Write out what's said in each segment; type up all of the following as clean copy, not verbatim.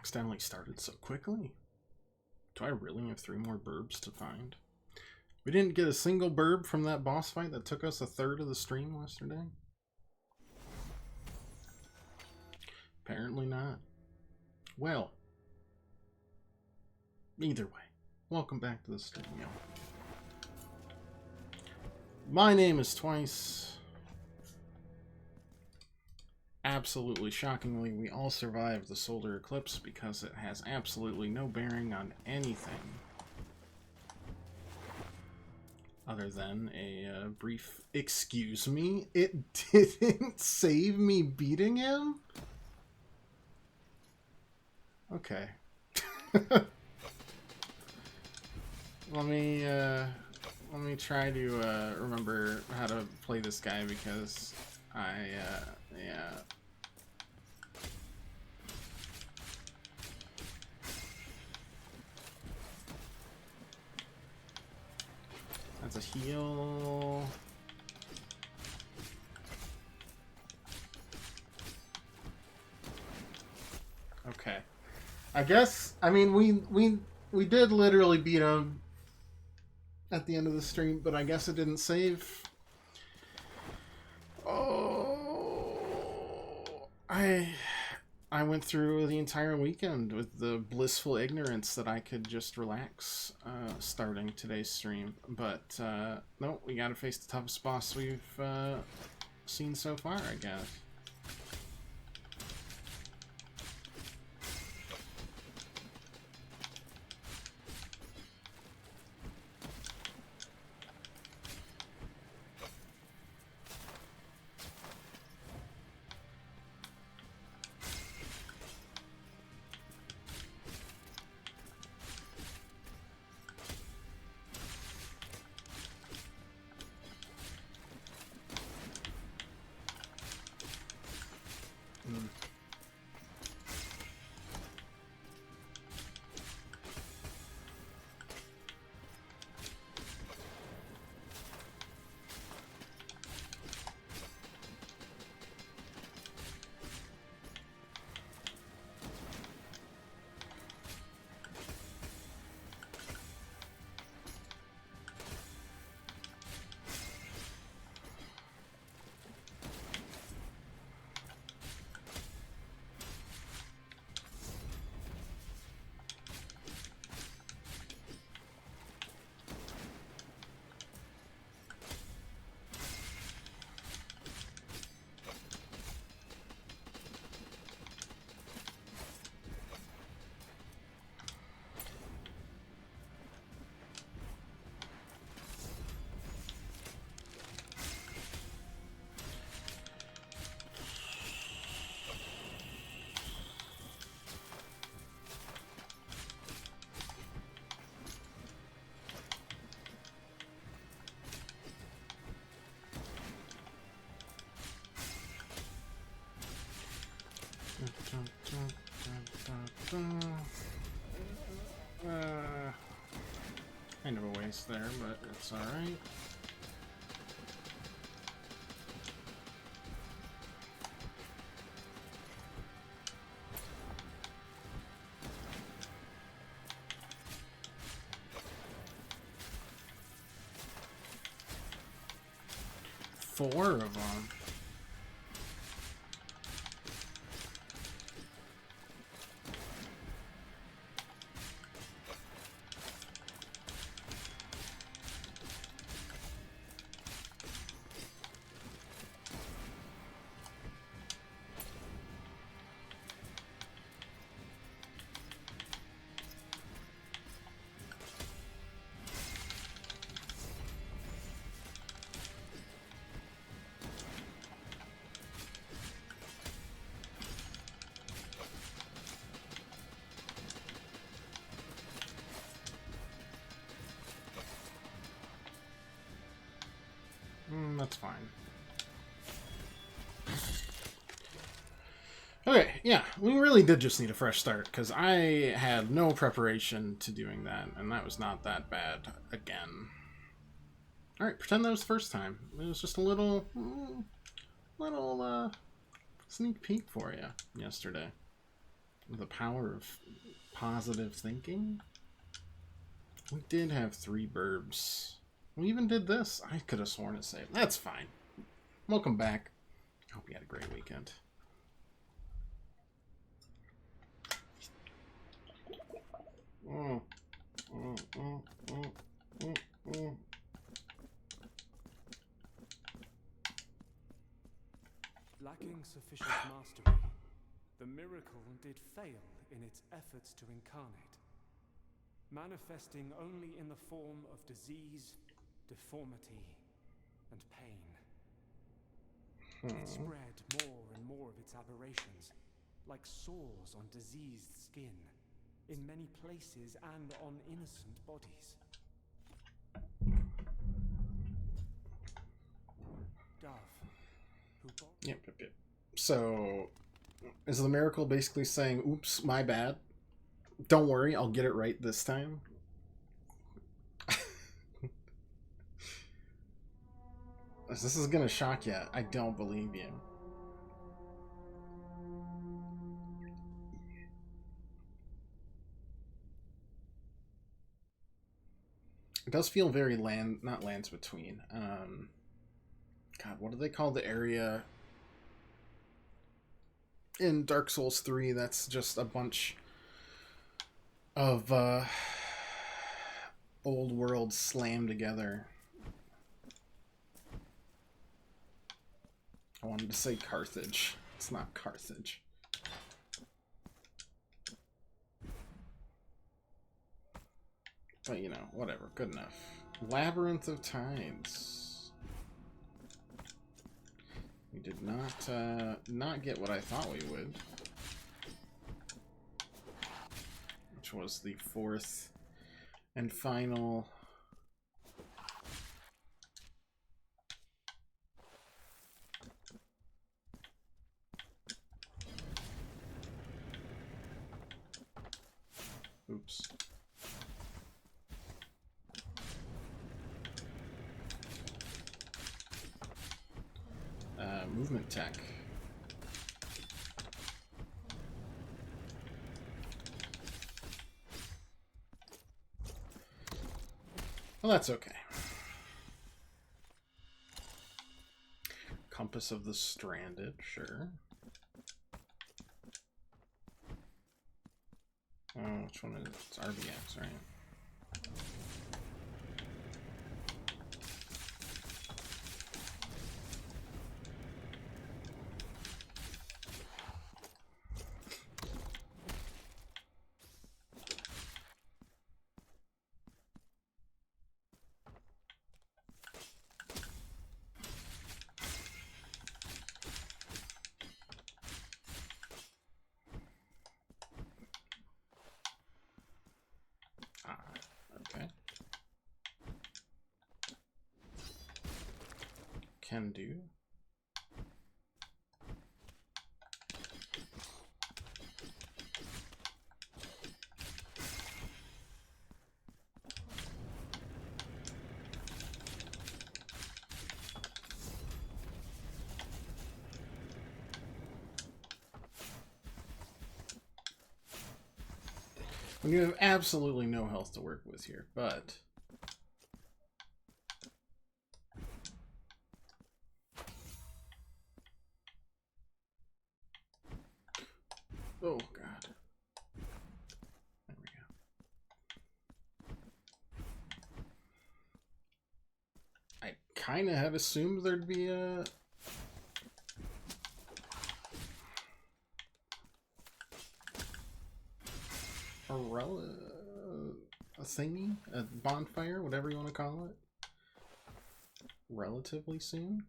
accidentally started so quickly? Do I really have 3 more burbs to find? We didn't get a single burb from that boss fight that took us a third of the stream yesterday? Apparently not. Well, either way, welcome back to the stream, y'all. My name is Twice. Absolutely shockingly, we all survived the solar eclipse because it has absolutely no bearing on anything other than a brief excuse me. It didn't save me beating him? Okay. Let me try to remember how to play this guy because yeah. That's a heal. Okay. I guess, I mean, we did literally beat him at the end of the stream, but I guess it didn't save. Oh, I went through the entire weekend with the blissful ignorance that I could just relax starting today's stream. But no, we gotta face the toughest boss we've seen so far, I guess. Kind of a waste there, but it's alright. Four of them. That's fine. Okay, yeah, we really did just need a fresh start, because I had no preparation to doing that, and that was not that bad again. Alright, pretend that was the first time. It was just a little sneak peek for you yesterday. The power of positive thinking. We did have 3 burbs. We even did this. I could have sworn it saved. That's fine. Welcome back. Hope you had a great weekend. Lacking sufficient mastery, the miracle did fail in its efforts to incarnate, manifesting only in the form of disease, deformity, and pain. It spread more and more of its aberrations, like sores on diseased skin, in many places and on innocent bodies. Dove, who Yep. So, is the miracle basically saying, oops, my bad? Don't worry, I'll get it right this time? This is gonna shock you. I don't believe you. It does feel very not Lands Between. God, what do they call the area in Dark Souls 3 that's just a bunch of old worlds slammed together? I wanted to say Carthage. It's not Carthage. But, you know, whatever. Good enough. Labyrinth of Tides. We did not get what I thought we would. Which was the 4th and final... Oops. Movement tech. Well, that's okay. Compass of the Stranded, sure. Oh, which one is it? It's RBX, right? Okay. Can do. When you have absolutely no health to work with here, but... Oh, God. There we go. I kind of had assumed there'd be a thingy, a bonfire, whatever you want to call it, relatively soon.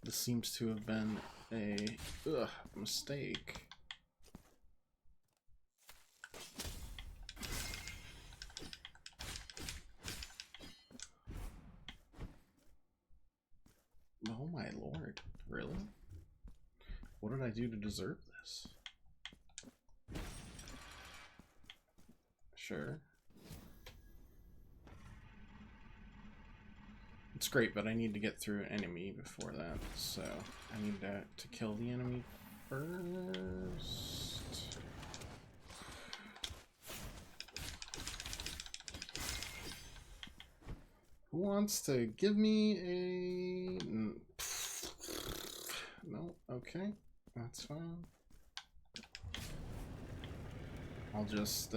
This seems to have been a mistake. Oh my lord, really? What did I do to deserve this? Sure. It's great, but I need to get through an enemy before that, so I need to kill the enemy first. Who wants to give me a... No, okay, that's fine. I'll just,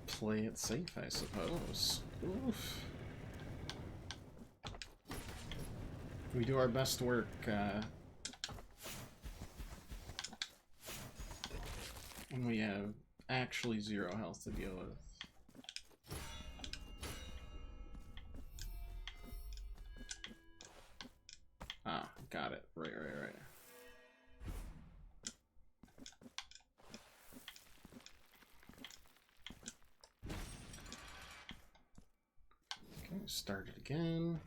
play it safe, I suppose. Oof. We do our best work, when we have actually 0 health to deal with. Ah, got it. Right. Okay, start it again.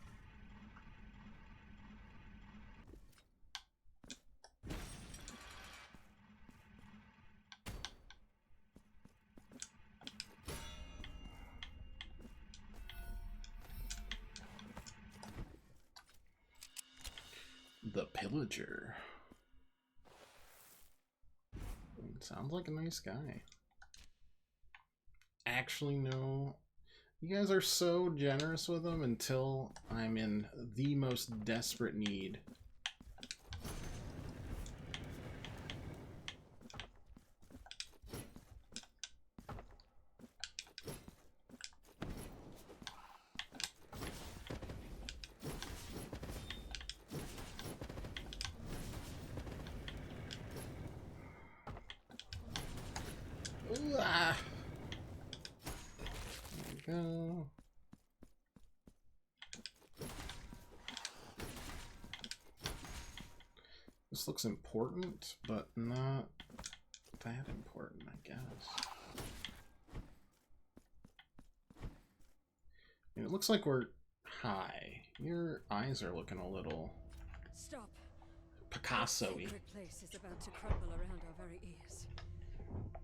The Pillager. Sounds like a nice guy. Actually, no. You guys are so generous with him until I'm in the most desperate need. Ooh, ah. There we go. This looks important, but not that important, I guess. It looks like we're high. Your eyes are looking a little... Stop. Picasso-y. The sacred place is about to crumble around our very ears.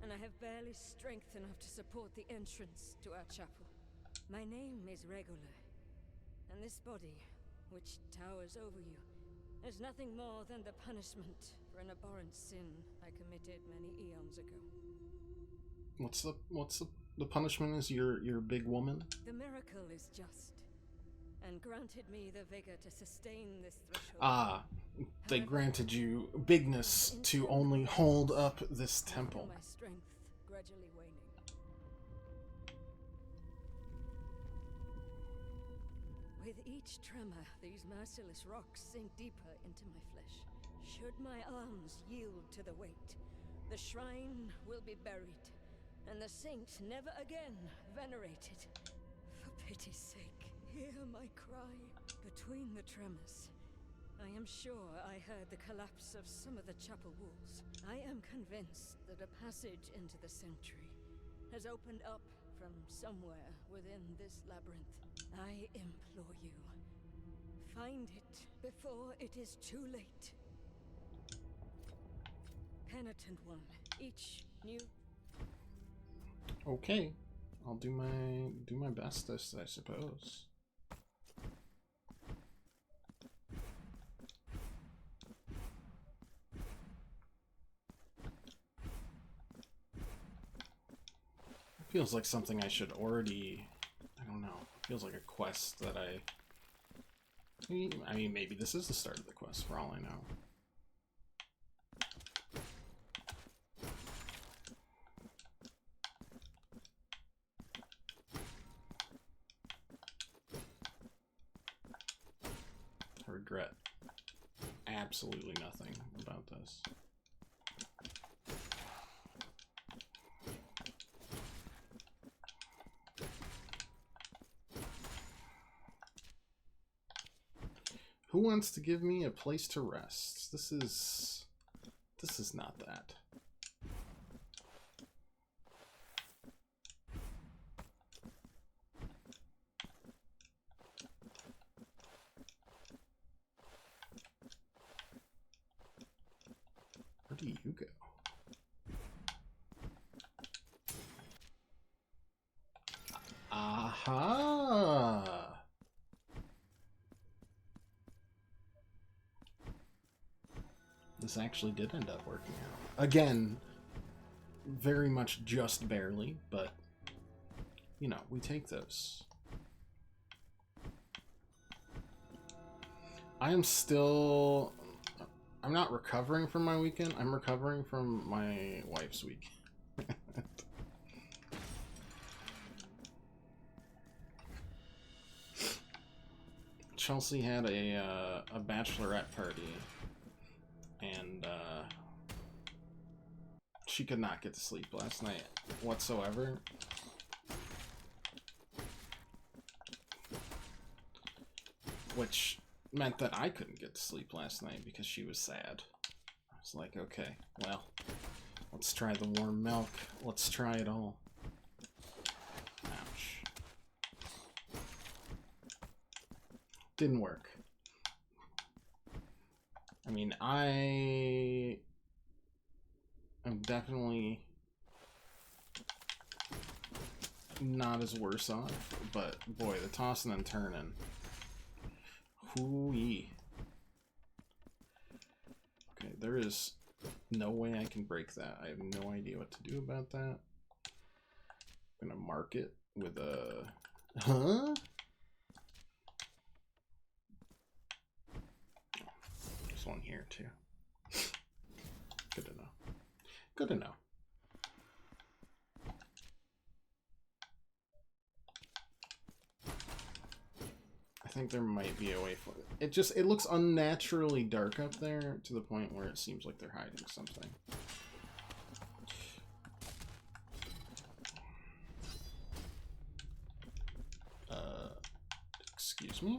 And I have barely strength enough to support the entrance to our chapel. My name is Regular, and this body, which towers over you, is nothing more than the punishment for an abhorrent sin I committed many eons ago. What's the punishment is your big woman? The miracle is just, and granted me the vigor to sustain this threshold. Ah, they granted you bigness to only hold up this temple. My strength gradually waning. With each tremor, these merciless rocks sink deeper into my flesh. Should my arms yield to the weight, the shrine will be buried, and the saint never again venerated. For pity's sake, hear my cry. Between the tremors, I am sure I heard the collapse of some of the chapel walls. I am convinced that a passage into the sanctuary has opened up from somewhere within this labyrinth. I implore you, find it before it is too late. Penitent one, each new... Okay, I'll do my best, I suppose. Feels like something I should already... I don't know. Feels like a quest that I mean, maybe this is the start of the quest, for all I know. I regret absolutely nothing about this. Who wants to give me a place to rest? This is not that. Where do you go? Aha! This actually did end up working out. Again, very much just barely, but, you know, we take those. I am still... I'm not recovering from my weekend. I'm recovering from my wife's week. Chelsea had a bachelorette party, and she could not get to sleep last night whatsoever. Which meant that I couldn't get to sleep last night because she was sad. I was like, okay, well, let's try the warm milk. Let's try it all. Ouch. Didn't work. I mean, I am definitely not as worse off, but boy, the tossing and turning. Hoo-yee. Okay, there is no way I can break that. I have no idea what to do about that. I'm gonna mark it with a... Huh? There's one here, too. Good to know. Good to know. I think there might be a way for it. It looks unnaturally dark up there to the point where it seems like they're hiding something. Excuse me?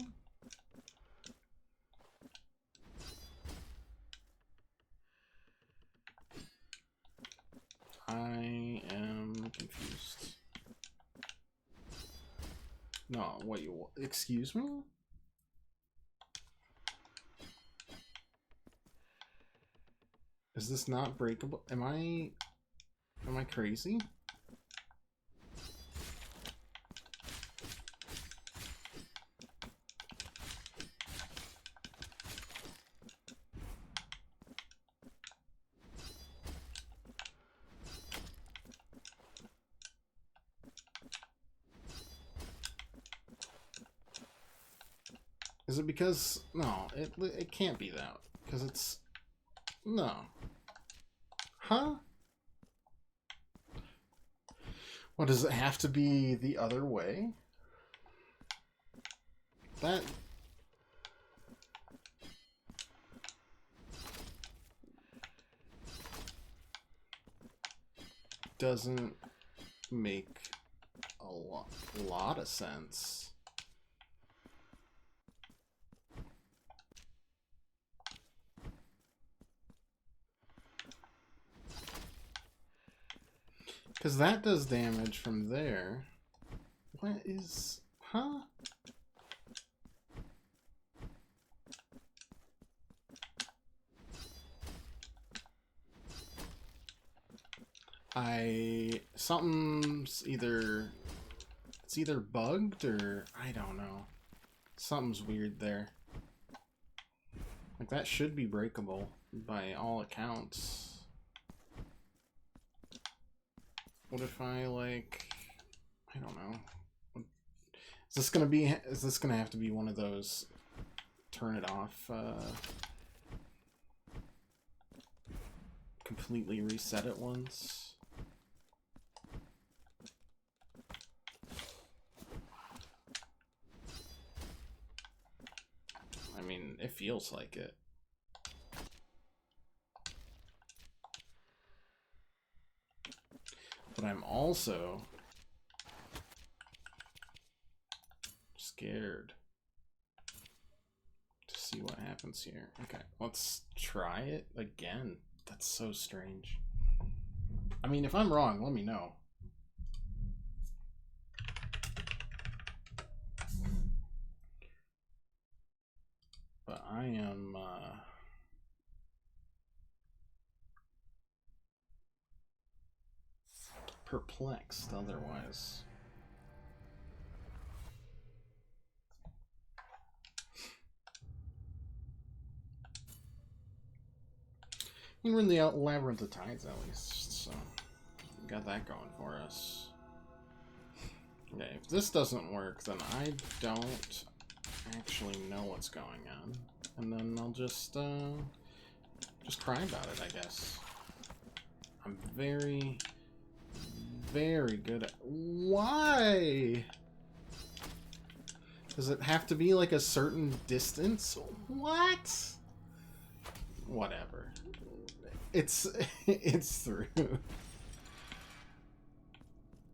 I am confused. No, wait, excuse me? Is this not breakable? Am I crazy? Is it because... No, it can't be that. Because it's... No. Huh? What, does it have to be the other way? That... doesn't make a lot of sense. Because that does damage from there. What is... Huh? Something's either... It's either bugged or... I don't know. Something's weird there. Like, that should be breakable by all accounts. What if I, like... I don't know. Is this gonna have to be one of those turn it off, completely reset it once? I mean, it feels like it. But I'm also scared to see what happens here. Okay, let's try it again. That's so strange. I mean, if I'm wrong, let me know. But I am perplexed otherwise. We're in the Labyrinth of Tides, at least, so we got that going for us. Okay, if this doesn't work, then I don't actually know what's going on. And then I'll just cry about it, I guess. I'm very, very good at... Why? Does it have to be like a certain distance? What? Whatever. It's through.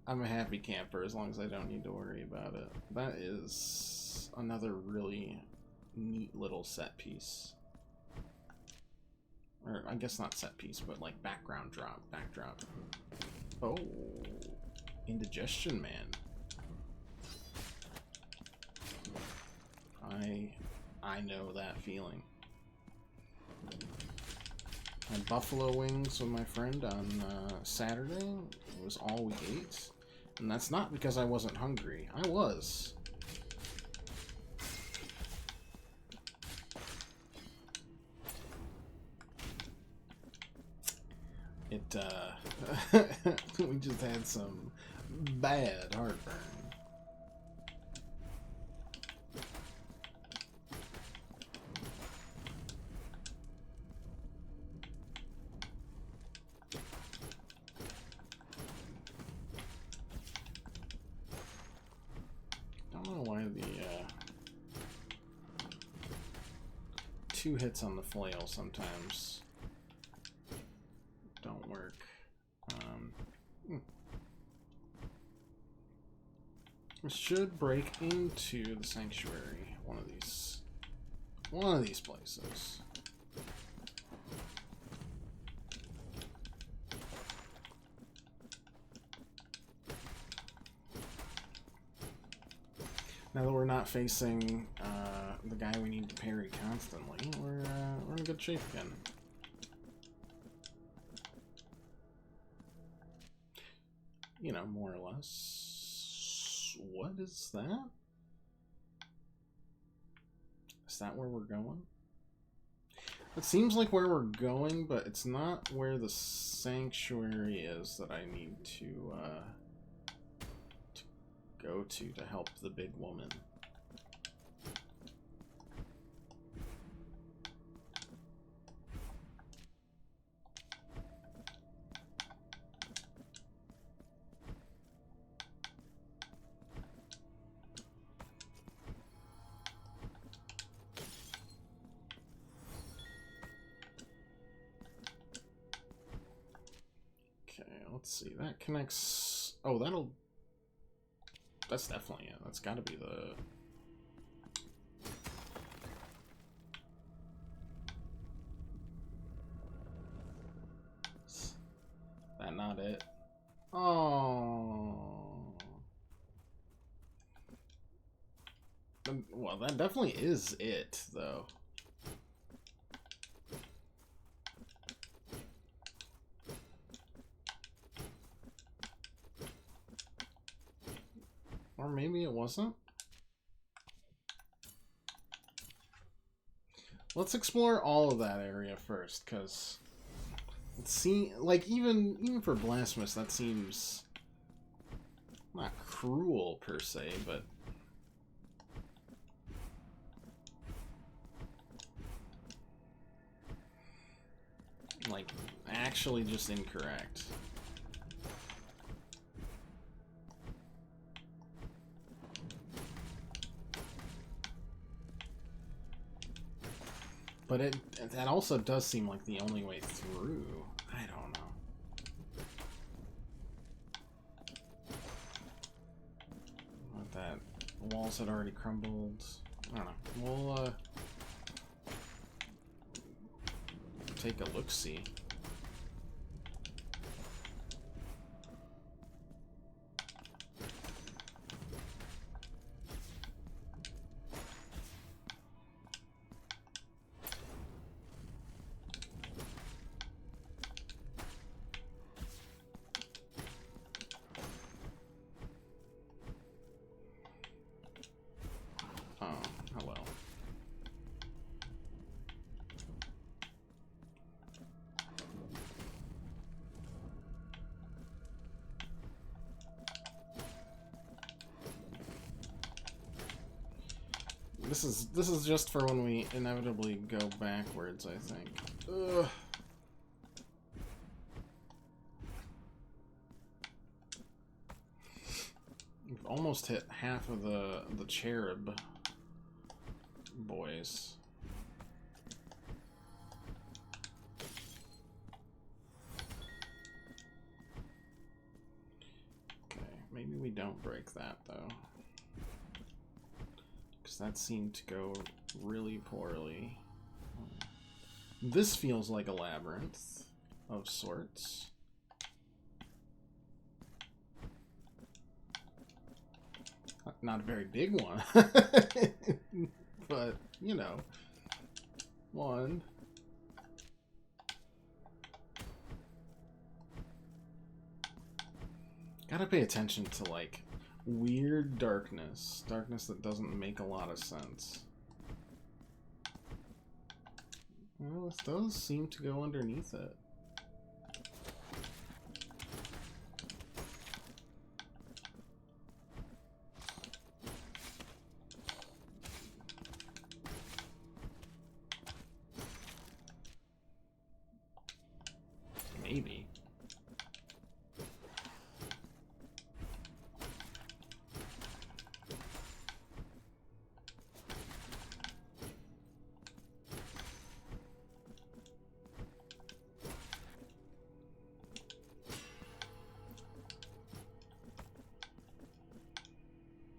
I'm a happy camper as long as I don't need to worry about it. That is another really neat little set piece. Or I guess not set piece, but like background backdrop. Oh, Indigestion Man. I know that feeling. I had buffalo wings with my friend on Saturday. It was all we ate. And that's not because I wasn't hungry. I was. It, we just had some bad heartburn. Two hits on the flail sometimes don't work. We should break into the sanctuary. One of these places. Now that we're not facing the guy we need to parry constantly, we're in good shape again. You know, more or less. What is that? Is that where we're going? It seems like where we're going, but it's not where the sanctuary is that I need to go to help the big woman. Okay, let's see. That connects... Oh, that'll... That's definitely it. That's gotta be the... Is that not it? Oh. Well, that definitely is it, though. Or maybe it wasn't. Let's explore all of that area first, because it seems like even for Blasphemous, that seems not cruel per se, but like actually just incorrect. But that also does seem like the only way through. I don't know. What that the walls had already crumbled. I don't know. We'll take a look-see. This is just for when we inevitably go backwards, I think. Ugh. We've almost hit half of the cherub boys. Okay, maybe we don't break that though. Because that seemed to go really poorly. This feels like a labyrinth of sorts. Not a very big one. But, you know, one. Gotta pay attention to, like, weird darkness. Darkness that doesn't make a lot of sense. Well, this does seem to go underneath it. Maybe.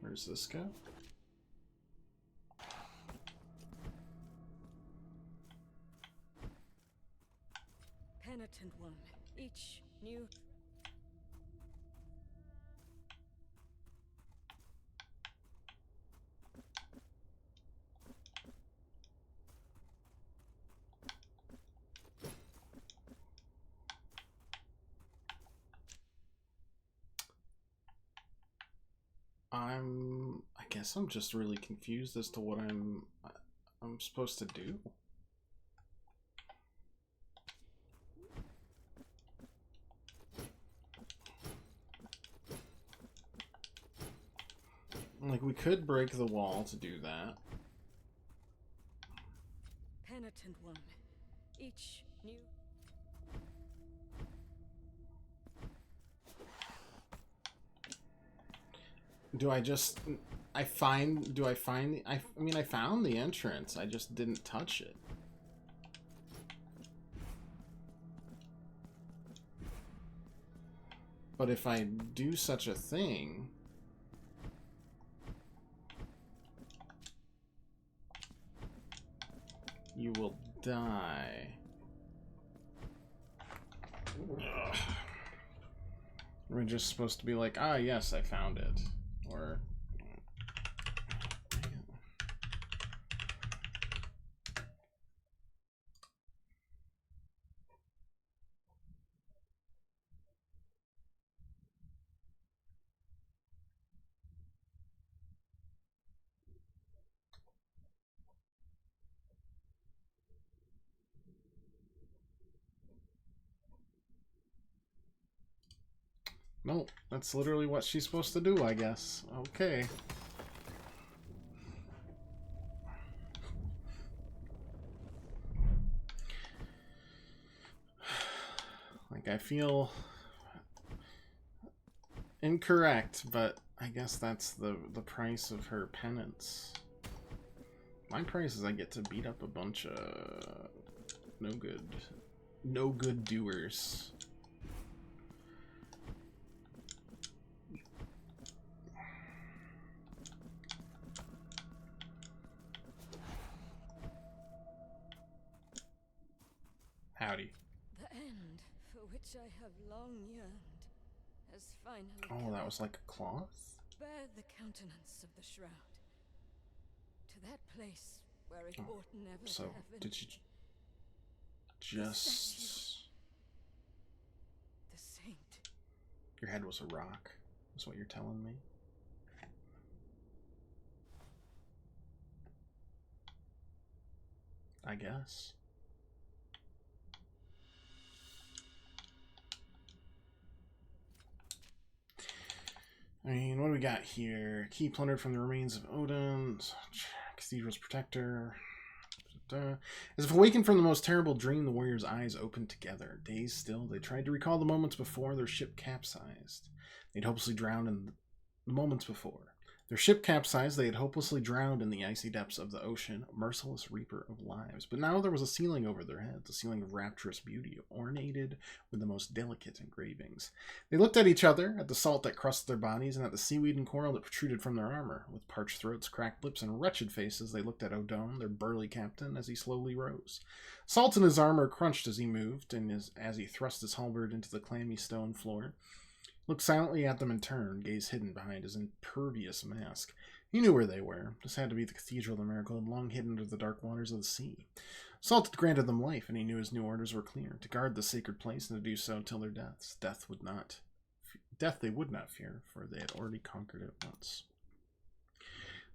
Where's this go? Penitent one, each new... I guess I'm just really confused as to what I'm supposed to do. Like, we could break the wall to do that. Penitent one, each new... Do I just... I found the entrance. I just didn't touch it. But if I do such a thing... You will die. Ugh. We're just supposed to be like, ah, yes, I found it. Or... No, that's literally what she's supposed to do, I guess. Okay. Like, I feel incorrect, but I guess that's the price of her penance. My price is I get to beat up a bunch of no good doers. Howdy. The end for which I have long yearned has finally Oh, come. that was like a cloth? Bear the countenance of the shroud. To that place where it ought never So, to have been. did you just... The saint. Your head was a rock, is what you're telling me? I guess. I mean, what do we got here? Key plundered from the remains of Odin. Check cathedral's protector. As if awakened from the most terrible dream, the warriors' eyes opened together. Dazed still, they tried to recall the moments before their ship capsized. They'd hopelessly drowned in the moments before. Their ship capsized, they had hopelessly drowned in the icy depths of the ocean, merciless reaper of lives. But now there was a ceiling over their heads, a ceiling of rapturous beauty, ornated with the most delicate engravings. They looked at each other, at the salt that crusted their bodies, and at the seaweed and coral that protruded from their armor. With parched throats, cracked lips, and wretched faces, they looked at Odone, their burly captain, as he slowly rose. Salt in his armor crunched as he moved, and as he thrust his halberd into the clammy stone floor. Looked silently at them in turn, gaze hidden behind his impervious mask. He knew where they were. This had to be the cathedral the miracle had long hidden under the dark waters of the sea. Salt had granted them life, and he knew his new orders were clear, to guard the sacred place and to do so until their deaths. Death they would not fear, for they had already conquered it once.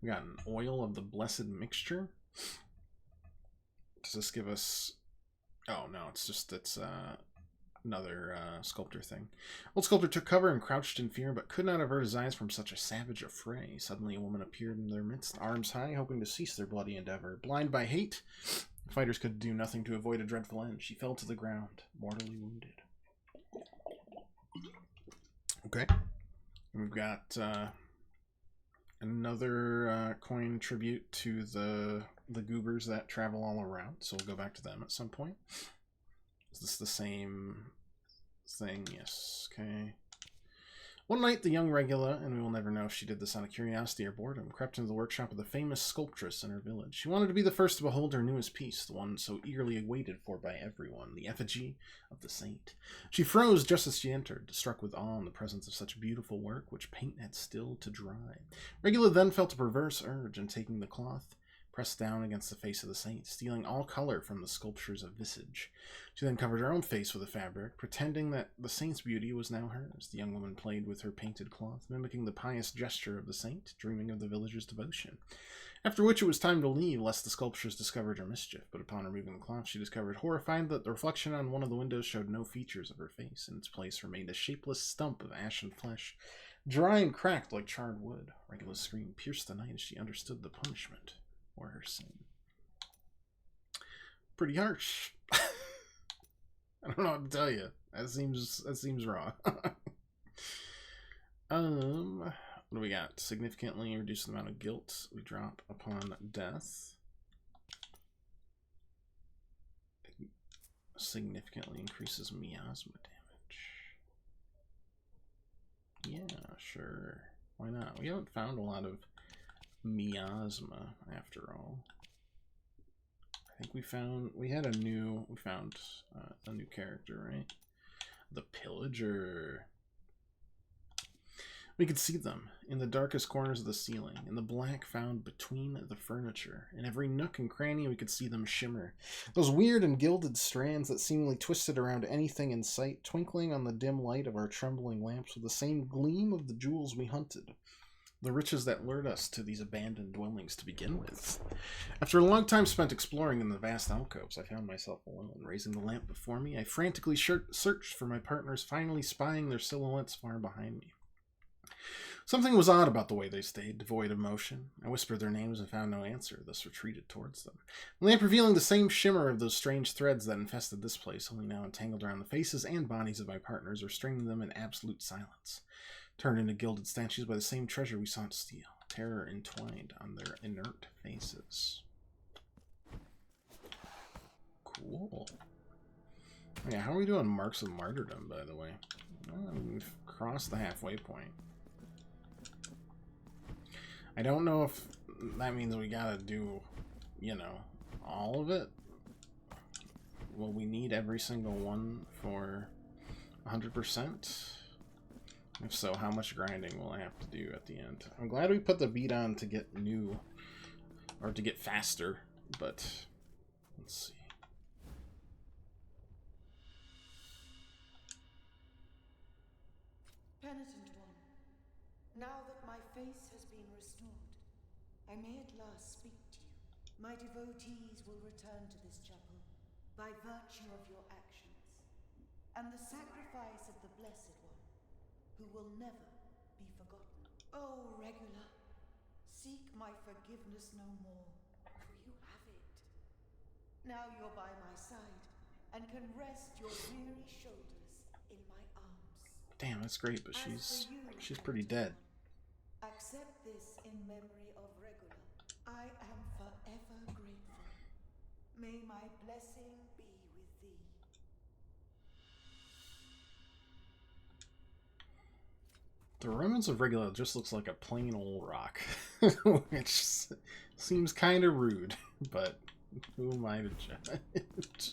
We got an oil of the blessed mixture. Does this give us... Oh, no, it's another sculptor thing. Old sculptor took cover and crouched in fear, but could not avert his eyes from such a savage affray. Suddenly a woman appeared in their midst, arms high, hoping to cease their bloody endeavor. Blind by hate, the fighters could do nothing to avoid a dreadful end. She fell to the ground, mortally wounded. Okay. And we've got another coin tribute to the goobers that travel all around, so we'll go back to them at some point. Is this the same thing? Yes. Okay. One night, the young Regula, and we will never know if she did this out of curiosity or boredom, crept into the workshop of the famous sculptress in her village. She wanted to be the first to behold her newest piece, the one so eagerly awaited for by everyone, the effigy of the saint. She froze just as she entered, struck with awe in the presence of such beautiful work, which paint had still to dry. Regula then felt a perverse urge, and taking the cloth, pressed down against the face of the saint, stealing all color from the sculpture's visage. She then covered her own face with the fabric, pretending that the saint's beauty was now hers. The young woman played with her painted cloth, mimicking the pious gesture of the saint, dreaming of the villagers' devotion. After which it was time to leave, lest the sculptress discovered her mischief. But upon removing the cloth, she discovered, horrified, that the reflection on one of the windows showed no features of her face. In its place remained a shapeless stump of ashen flesh, dry and cracked like charred wood. Regula's scream pierced the night as she understood the punishment or her sin. Pretty harsh. I don't know what to tell you. That seems wrong. What do we got? Significantly reduce the amount of guilt we drop upon death. Significantly increases miasma damage. Yeah, sure. Why not? We haven't found a lot of miasma after all. I think we found a new character, right? The Pillager. We could see them in the darkest corners of the ceiling, in the black found between the furniture. In every nook and cranny we could see them shimmer. Those weird and gilded strands that seemingly twisted around anything in sight, twinkling on the dim light of our trembling lamps with the same gleam of the jewels we hunted. The riches that lured us to these abandoned dwellings to begin with. After a long time spent exploring in the vast alcoves, I found myself alone. Raising the lamp before me, I frantically searched for my partners, finally spying their silhouettes far behind me. Something was odd about the way they stayed, devoid of motion. I whispered their names and found no answer, thus retreated towards them. The lamp revealing the same shimmer of those strange threads that infested this place, only now entangled around the faces and bodies of my partners, or stringing them in absolute silence. Turned into gilded statues by the same treasure we sought to steal. Terror entwined on their inert faces. Cool. Yeah, how are we doing marks of martyrdom, by the way? We've crossed the halfway point. I don't know if that means we gotta do, all of it. Will we need every single one for 100%? If so, how much grinding will I have to do at the end? I'm glad we put the beat on to get new, or to get faster, but let's see. Penitent one, now that my face has been restored, I may at last speak to you. My devotees will return to this chapel by virtue of your actions, and the sacrifice of the Blessed One, who will never be forgotten. Oh, Regula, seek my forgiveness no more. Now you're by my side and can rest your weary shoulders in my arms. Damn, that's great, but she's pretty dead. Accept this in memory of Regula. I am forever grateful. May my blessing be with thee. The remnants of Regula just looks like a plain old rock, which seems kind of rude, but who am I to judge?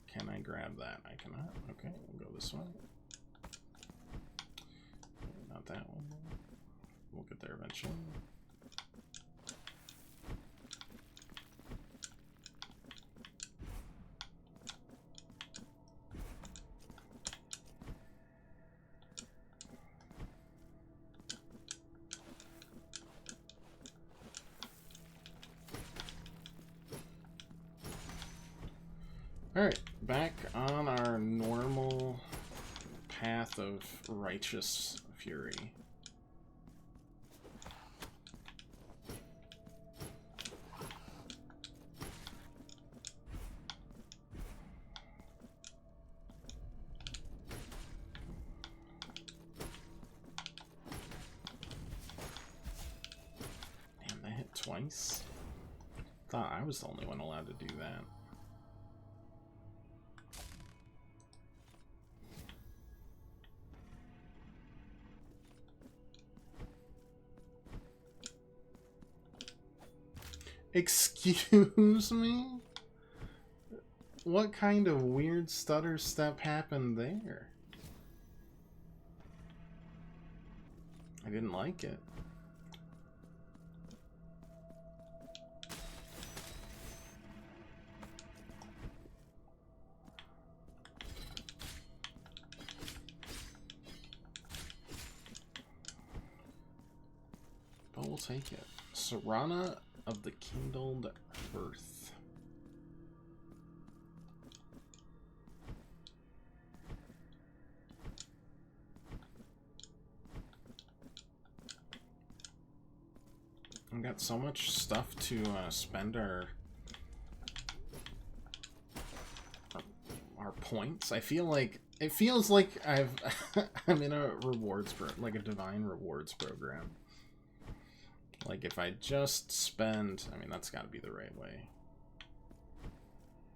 Can I grab that? I cannot. Okay, we'll go this way. Not that one. We'll get there eventually. Alright, back on our normal path of righteous fury. Damn, that hit twice? Thought I was the only one allowed to do that. Excuse me? What kind of weird stutter step happened there? I didn't like it. But we'll take it. Serana of the Kindled Earth. We've got so much stuff to spend our points. I feel like it feels like I'm in a rewards like a divine rewards program. Like, if I just spend... I mean, that's got to be the right way.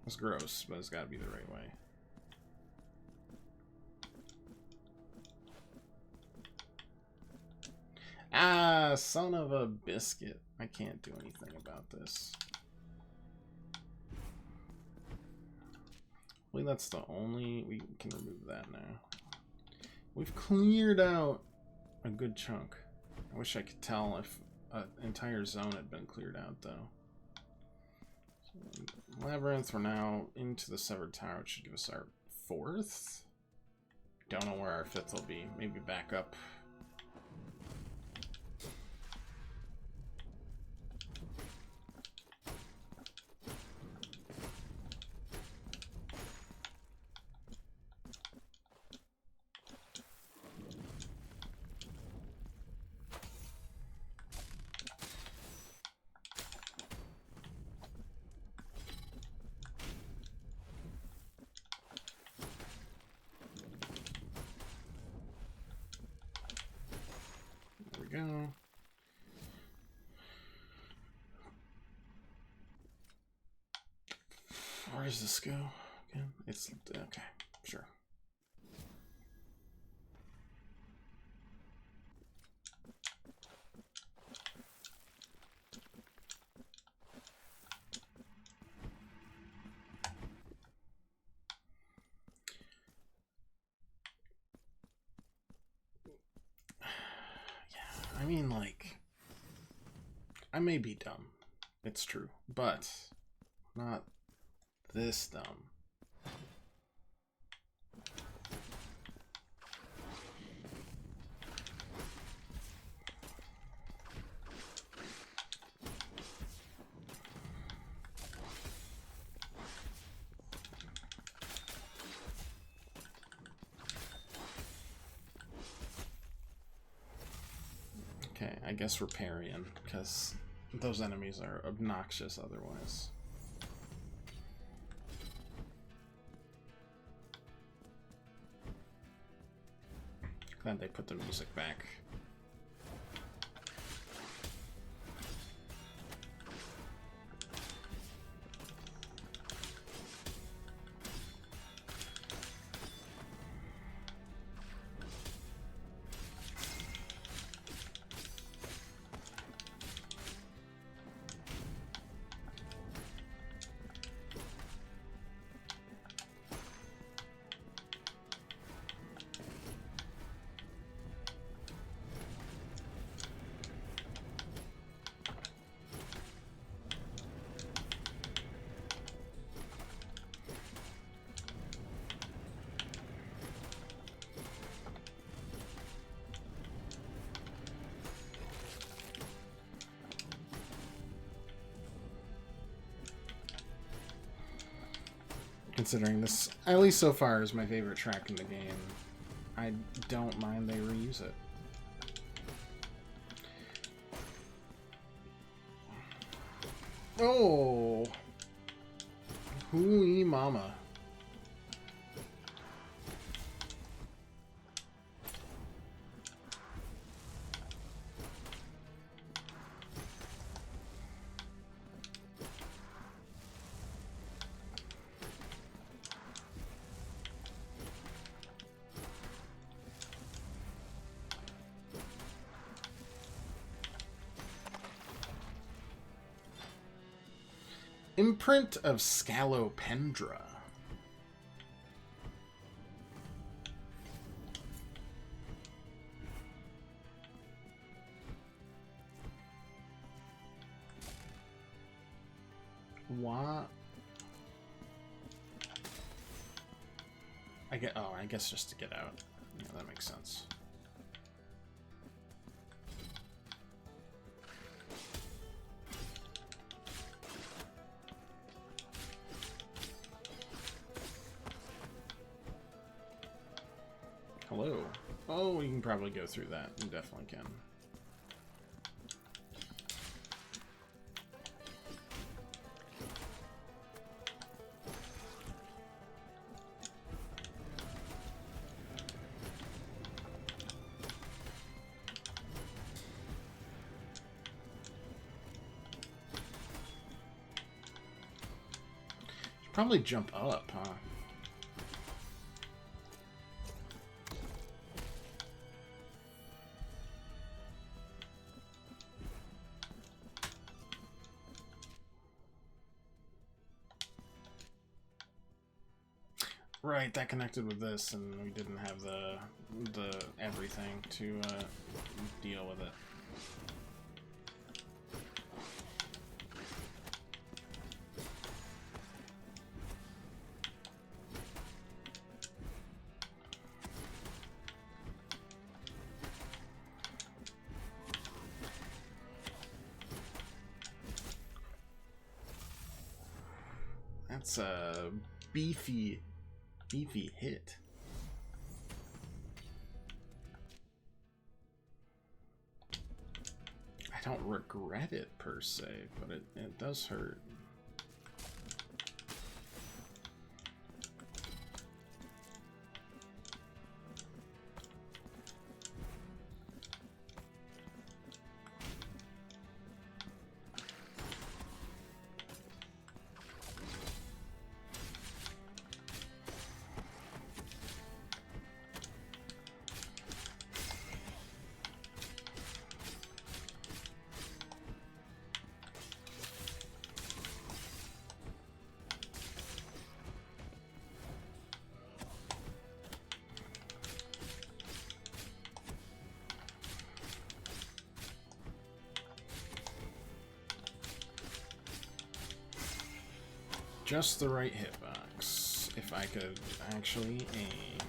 It's gross, but it's got to be the right way. Ah, son of a biscuit. I can't do anything about this. Well, that's the only... We can remove that now. We've cleared out a good chunk. I wish I could tell if an entire zone had been cleared out, though. So, Labyrinth, we're now into the Severed Tower, which should give us our 4th. Don't know where our 5th will be. Maybe back up. Go. Where does this go again? It's okay, sure. I mean, like, I may be dumb. It's true. But not this dumb. Okay, I guess we're parrying, because Those enemies are obnoxious otherwise. Glad they put the music back. Considering this, at least so far, is my favorite track in the game, I don't mind they reuse it. Oh! Hooey mama. Imprint of Scalopendra. What? I guess just to get out. Yeah, that makes sense. Hello. Oh, we can probably go through that. We definitely can. Should probably jump up, huh? Right, that connected with this, and we didn't have the everything to deal with it. That's a beefy hit. I don't regret it per se, but it does hurt. Just the right hitbox, if I could actually aim.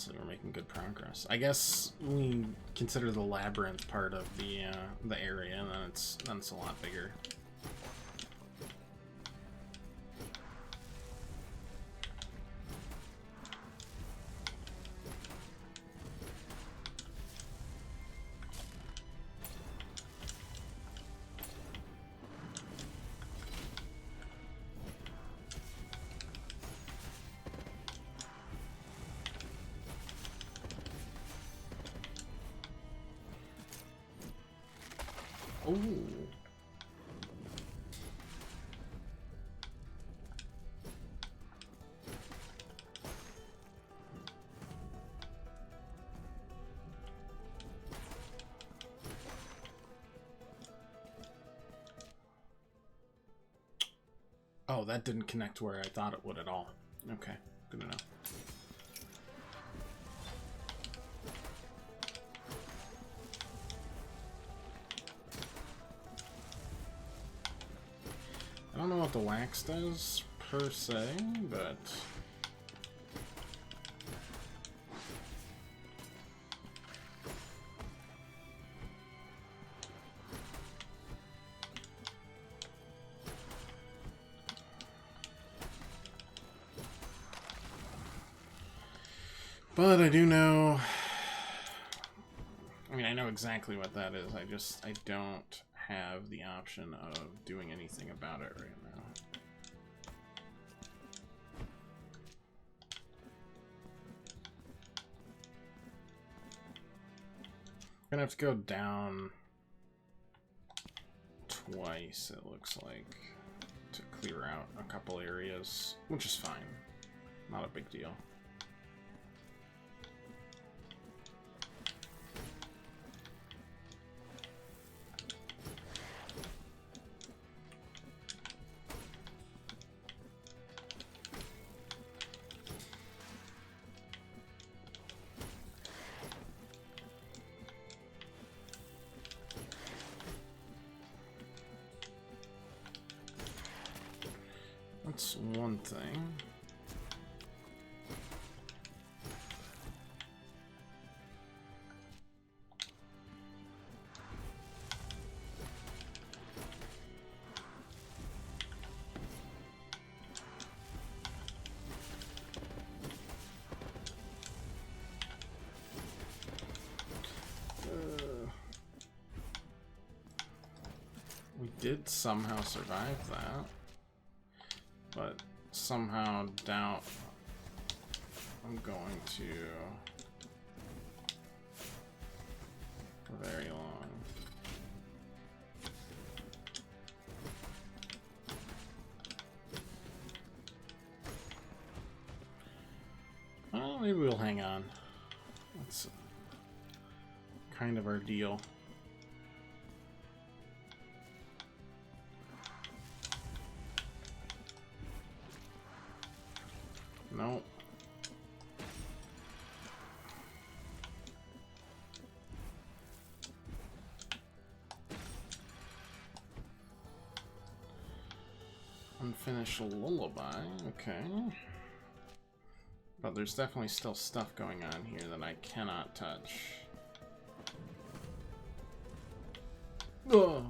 honestly, we're making good progress. I guess we consider the labyrinth part of the area, and then it's a lot bigger. Oh. Oh, that didn't connect where I thought it would at all. Okay, good to know. I don't know what the wax does, per se, but... But I do know... I mean, I know exactly what that is. I don't have the option of doing anything about it right now. I'm gonna have to go down twice, it looks like, to clear out a couple areas, which is fine. Not a big deal. That's one thing. We did somehow survive that. But somehow doubt I'm going to for very long. Well, maybe we'll hang on. That's kind of our deal. Nope. Unfinished lullaby, okay. But there's definitely still stuff going on here that I cannot touch. Oh.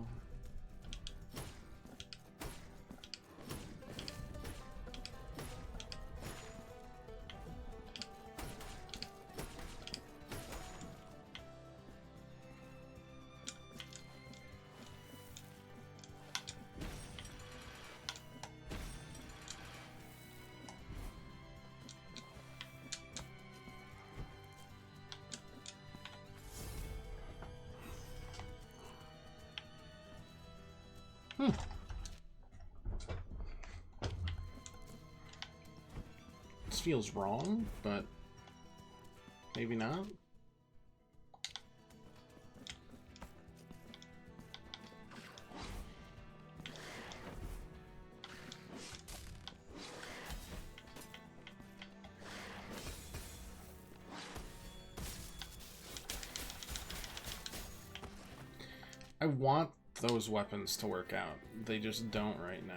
This feels wrong, but maybe not. I want those weapons to work out. They just don't right now.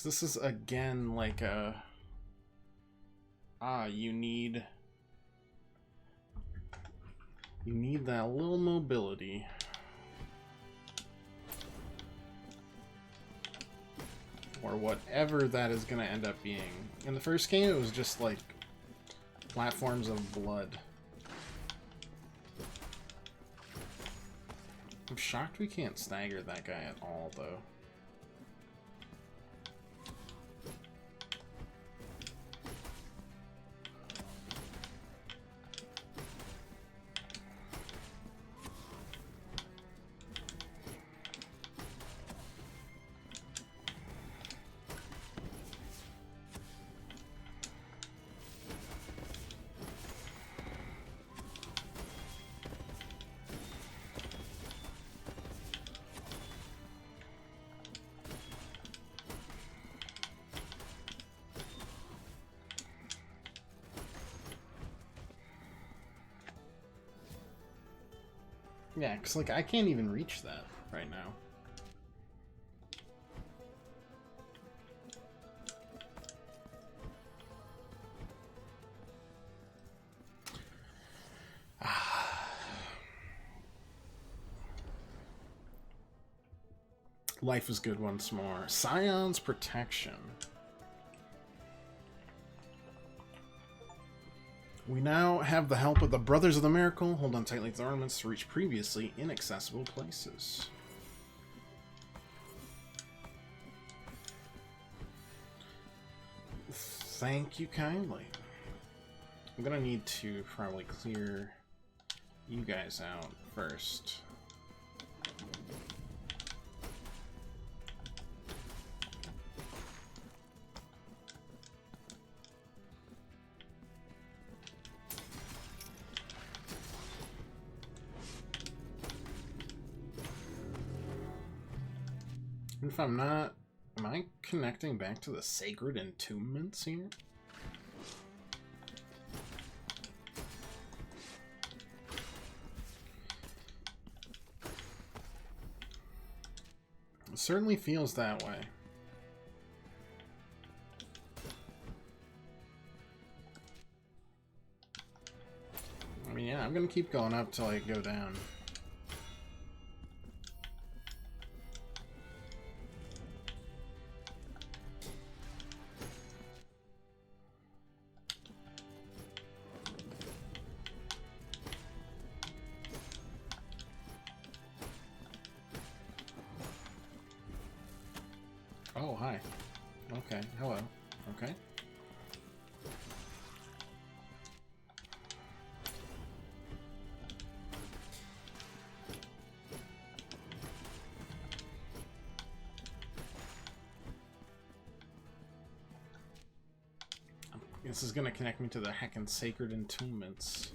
this is again like a... you need that little mobility. Or whatever that is going to end up being. In the first game, it was just like platforms of blood. I'm shocked we can't stagger that guy at all, though. Yeah, because, like, I can't even reach that right now. Life is good once more. Scion's Protection. We now have the help of the Brothers of the Miracle. Hold on tightly to the ornaments to reach previously inaccessible places. Thank you kindly. I'm gonna need to probably clear you guys out first. If I'm not, am I connecting back to the sacred entombments here? It certainly feels that way. I mean, yeah, I'm gonna keep going up till I go down. Oh, hi. Okay, hello. Okay. This is gonna connect me to the heckin' sacred entombments.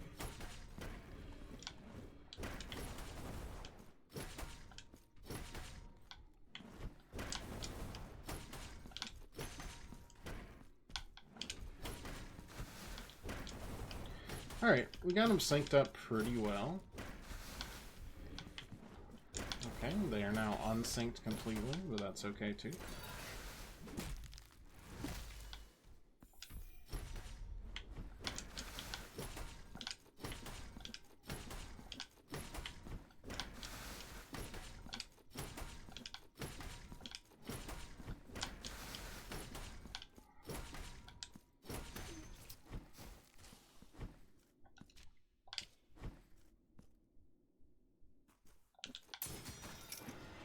Alright, we got them synced up pretty well. Okay, they are now unsynced completely, but that's okay too.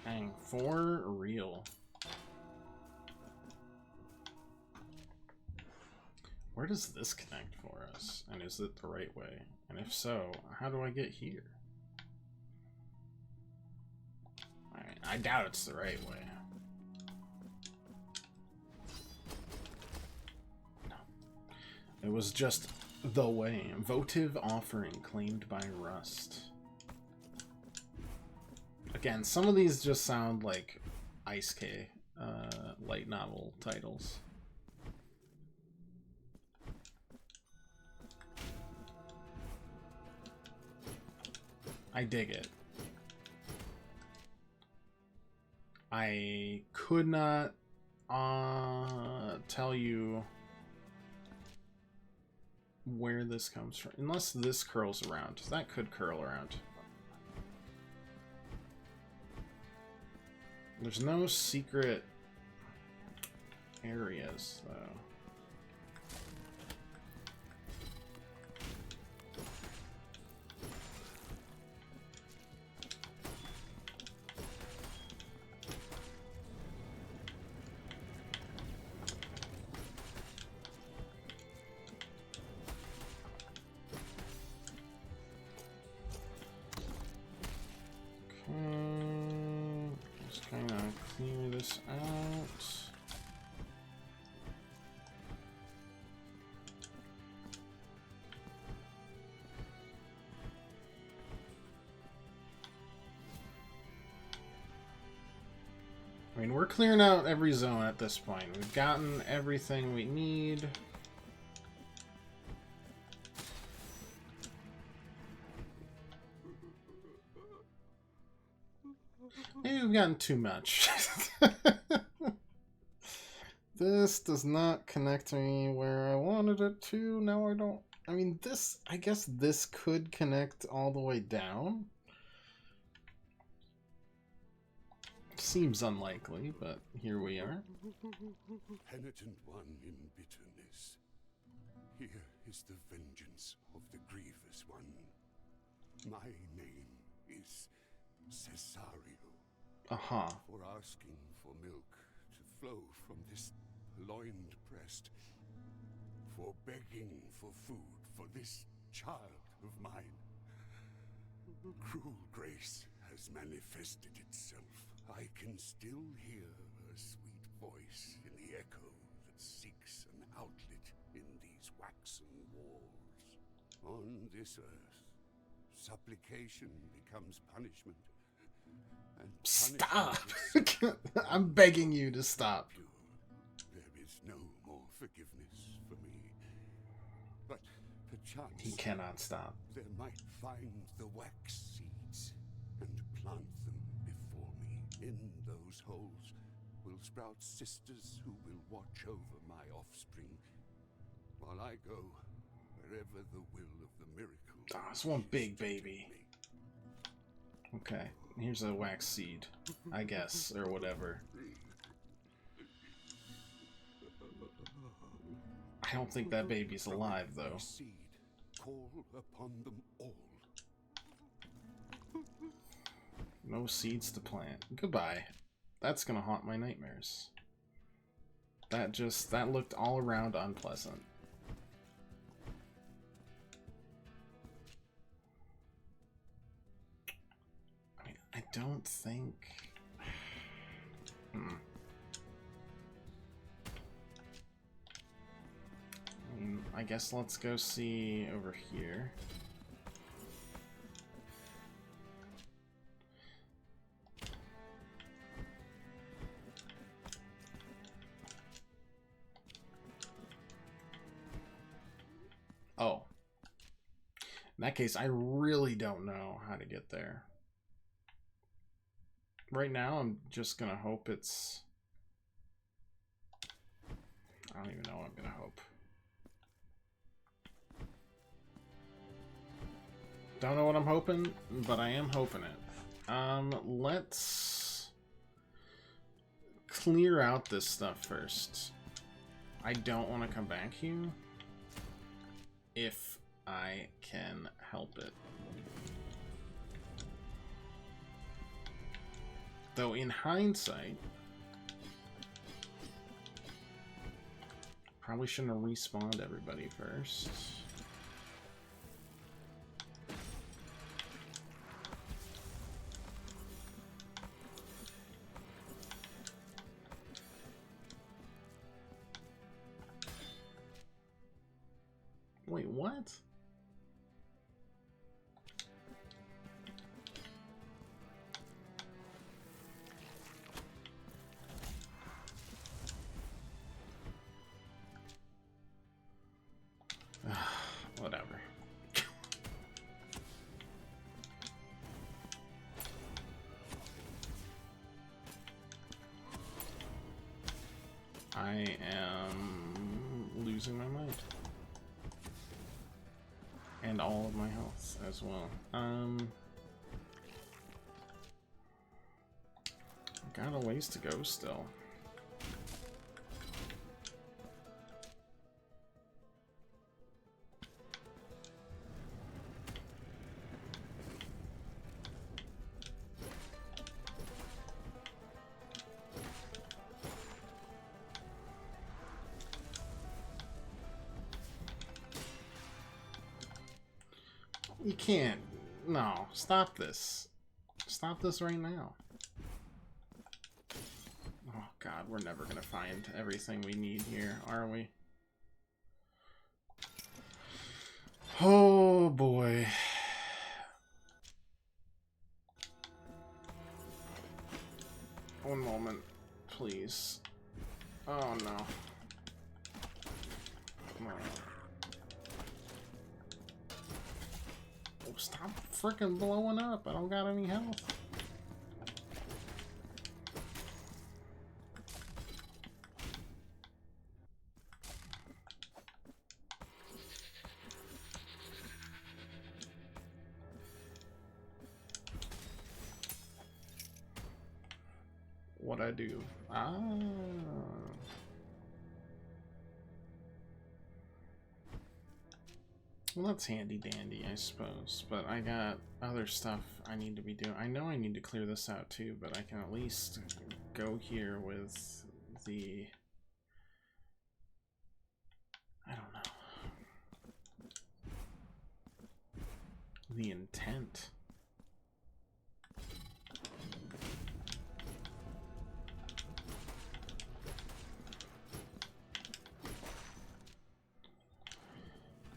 Dang, for real. Where does this connect for us? And is it the right way? And if so, how do I get here? Alright, I doubt it's the right way. No. It was just the way. Votive offering claimed by Rust. Again, some of these just sound like Ice K light novel titles. I dig it. I could not tell you where this comes from. Unless this curls around. That could curl around. There's no secret areas, though. Just kind of clear this out. I mean, we're clearing out every zone at this point. We've gotten everything we need. Maybe we've gotten too much. This does not connect me where I wanted it to. Now I don't... I mean, this... I guess this could connect all the way down. Seems unlikely, but here we are. Penitent one in bitterness. Here is the vengeance of the grievous one. My name is Cesario. Uh-huh. For asking for milk to flow from this loined breast. For begging for food for this child of mine. Cruel grace has manifested itself. I can still hear her sweet voice in the echo that seeks an outlet in these waxen walls. On this earth, supplication becomes punishment. And Stop! punishment I'm begging you to stop. There is no more forgiveness for me. But perchance He cannot stop. there might find the wax seeds and plant them before me. In those holes will sprout sisters who will watch over my offspring while I go wherever the will of the miracle. Oh, it's one big is to take baby. me. Okay, here's a wax seed, I guess, or whatever. I don't think that baby's alive, though. Seed, call upon them all. No seeds to plant. Goodbye. That's gonna haunt my nightmares. That looked all around unpleasant. I mean, I don't think... I guess let's go see over here. Oh. In that case, I really don't know how to get there. Right now, I'm just gonna hope it's... I don't even know what I'm gonna hope. Don't know what I'm hoping, but I am hoping it. Let's clear out this stuff first. I don't want to come back here if I can help it. Though in hindsight, probably shouldn't have respawned everybody first. Wait, what? Whatever. I am losing my mind. And all of my health as well. Got a ways to go still. You can't. No, stop this. Stop this right now. Oh god, we're never gonna find everything we need here, are we? Oh boy. One moment, please. Oh no. Come on. Oh, stop freaking blowing up. I don't got any health. What'd I do? Ah. Well, that's handy dandy, I suppose. But I got other stuff I need to be doing. I know I need to clear this out too, but I can at least go here with the... I don't know. The intent.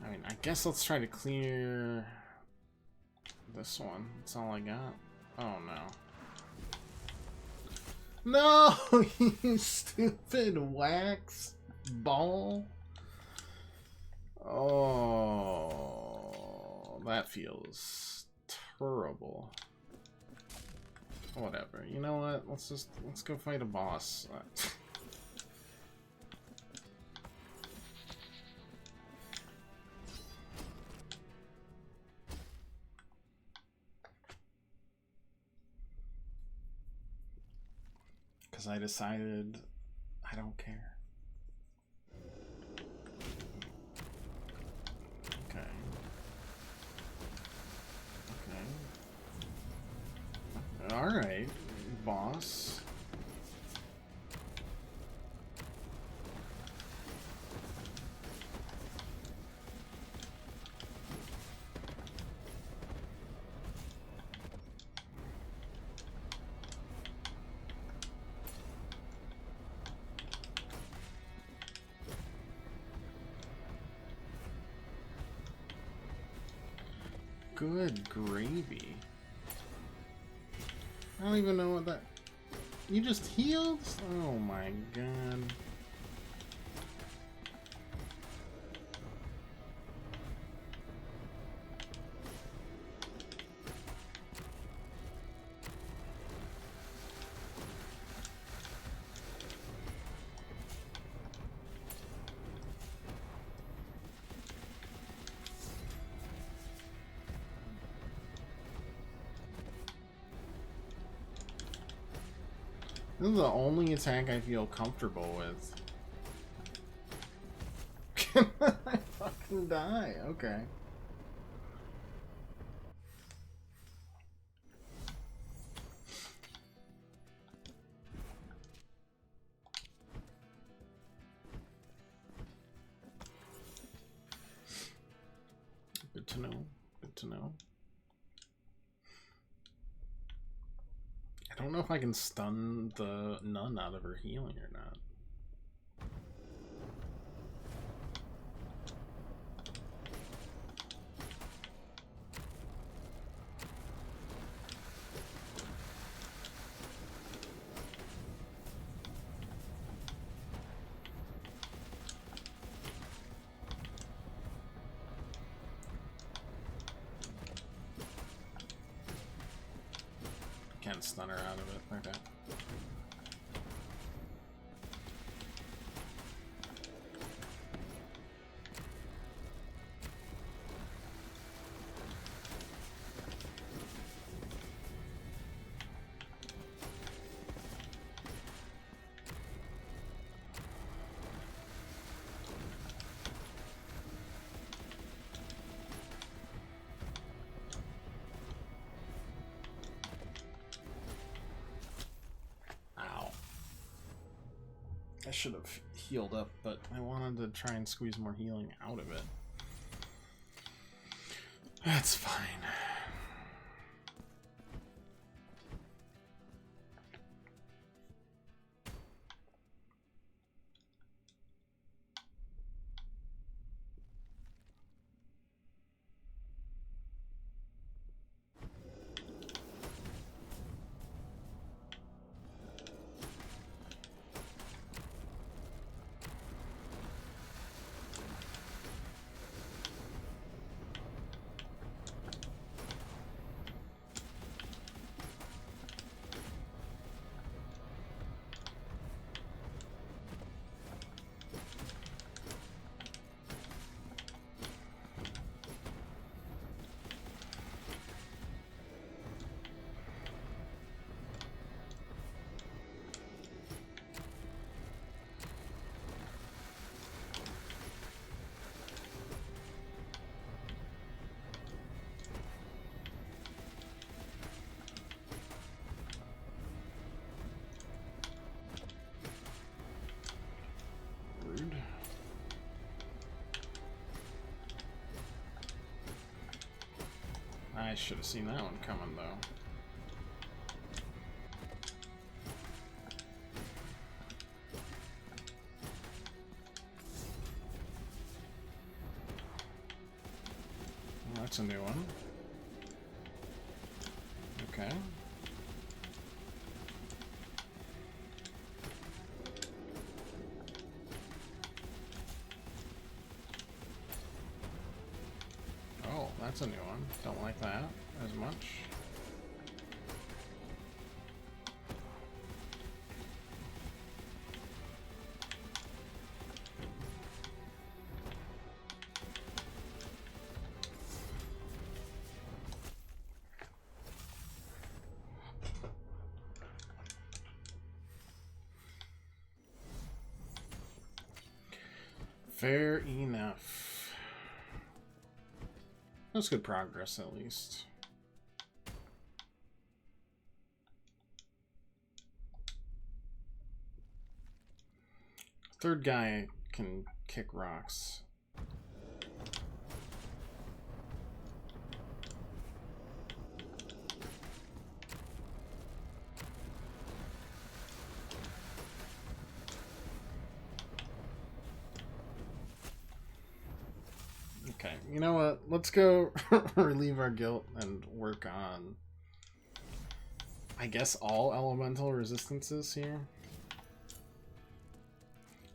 I mean, I guess let's try to clear this one. That's all I got. Oh no. No, you stupid wax ball. Oh, that feels terrible. Whatever. You know what? Let's go fight a boss. Because I decided I don't care. Okay. Okay. Alright, boss. Good gravy. I don't even know what that... You just healed? Oh my god. This is the only attack I feel comfortable with. Can I fucking die? Okay. Good to know. Good to know. I don't know if I can stun the nun out of her healing or not. Can't stun her out of it. Okay. I should have healed up, but I wanted to try and squeeze more healing out of it. That's fine. Rude. I should have seen that one coming, though. Well, that's a new one. Okay. Oh, that's a new one. Don't like that as much. Fair enough. That's good progress, at least. Third guy can kick rocks. Okay, you know what? Let's go relieve our guilt and work on, I guess, all elemental resistances here.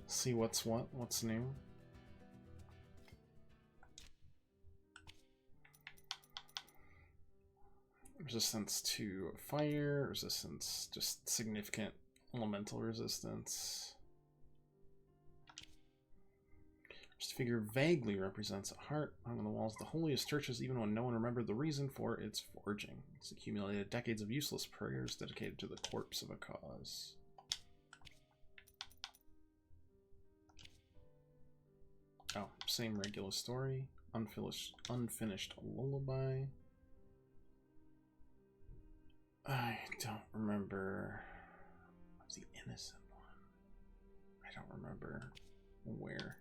See what's what, what's new. Resistance to fire, resistance, just significant elemental resistance. This figure vaguely represents a heart hung on the walls of the holiest churches, even when no one remembered the reason for its forging. It's accumulated decades of useless prayers dedicated to the corpse of a cause. Oh, same regular story. Unfinished lullaby. I don't remember. What's the innocent one? I don't remember where.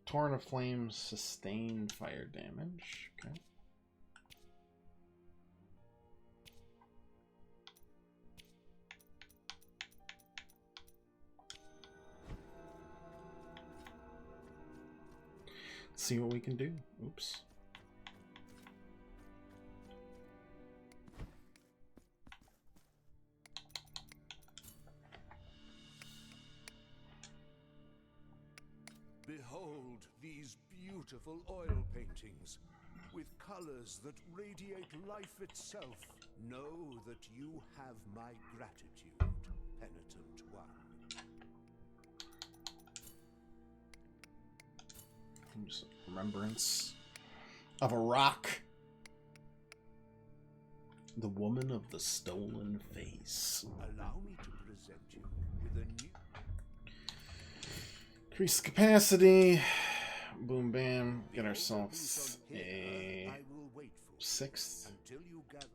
Torrent of Flames, sustained fire damage. Okay. Let's see what we can do. Oops. Behold these beautiful oil paintings, with colors that radiate life itself. Know that you have my gratitude, penitent one. Just remembrance of a rock. The woman of the stolen face. Allow me to present you with a new... Increase capacity. Boom, bam. Get ourselves a I will wait for 6th. until you gather.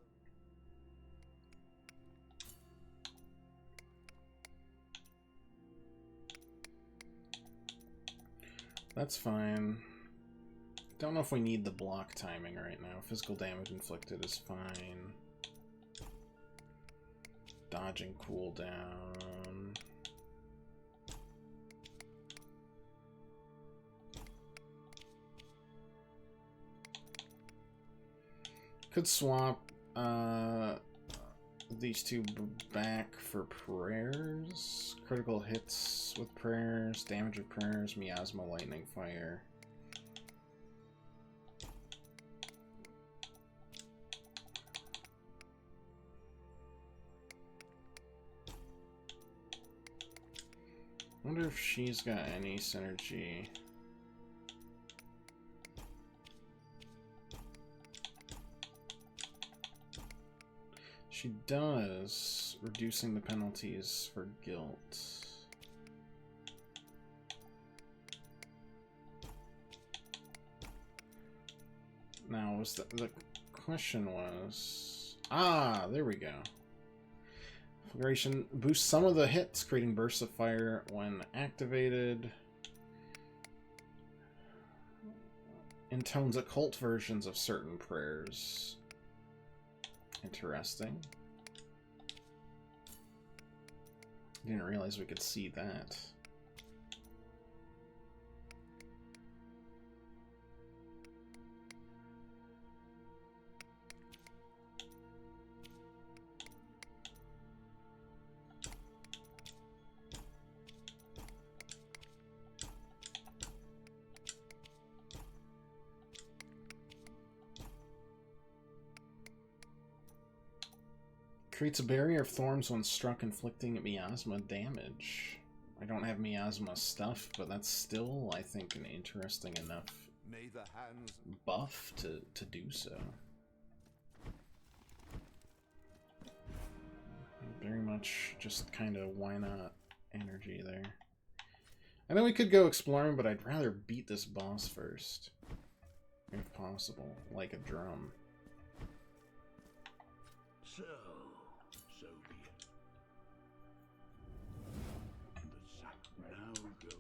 That's fine. Don't know if we need the block timing right now. Physical damage inflicted is fine. Dodging cooldown. Could swap these two back for prayers. Critical hits with prayers, damage of prayers, miasma, lightning, fire. I wonder if she's got any synergy. She does, reducing the penalties for guilt. Now, was the question was... Ah, there we go. Conflagration boosts some of the hits, creating bursts of fire when activated. Intones occult versions of certain prayers. Interesting. Didn't realize we could see that. Creates a barrier of thorns when struck, inflicting miasma damage. I don't have miasma stuff, but that's still, I think, an interesting enough buff to do so. Very much just kind of why not energy there. I know we could go exploring, but I'd rather beat this boss first. If possible, like a drum. So be it. The sun now goes.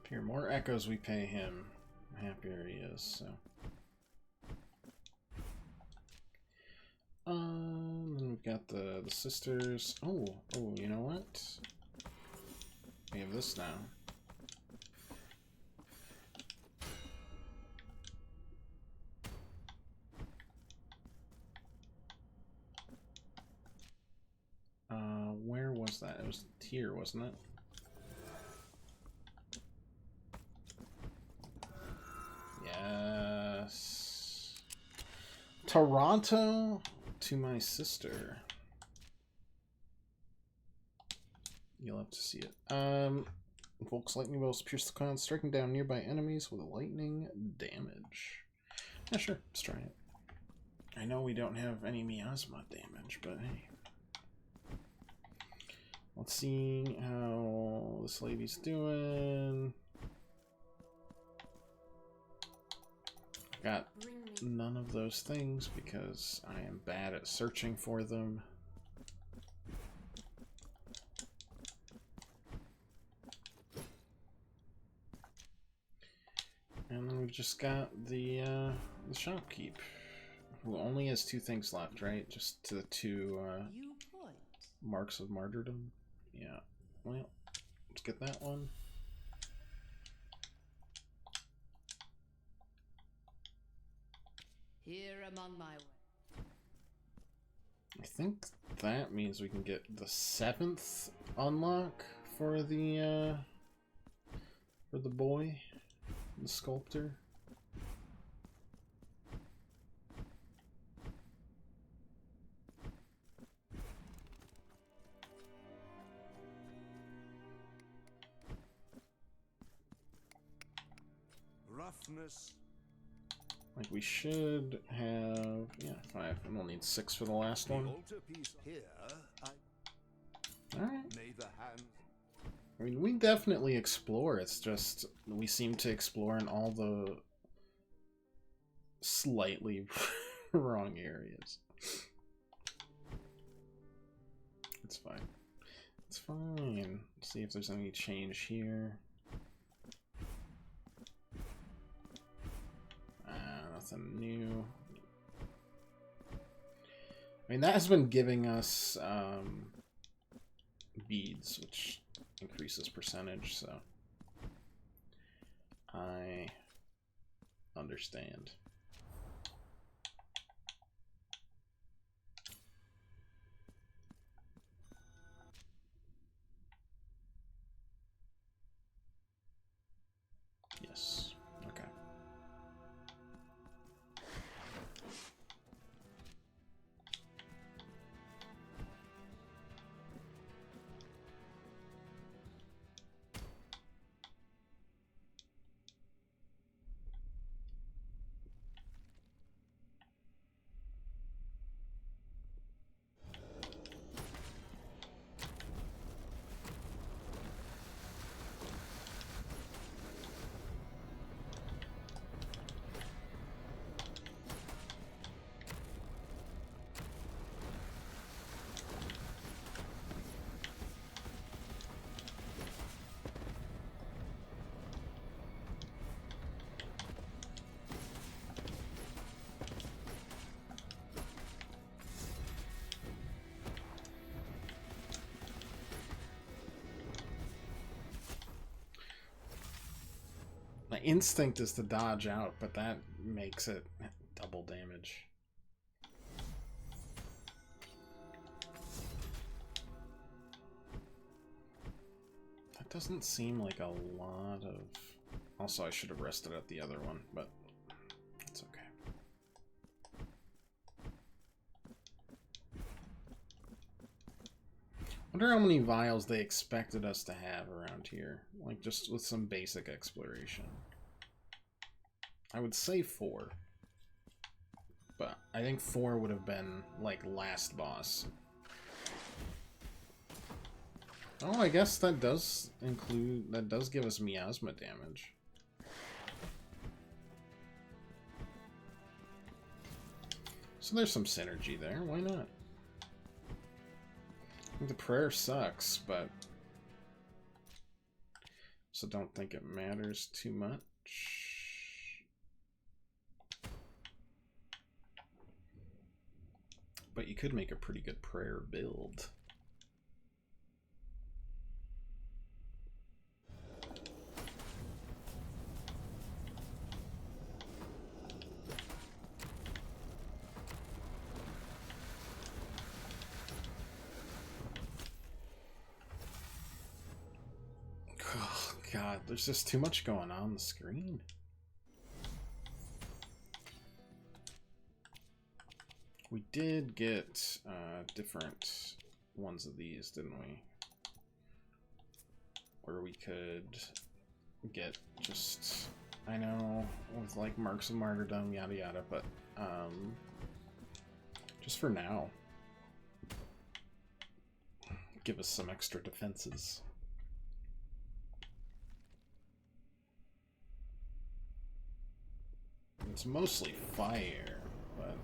The more echoes we pay him, the happier he is, so. Then we've got the sisters. Oh, you know what? We have this now. Where was that? It was here, wasn't it? Yes. Toronto to my sister. You'll have to see it. Volk's lightning bolts pierce the clouds, striking down nearby enemies with lightning damage. Yeah, sure. Let's try it. I know we don't have any miasma damage, but hey. Let's see how this lady's doing. Got none of those things because I am bad at searching for them. And then we've just got the shopkeep, who only has 2 things left, right? Just to the 2 marks of martyrdom. Yeah. Well, let's get that one. Here I'm on my way. I think that means we can get the 7th unlock for the boy, the sculptor. Roughness. Like we should have, yeah, 5, and we'll need 6 for the last one. Here, Alright. may the hand. I mean, we definitely explore, it's just, we seem to explore in all the slightly wrong areas. It's fine. It's fine. Let's see if there's any change here. Nothing new. I mean, that has been giving us beads, which increases percentage, so I understand. Yes. Okay. My instinct is to dodge out, but that makes it double damage. That doesn't seem like a lot of... Also, I should have rested at the other one, but it's okay. Wonder how many vials they expected us to have around here, like just with some basic exploration. I would say 4, but I think 4 would have been like last boss. Oh, I guess that does give us miasma damage. So there's some synergy there, why not? The prayer sucks, but so don't think it matters too much. But you could make a pretty good prayer build. Oh, God, there's just too much going on the screen. We did get different ones of these, didn't we? Where we could get just, I know, with like marks of martyrdom, yada yada, but just for now, give us some extra defenses. It's mostly fire, but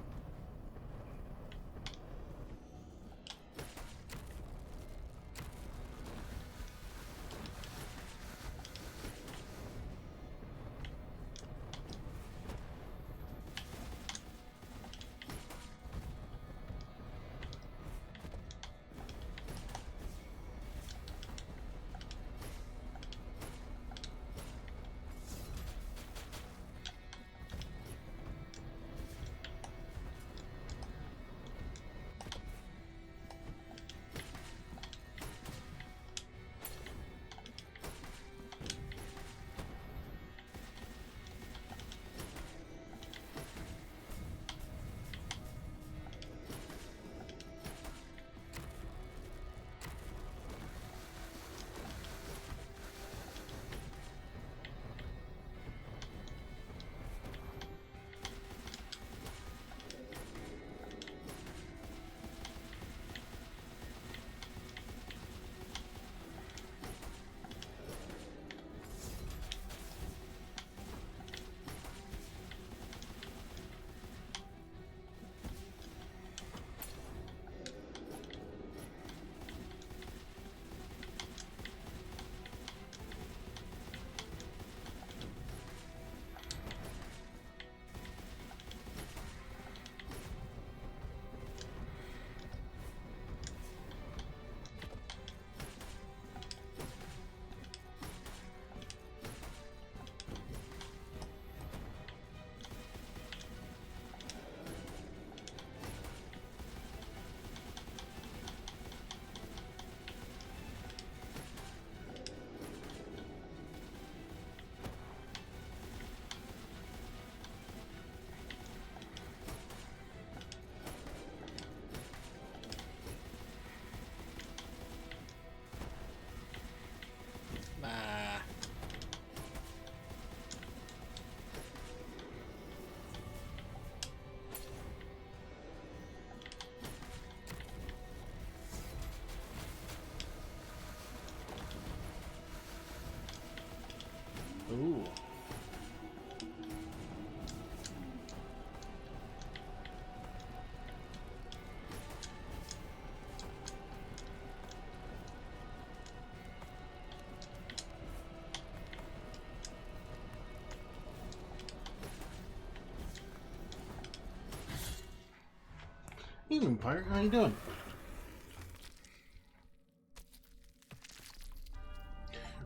Evening, Pirate. How you doing?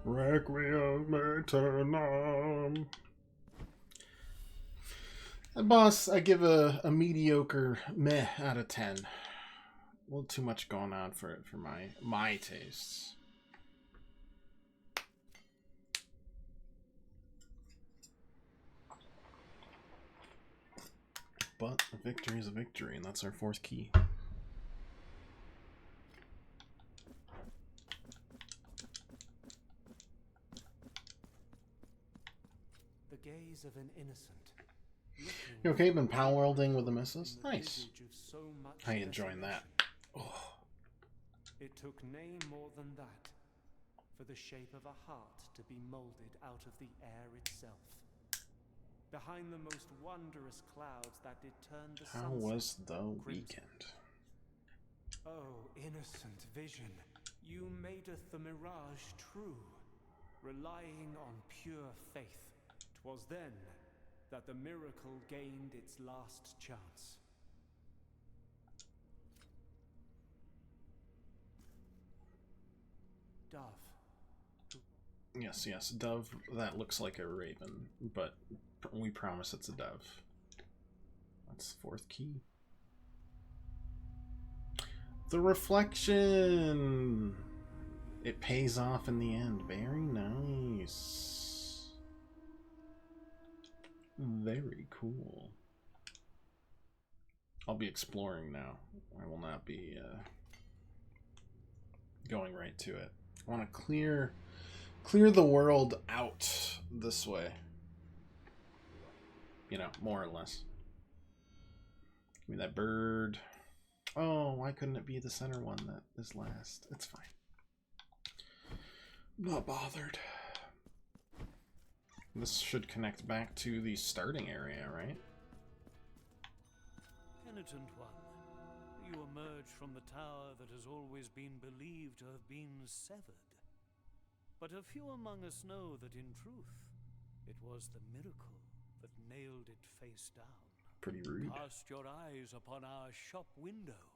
Requiem aeternam. And boss, I give a mediocre meh out of 10. A little too much going on for my tastes. But a victory is a victory, and that's our fourth key. The gaze of an innocent. You okay? Been power welding with the missus? Nice. How you enjoying that? Oh. It took nay more than that, for the shape of a heart to be molded out of the air itself. Behind the most wondrous clouds that did turn the How sunset was the crimson. weekend? Oh, innocent vision, you madeth the mirage true, relying on pure faith. 'Twas then that the miracle gained its last chance. Dove. Yes, yes, dove. That looks like a raven, but we promise it's a dove. That's the fourth key. The reflection! It pays off in the end. Very nice. Very cool. I'll be exploring now. I will not be going right to it. I want to clear the world out this way. You know, more or less. Give me that bird. Oh, why couldn't it be the center one that is last? It's fine. Not bothered. This should connect back to the starting area, right? Penitent one, you emerge from the tower that has always been believed to have been severed. But a few among us know that in truth, it was the miracle that nailed it face down. Pretty rude. Cast your eyes upon our shop window.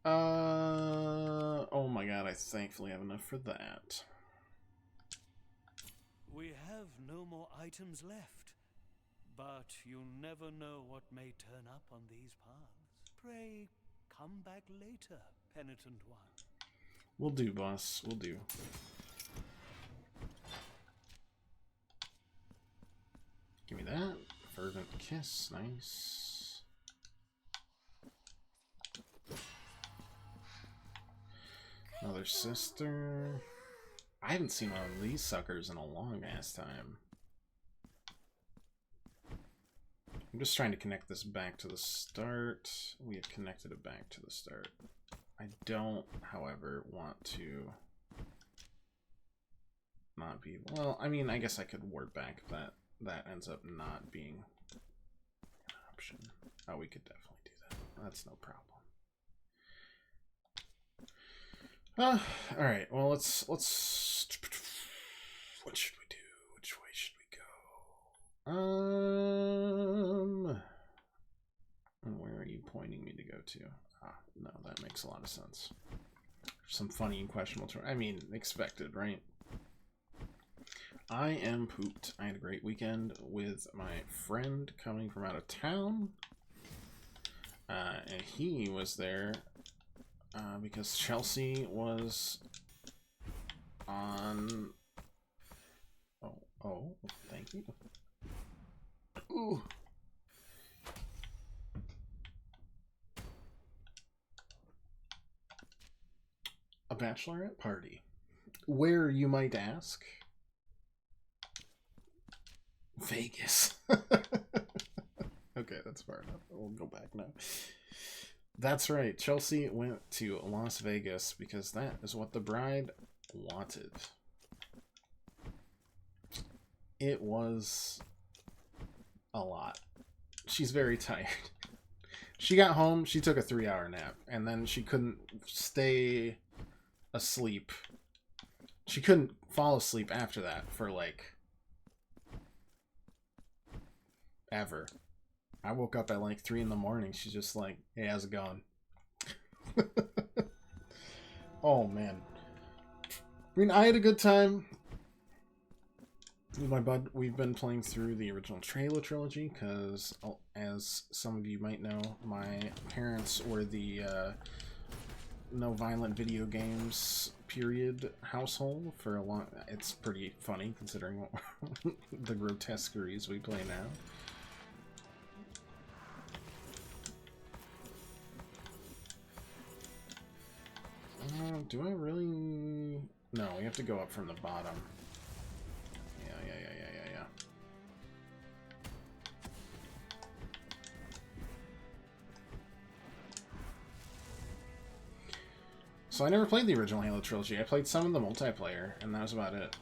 Oh my god, I thankfully have enough for that. We have no more items left, but you never know what may turn up on these paths. Pray, come back later, penitent one. We'll do, boss. We'll do. Give me that. Fervent kiss. Nice. Another sister. I haven't seen one of these suckers in a long ass time. I'm just trying to connect this back to the start. We have connected it back to the start. I don't, however, want to not be... Well, I mean, I guess I could warp back if that ends up not being an option. Oh, we could definitely do that. That's no problem. Alright, well, let's... What should we do? Which way should we go? And where are you pointing me to go to? Ah, no, that makes a lot of sense. Some funny and questionable I mean, expected, right? I am pooped. I had a great weekend with my friend coming from out of town. And he was there because Chelsea was on... Oh, thank you. Ooh. A bachelorette party. Where, you might ask? Vegas. Okay, that's far enough. We'll go back now. That's right. Chelsea went to Las Vegas because that is what the bride wanted. It was a lot. She's very tired. She got home, she took a 3-hour nap, and then she couldn't stay asleep. She couldn't fall asleep after that for like ever. I woke up at like 3 in the morning. She's just like, hey, how's it going? Oh, man. I mean, I had a good time with my bud. We've been playing through the original trailer trilogy because, as some of you might know, my parents were the no violent video games period household for a long. It's pretty funny considering what the grotesqueries we play now. Do I really? No, we have to go up from the bottom. Yeah. So I never played the original Halo trilogy. I played some of the multiplayer, and that was about it.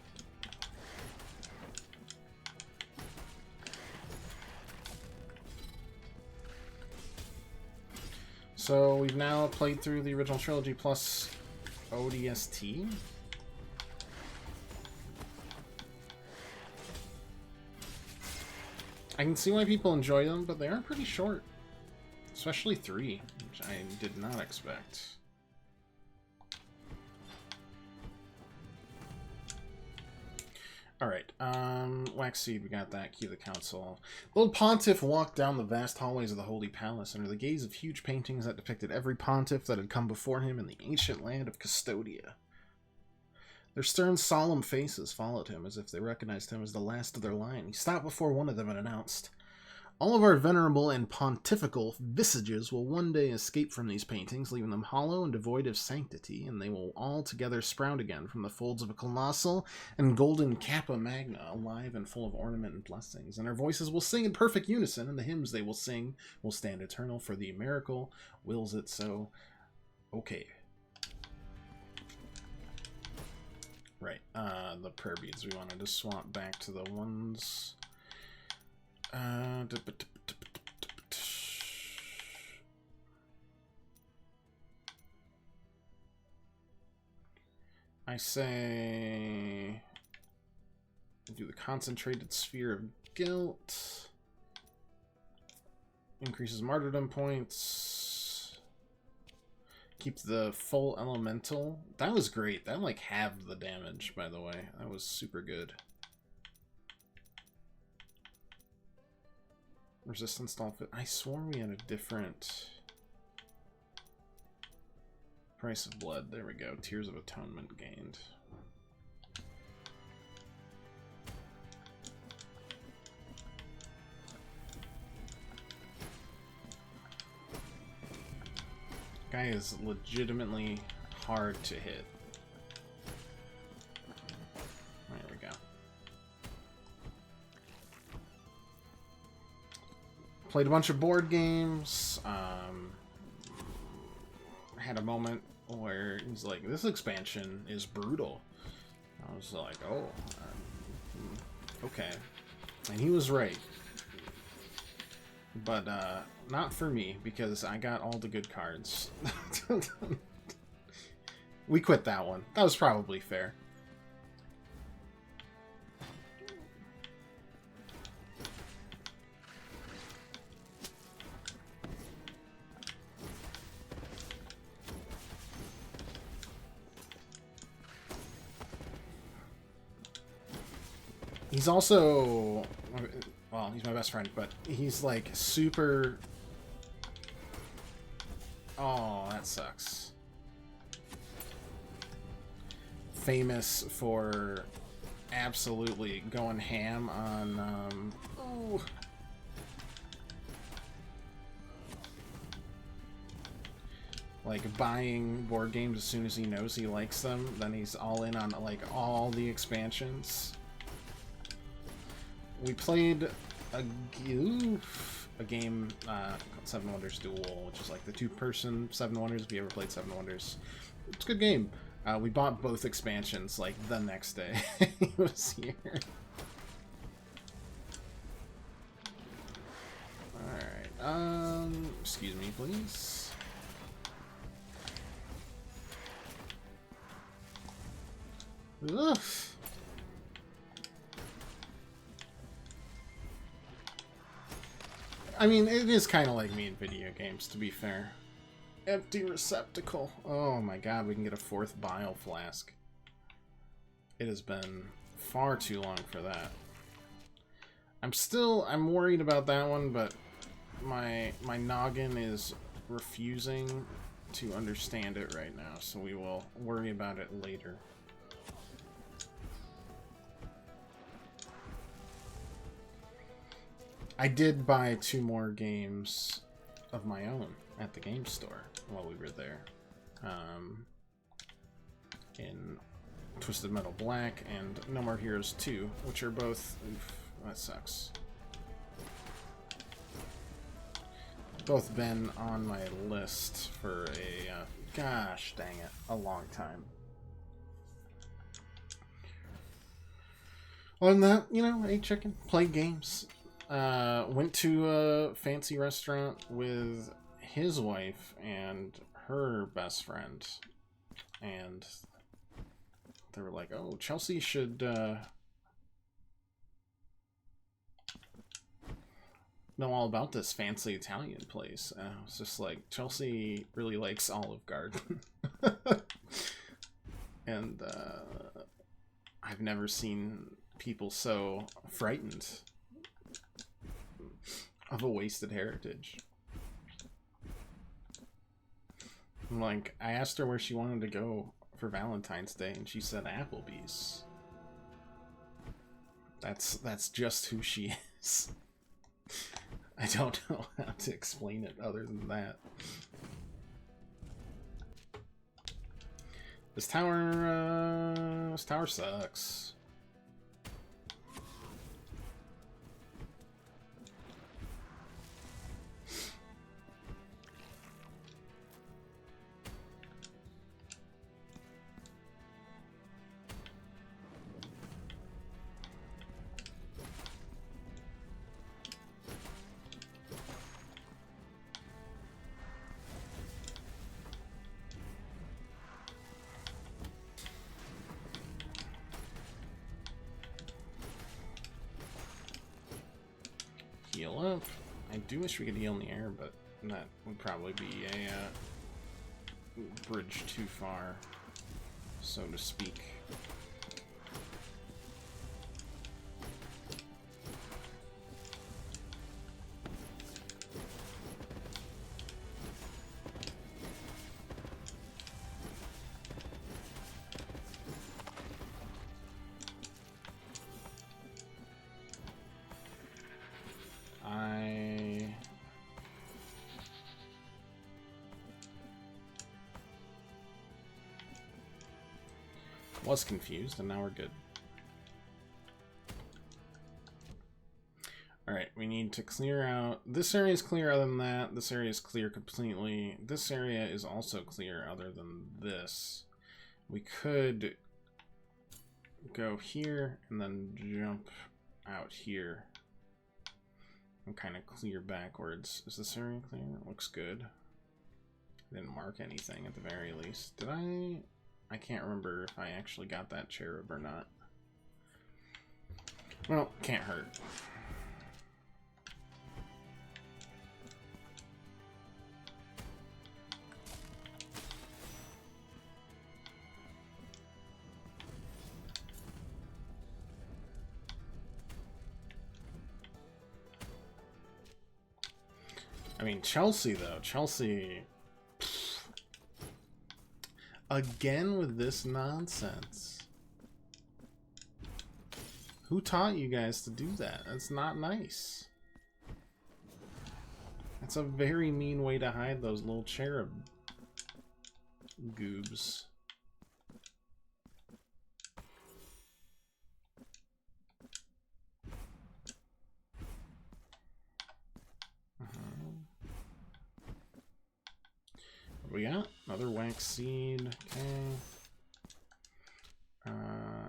So we've now played through the original trilogy plus ODST. I can see why people enjoy them, but they are pretty short. Especially 3, which I did not expect. Alright, Wax Seed, we got that. Key of the Council. The old pontiff walked down the vast hallways of the Holy Palace under the gaze of huge paintings that depicted every pontiff that had come before him in the ancient land of Custodia. Their stern, solemn faces followed him as if they recognized him as the last of their line. He stopped before one of them and announced, "All of our venerable and pontifical visages will one day escape from these paintings, leaving them hollow and devoid of sanctity, and they will all together sprout again from the folds of a colossal and golden Kappa Magna, alive and full of ornament and blessings. And our voices will sing in perfect unison, and the hymns they will sing will stand eternal, for the miracle wills it so." Okay. Right, the prayer beads, we wanted to swap back to the ones... I say... do the concentrated sphere of guilt. Increases martyrdom points. Keep the full elemental. That was great. That like halved the damage, by the way. That was super good. Resistance to all fit. I swore we had a different price of blood. There we go. Tears of Atonement gained. Guy is legitimately hard to hit. There we go. Played a bunch of board games. Had a moment where he's like, "This expansion is brutal." I was like, "Oh, okay," and he was right. But not for me, because I got all the good cards. We quit that one. That was probably fair. He's also... well, he's my best friend, but he's like super... oh, that sucks. Famous for absolutely going ham on... ooh. Like buying board games as soon as he knows he likes them, then he's all in on like all the expansions. We played a game called Seven Wonders Duel, which is like the two-person Seven Wonders. If you ever played Seven Wonders, it's a good game. We bought both expansions like the next day he was here. Alright, excuse me, please. Ugh. I mean, it is kind of like me in video games, to be fair. Empty receptacle. Oh my god, we can get a 4th bile flask. It has been far too long for that. I'm worried about that one, but my noggin is refusing to understand it right now, so we will worry about it later. I did buy 2 more games of my own at the game store while we were there. In Twisted Metal Black and No More Heroes 2, which are both... Oof, that sucks. Both been on my list for a... gosh dang it, a long time. Other than that, you know, ate chicken, played games. Went to a fancy restaurant with his wife and her best friend. And they were like, oh, Chelsea should know all about this fancy Italian place. And I was just like, Chelsea really likes Olive Garden. And I've never seen people so frightened of a wasted heritage. Like, I asked her where she wanted to go for Valentine's Day, and she said Applebee's. That's just who she is. I don't know how to explain it other than that. This tower sucks. Heal up. I do wish we could heal in the air, but that would probably be a bridge too far, so to speak. Was confused, and now we're good. Alright, we need to clear out... This area is clear other than that. This area is clear completely. This area is also clear other than this. We could go here and then jump out here and kind of clear backwards. Is this area clear? It looks good. I didn't mark anything at the very least. Did I... I can't remember if I actually got that cherub or not. Well, can't hurt. I mean, Chelsea, though. Chelsea... Again with this nonsense. Who taught you guys to do that? That's not nice. That's a very mean way to hide those little cherub goobs. What we got? Another wax seed. Okay.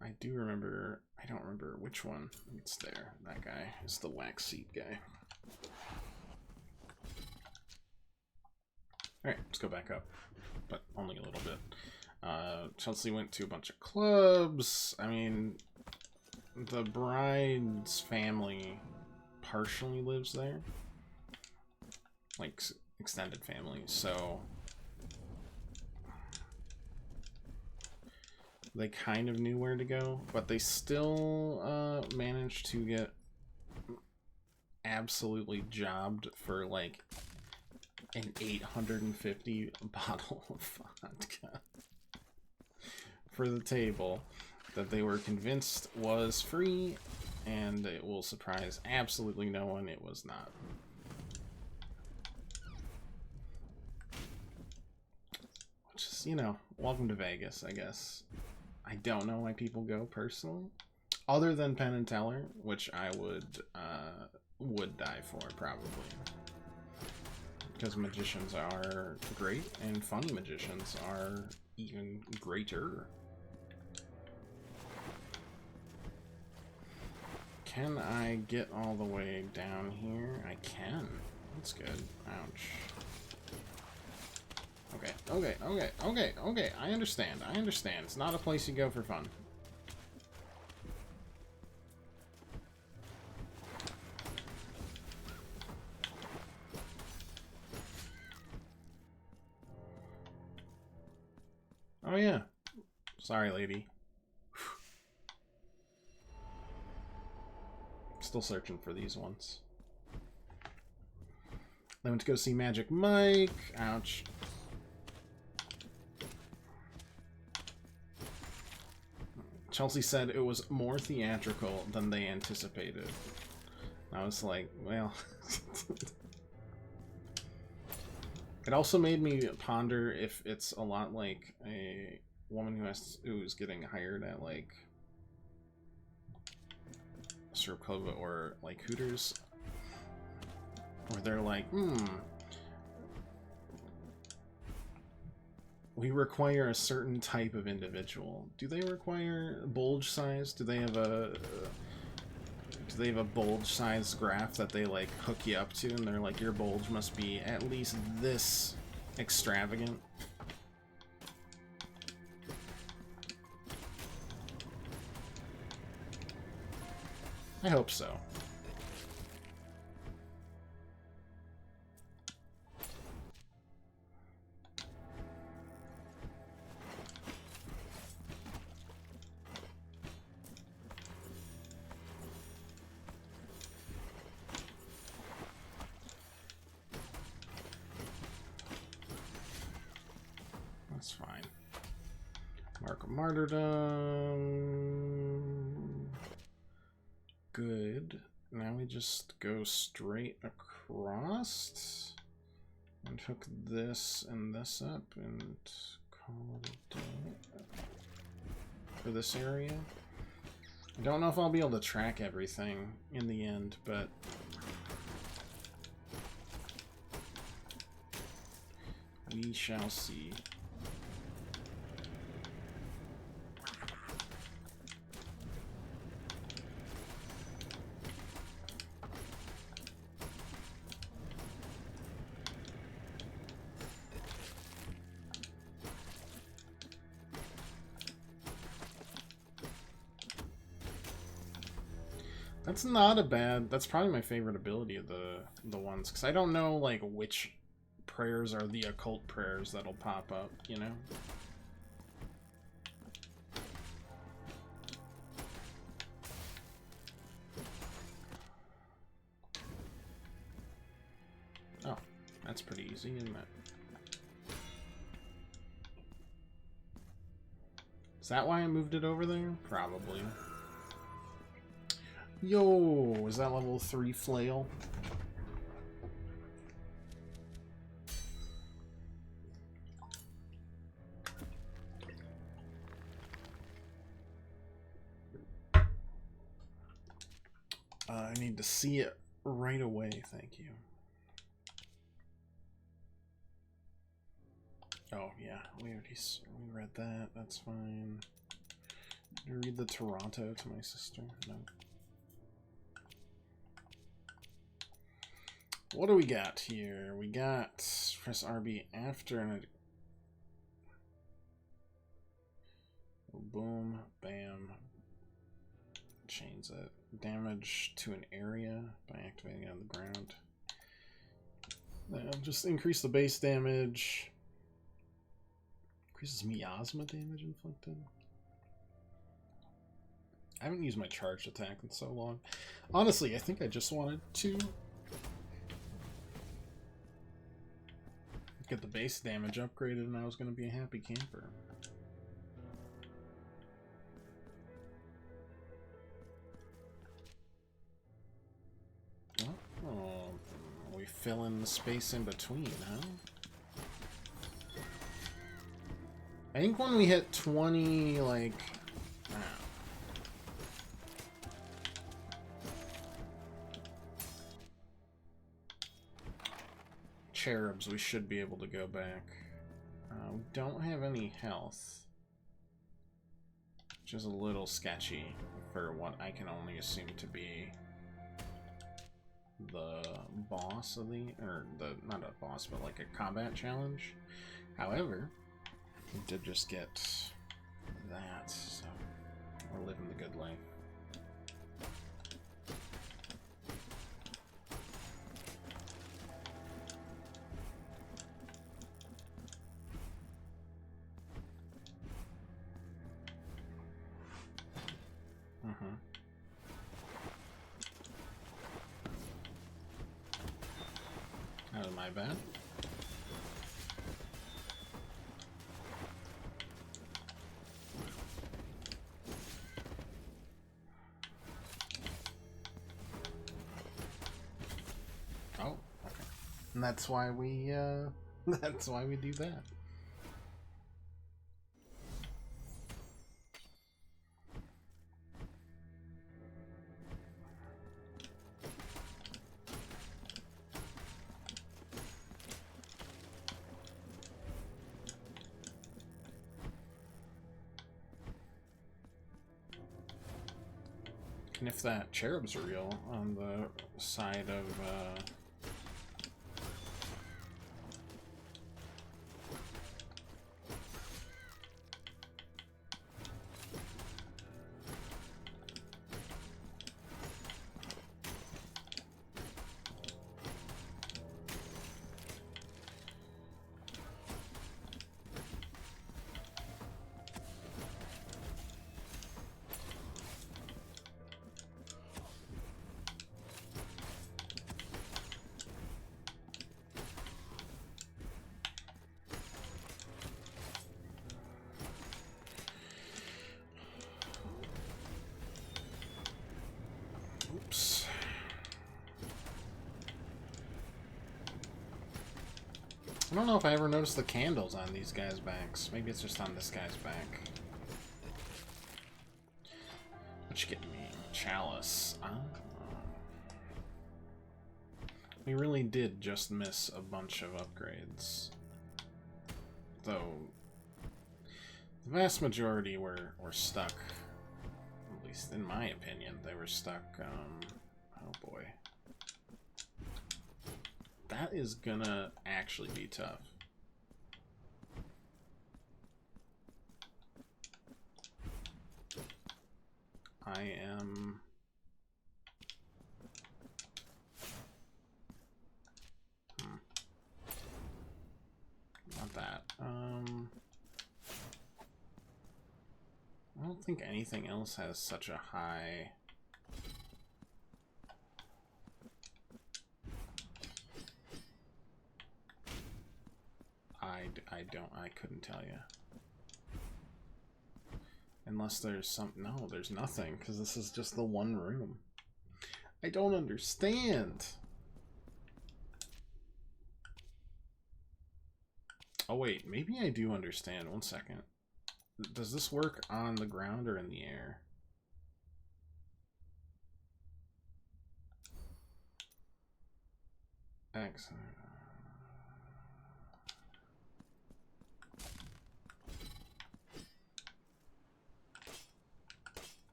I do remember. I don't remember which one. It's there. That guy is the wax seed guy. Alright, let's go back up. But only a little bit. Chelsea went to a bunch of clubs. I mean, the bride's family partially lives there. like extended family, so they kind of knew where to go, but they still managed to get absolutely jobbed for like an 850 bottle of vodka for the table that they were convinced was free, and it will surprise absolutely no one, it was not. Which is, you know, welcome to Vegas, I guess. I don't know why people go personally, other than Penn and Teller, which I would die for probably, because magicians are great and funny magicians are even greater. Can I get all the way down here? I can. That's good. Ouch. Okay, okay, okay, okay, okay. I understand. I understand. It's not a place you go for fun. Oh yeah. Sorry, lady. Still searching for these ones. I went to go see Magic Mike. Ouch. Chelsea said it was more theatrical than they anticipated. I was like, well... It also made me ponder if it's a lot like a woman who's getting hired at like strip club or like Hooters, where they're like, we require a certain type of individual. Do they require bulge size? Do they have a bulge size graph that they like hook you up to, and they're like, your bulge must be at least this extravagant? I hope so. That's fine. Mark of Martyrdom. Good. Now we just go straight across and hook this and this up and call it a day for this area. I don't know if I'll be able to track everything in the end, but we shall see. That's not a bad... That's probably my favorite ability of the ones, because I don't know, like, which prayers are the occult prayers that'll pop up, you know? Oh, that's pretty easy, isn't it? Is that why I moved it over there? Probably. Yo, is that level 3 flail? I need to see it right away, thank you. Oh, yeah, we read that, that's fine. Did you read the Toronto to my sister? No. What do we got here? We got press RB after and boom, bam, chains it. Damage to an area by activating it on the ground. Just increase the base damage. Increases miasma damage inflicted. I haven't used my charged attack in so long. Honestly, I think I just wanted to get the base damage upgraded and I was going to be a happy camper. Oh, we fill in the space in between, huh? I think when we hit 20, like... cherubs, we should be able to go back. We don't have any health, which is a little sketchy for what I can only assume to be the boss of the, or the, not a boss, but like a combat challenge. However, we did just get that, so we're living the good life. That was my bad. Oh, okay. And that's why we that's why we do that. And if that cherub's real on the side of oops. I don't know if I ever noticed the candles on these guys' backs. Maybe it's just on this guy's back. What you getting me? Chalice. We really did just miss a bunch of upgrades. Though, the vast majority were stuck. At least in my opinion, they were stuck, oh boy. That is gonna actually be tough. I am... Not that. I don't think anything else has such a high... I couldn't tell you. Unless there's some... No, there's nothing, because this is just the one room. I don't understand! Oh wait, maybe I do understand. One second. Does this work on the ground or in the air? Excellent.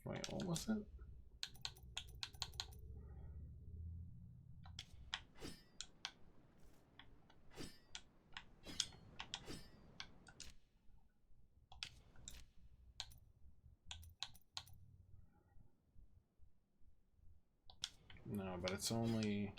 Wait, what was it? No, but it's only...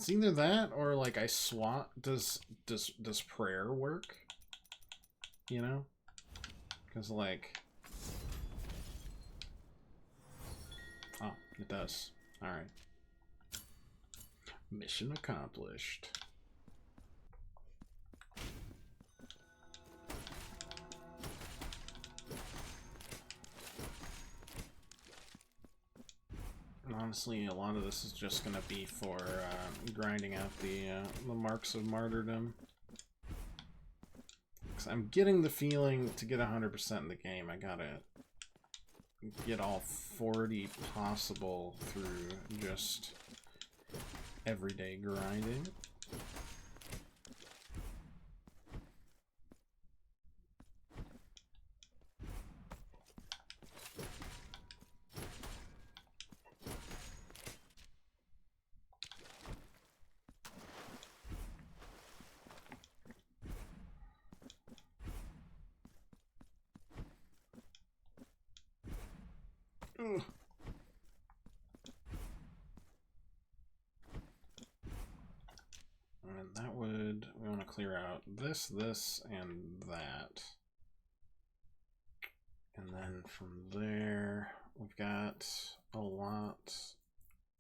It's either that or like I swat. Does prayer work? You know? Because like, oh, it does. All right. Mission accomplished. Honestly, a lot of this is just gonna be for grinding out the marks of martyrdom. 'Cause I'm getting the feeling to get 100% in the game, I gotta get all 40 possible through just everyday grinding. Ugh. And that would, we want to clear out this, and that. And then from there, we've got a lot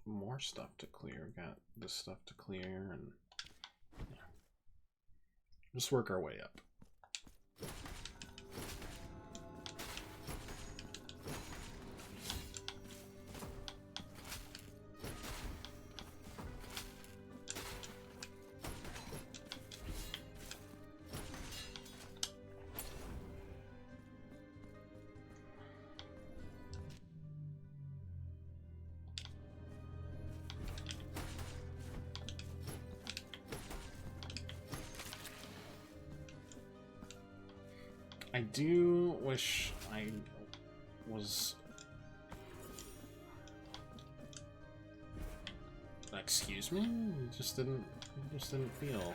more stuff to clear. We've got this stuff to clear, and yeah. Just work our way up. I do wish I was... Excuse me? It just didn't feel...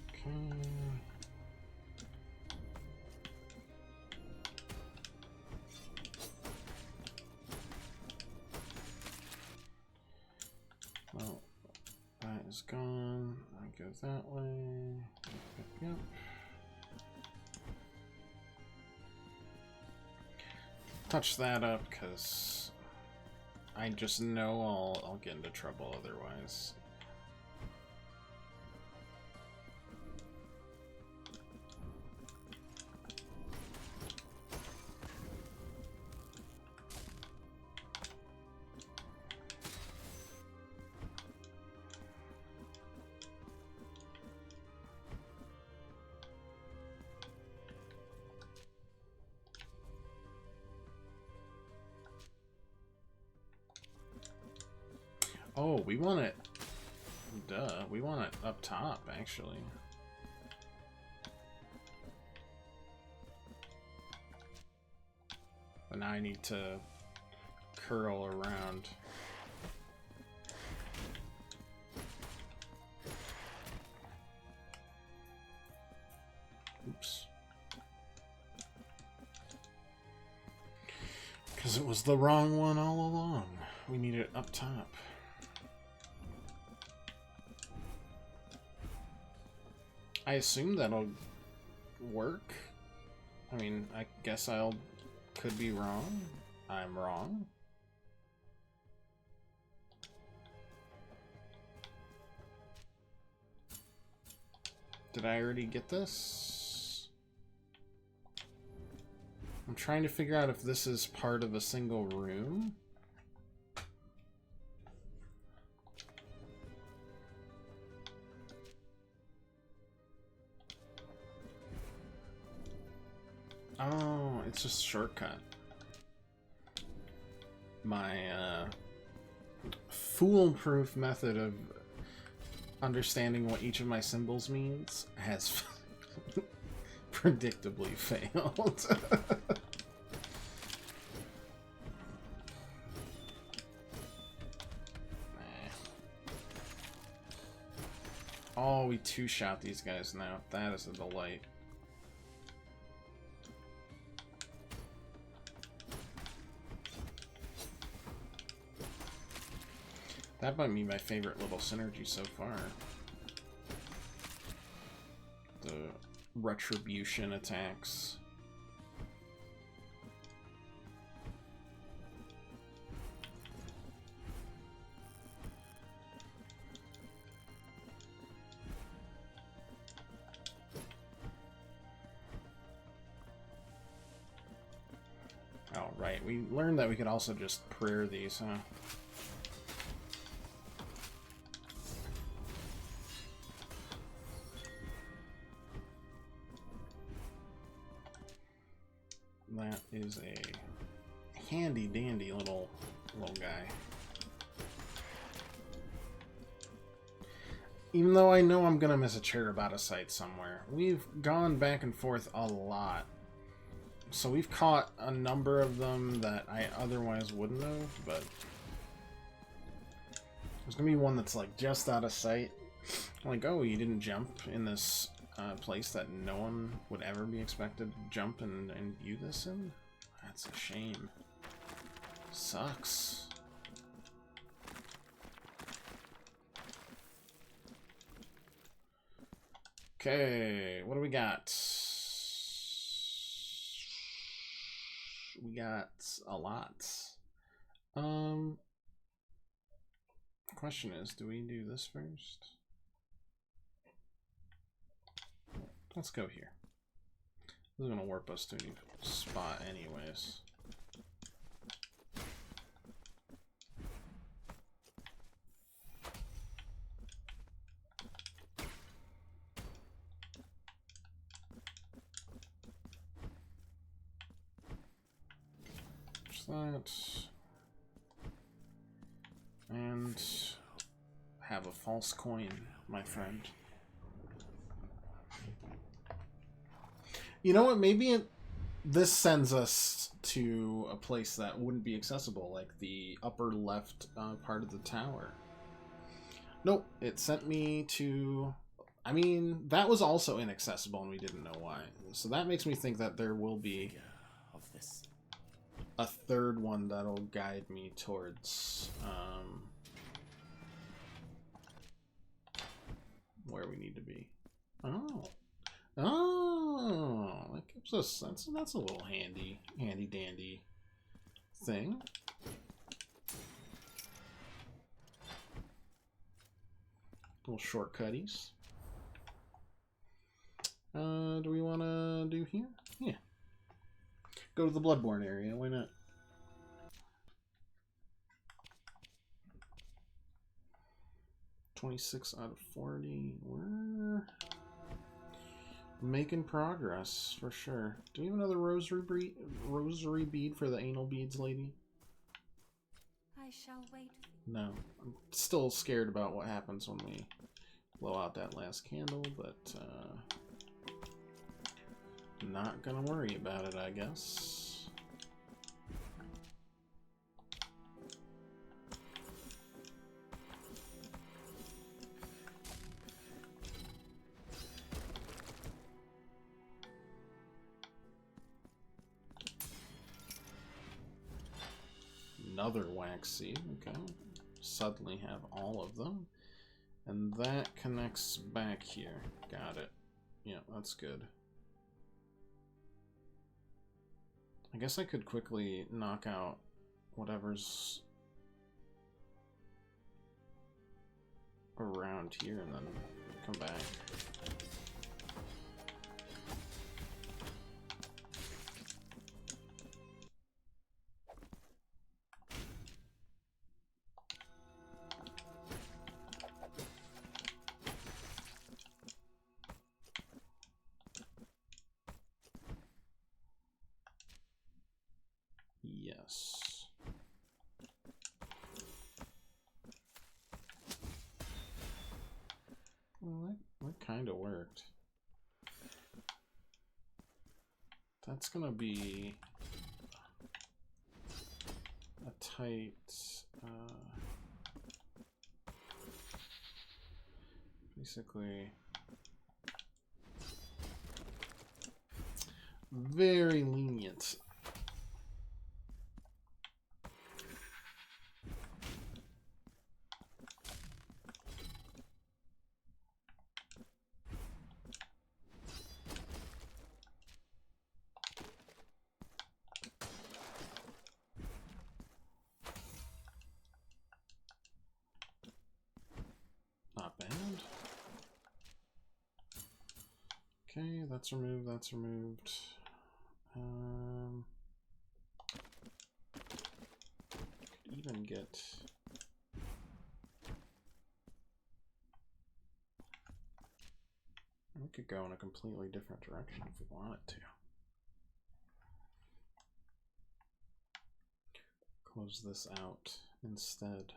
Okay... Well, that is gone. I go that way. Yep. Touch that up, because I just know I'll get into trouble otherwise. Oh, we want it... Duh, we want it up top, actually. But now I need to curl around. Oops. Because it was the wrong one all along. We need it up top. I assume that'll work. I mean, I guess could be wrong. I'm wrong. Did I already get this? I'm trying to figure out if this is part of a single room. Oh, it's just a shortcut. My foolproof method of understanding what each of my symbols means has predictably failed. Oh, we two-shot these guys now. That is a delight. That might be my favorite little synergy so far. The retribution attacks. Oh, right. We learned that we could also just prayer these, huh? That is a handy-dandy little guy. Even though I know I'm gonna miss a cherub out of sight somewhere. We've gone back and forth a lot. So we've caught a number of them that I otherwise wouldn't have, but there's gonna be one that's like just out of sight. Like, oh, you didn't jump in this place that no one would ever be expected to jump and view this in? That's a shame. Sucks. Okay, what do we got? We got a lot. Question is, do we do this first? Let's go here. This is gonna warp us to a new spot anyways. There's that. And have a false coin, my friend. You know what? Maybe this sends us to a place that wouldn't be accessible, like the upper left part of the tower. Nope, it sent me to... I mean, that was also inaccessible and we didn't know why. So that makes me think that there will be a third one that'll guide me towards where we need to be. Oh. Oh, that gives us, that's a little handy dandy thing. Little shortcutties. Do we want to do here? Yeah. Go to the Bloodborne area, why not? $26 out of 40. We're making progress, for sure. Do we have another rosary bead for the anal beads lady? I shall wait. No. I'm still scared about what happens when we blow out that last candle, but not gonna worry about it, I guess. Another wax seed, okay. Suddenly have all of them. And that connects back here. Got it. Yeah, that's good. I guess I could quickly knock out whatever's around here and then come back. Yes. Well, that kind of worked. That's gonna be a tight, basically very lenient. Okay, that's removed, that's removed. Could even get... We could go in a completely different direction if we wanted to. Close this out instead.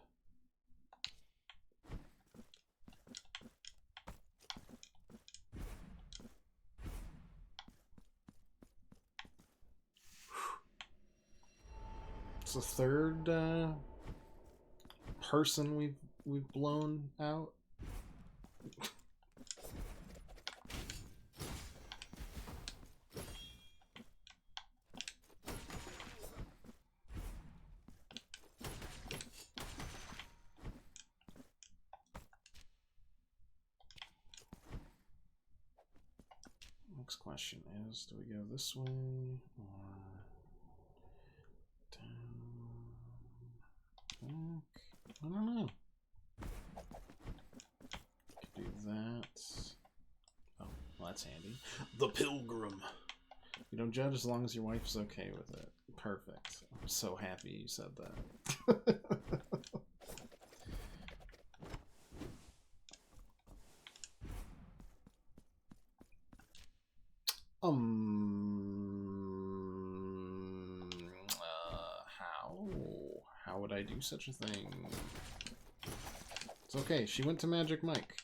It's the third person we've blown out. Next question is, do we go this way or down, back? I don't know. Could do that. Oh, well, that's handy. The Pilgrim. You don't judge as long as your wife's okay with it. Perfect. I'm so happy you said that. How would I do such a thing? It's okay, she went to Magic Mike.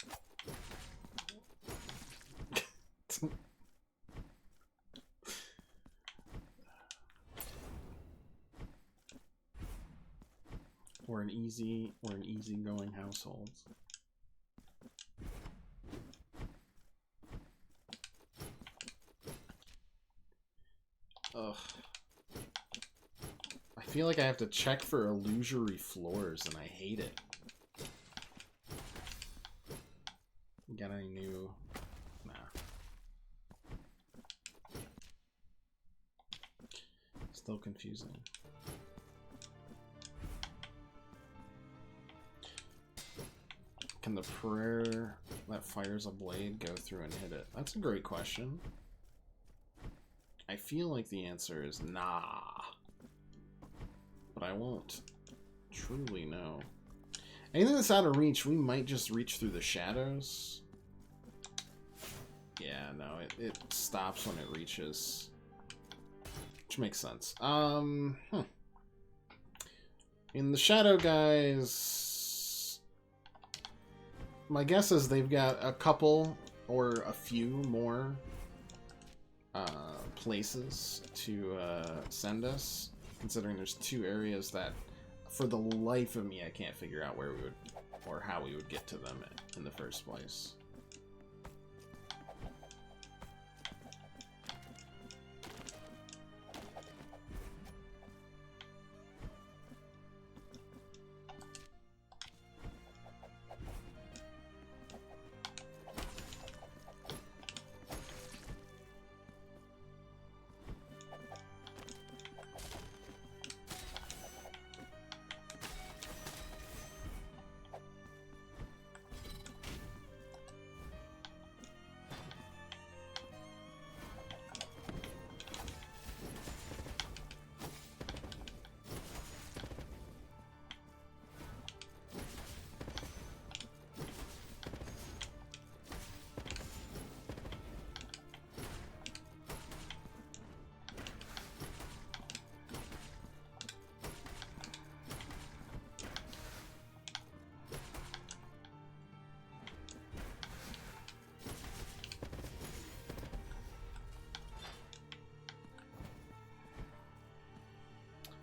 We're an easygoing household. Ugh. I feel like I have to check for illusory floors, and I hate it. Got any new... Nah. Still confusing. Can the prayer that fires a blade go through and hit it? That's a great question. I feel like the answer is nah. But I won't truly know. Anything that's out of reach, we might just reach through the shadows. Yeah, no, it stops when it reaches. Which makes sense. In the shadow guys, my guess is they've got a couple or a few more places to send us, considering there's 2 areas that, for the life of me, I can't figure out where we would, or how we would get to them in the first place.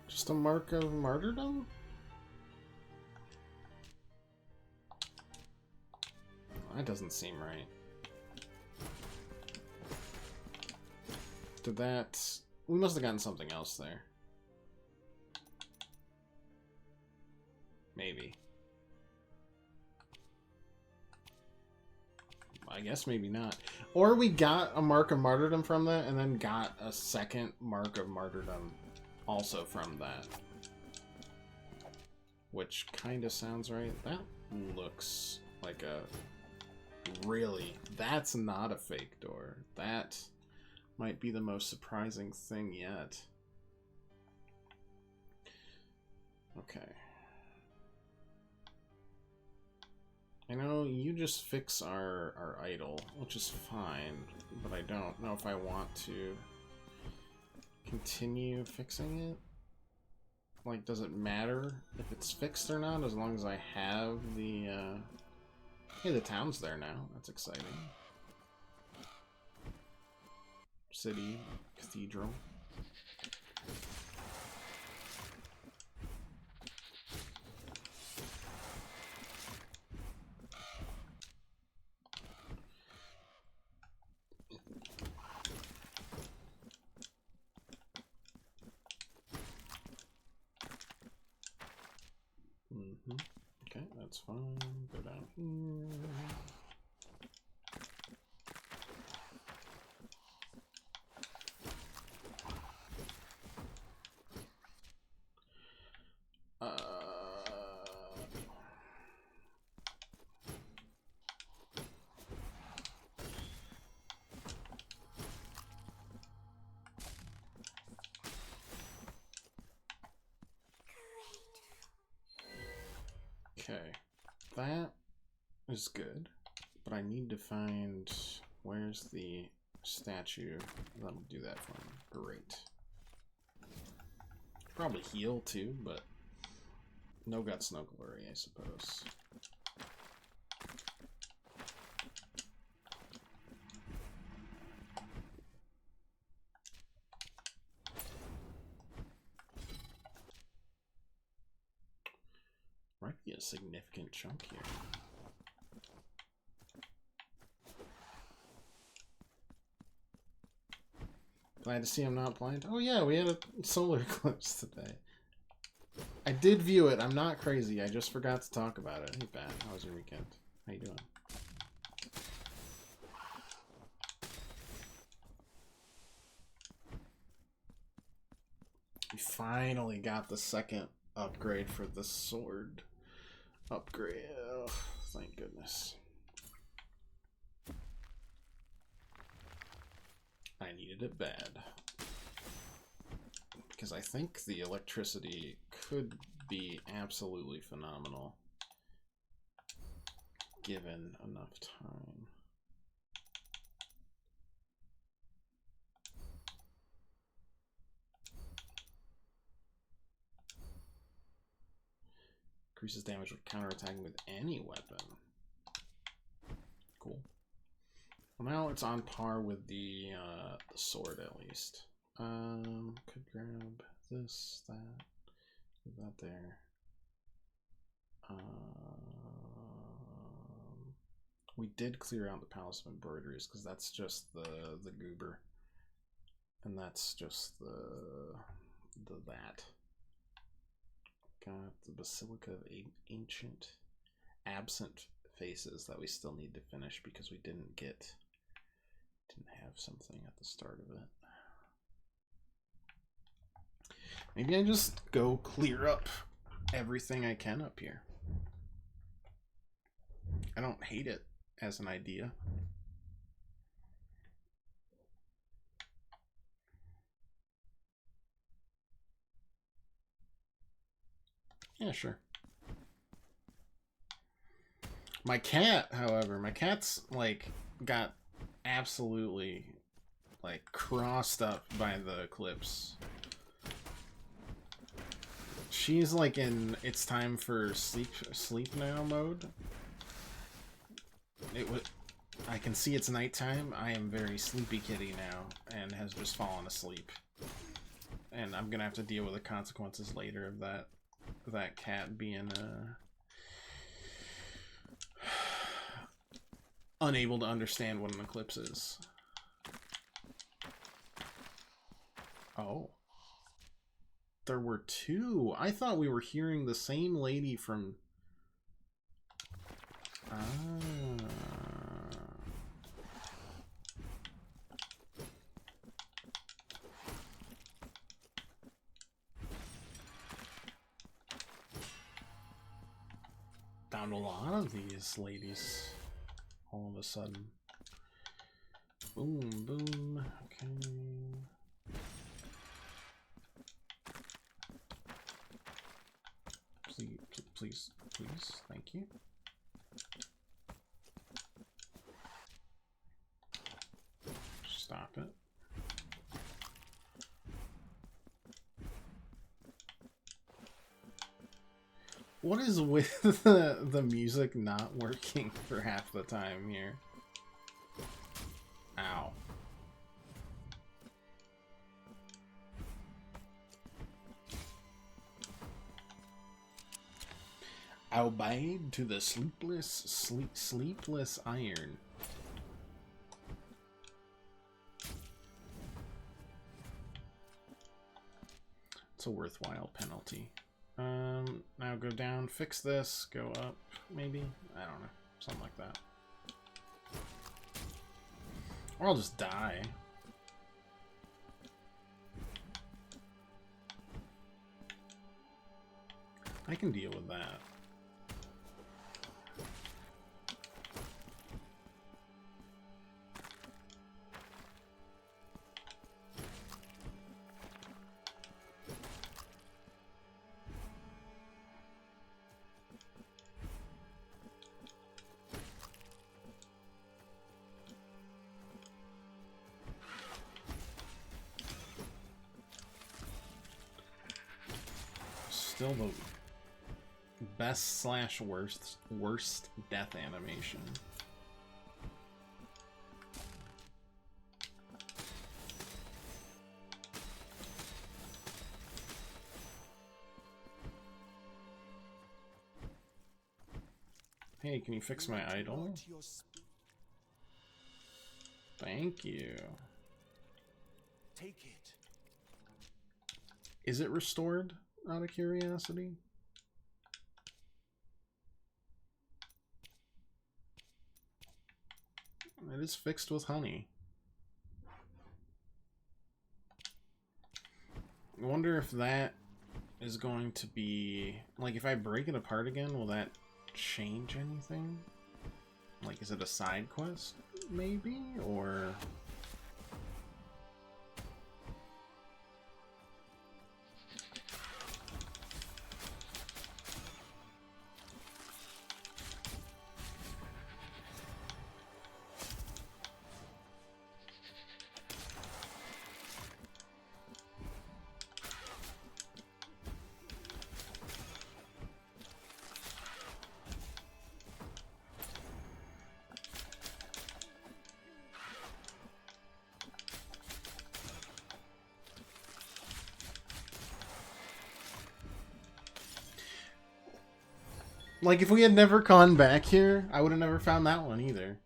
Just a mark of martyrdom? That doesn't seem right. Did that... We must have gotten something else there. Maybe. I guess maybe not. Or we got a mark of martyrdom from that, and then got a second mark of martyrdom also from that. Which kind of sounds right. That looks like Really? That's not a fake door. That might be the most surprising thing yet. Okay. I know you just fix our idol, which is fine, but I don't know if I want to continue fixing it. Like, does it matter if it's fixed or not, as long as I have the, Hey, the town's there now. That's exciting. City, cathedral. Okay, that's fine. Go down here. Okay, that is good, but I need to find where's the statue that'll do that for me. Great. Probably heal too, but no guts, no glory, I suppose. Might be a significant chunk here. Glad to see I'm not blind. Oh yeah, we had a solar eclipse today. I did view it. I'm not crazy. I just forgot to talk about it. Hey, Pat, how was your weekend? How you doing? We finally got the second upgrade for the sword. Upgrade. Oh, thank goodness. I needed it bad. Because I think the electricity could be absolutely phenomenal given enough time. Increases damage with counterattacking with any weapon. Cool. Well, now it's on par with the sword at least. Could grab this, that, leave that there. We did clear out the Palace of Embroideries because that's just the goober, and that's just the that. Got the Basilica of Ancient Absent Faces that we still need to finish because we didn't have something at the start of it. Maybe I just go clear up everything I can up here. I don't hate it as an idea. Yeah, sure. My cat, however, my cat's like got absolutely like crossed up by the eclipse. She's like in it's time for sleep now mode. I can see it's nighttime. I am very sleepy kitty now and has just fallen asleep. And I'm gonna have to deal with the consequences later of that cat being unable to understand what an eclipse is. Oh. There were two. I thought we were hearing the same lady from... Found a lot of these ladies. all of a sudden. Boom, boom. Okay. Please, please, please. Thank you. Stop it. What is with the music not working for half the time here? Ow. Obeyed to the sleepless iron. It's a worthwhile penalty. Now go down, fix this, go up, maybe? I don't know. Something like that. Or I'll just die. I can deal with that. Still the best / worst death animation. Hey, can you fix my idol? Thank you. Take it. Is it restored? Out of curiosity. It is fixed with honey. I wonder if that is going to be... Like, if I break it apart again, will that change anything? Like, is it a side quest, maybe? Or... Like, if we had never gone back here, I would have never found that one either.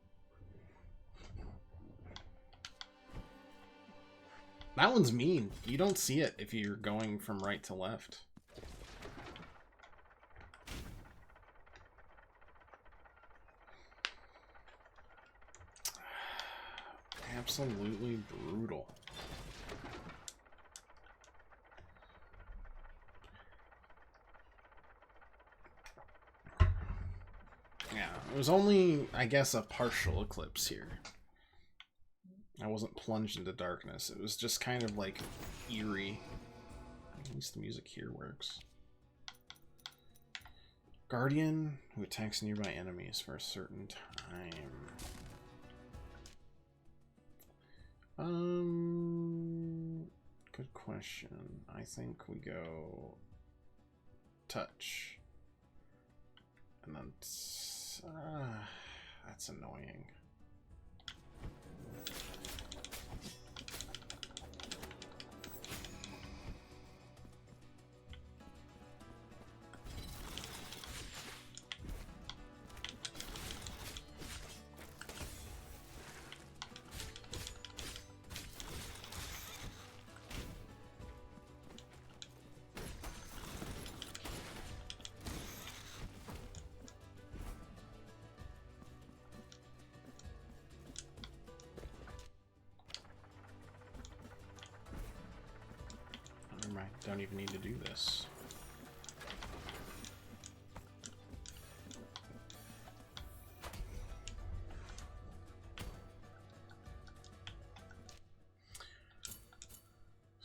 That one's mean. You don't see it if you're going from right to left. Absolutely brutal. Yeah, it was only, I guess, a partial eclipse here. I wasn't plunged into darkness. It was just kind of like eerie. At least the music here works. Guardian who attacks nearby enemies for a certain time. Good question. I think we go touch. And then that's annoying. Don't even need to do this.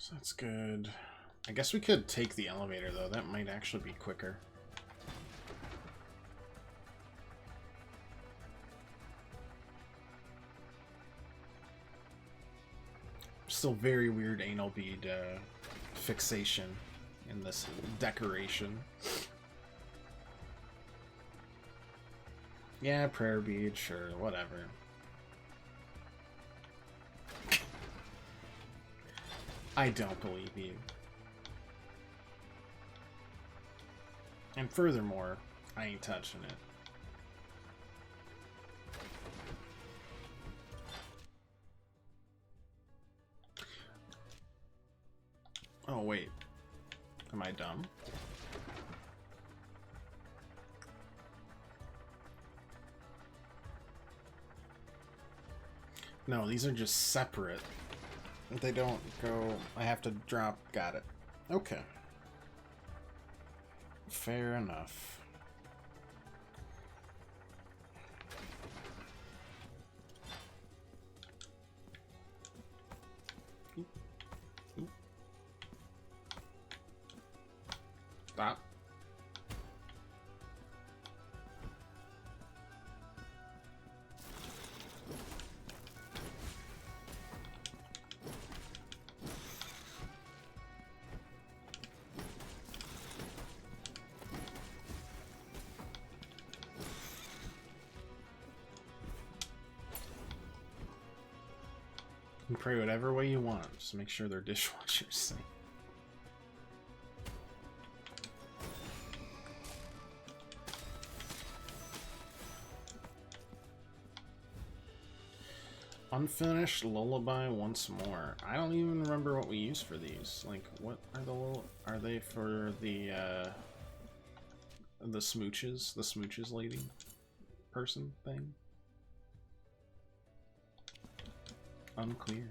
So that's good. I guess we could take the elevator, though. That might actually be quicker. Still very weird anal bead fixation in this decoration. Yeah, prayer bead, sure, whatever. I don't believe you. And furthermore, I ain't touching it. Oh, wait. Am I dumb? No, these are just separate. They don't go... I have to drop... Got it. Okay. Fair enough. Stop. You can pray whatever way you want. Just make sure their dishwasher's safe. Unfinished lullaby once more. I don't even remember what we use for these. Like, what are the are they for the smooches? The smooches lady person thing? Unclear.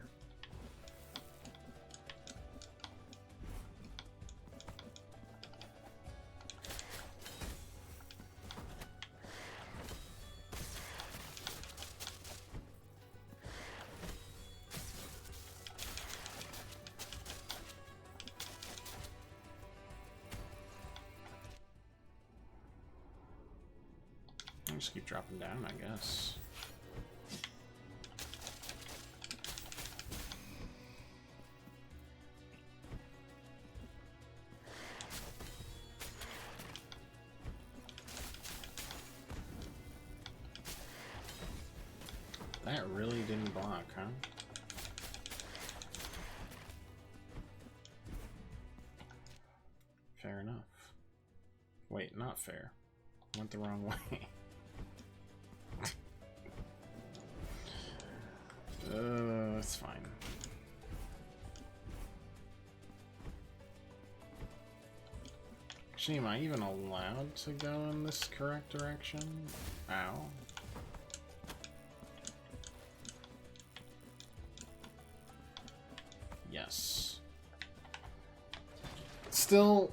I'll just keep dropping down, I guess. That really didn't block, huh? Fair enough. Wait, not fair. Went the wrong way. It's fine. Actually, am I even allowed to go in this correct direction? Ow. Yes. Still,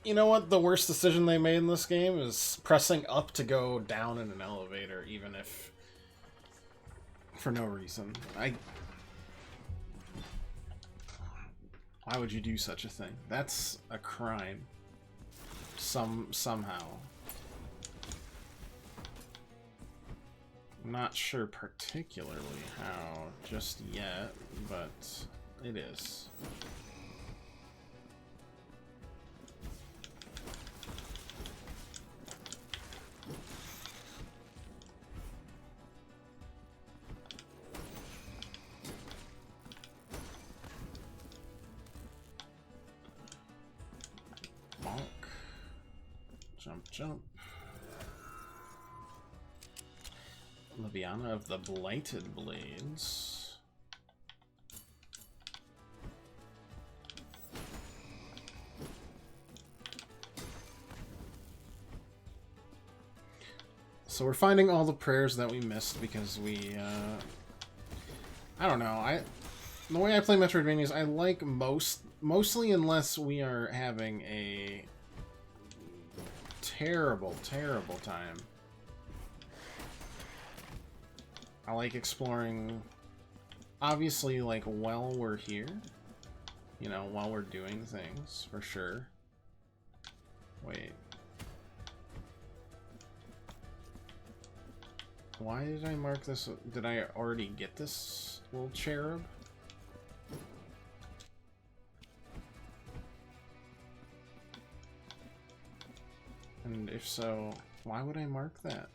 you know what? The worst decision they made in this game is pressing up to go down in an elevator, even if for no reason. Why would you do such a thing? That's a crime. Somehow. I'm not sure particularly how just yet, but it is. Jump, jump. Liviana of the Blighted Blades. So we're finding all the prayers that we missed because we, I don't know, the way I play Metroidvanias, I like mostly unless we are having a terrible time. I like exploring, obviously, like, while we're here, you know, while we're doing things, for sure. Wait. Why did I mark this? Did I already get this little cherub? And if so, why would I mark that?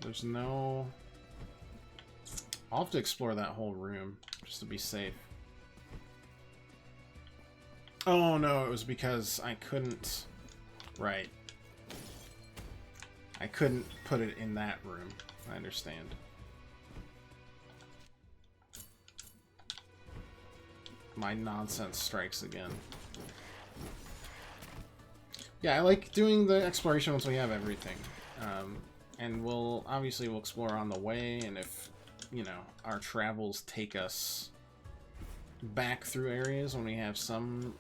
There's no... I'll have to explore that whole room, just to be safe. Oh no, it was because I couldn't... Right. I couldn't put it in that room. I understand. My nonsense strikes again. Yeah, I like doing the exploration once we have everything. And we'll explore on the way, and if, you know, our travels take us back through areas when we have some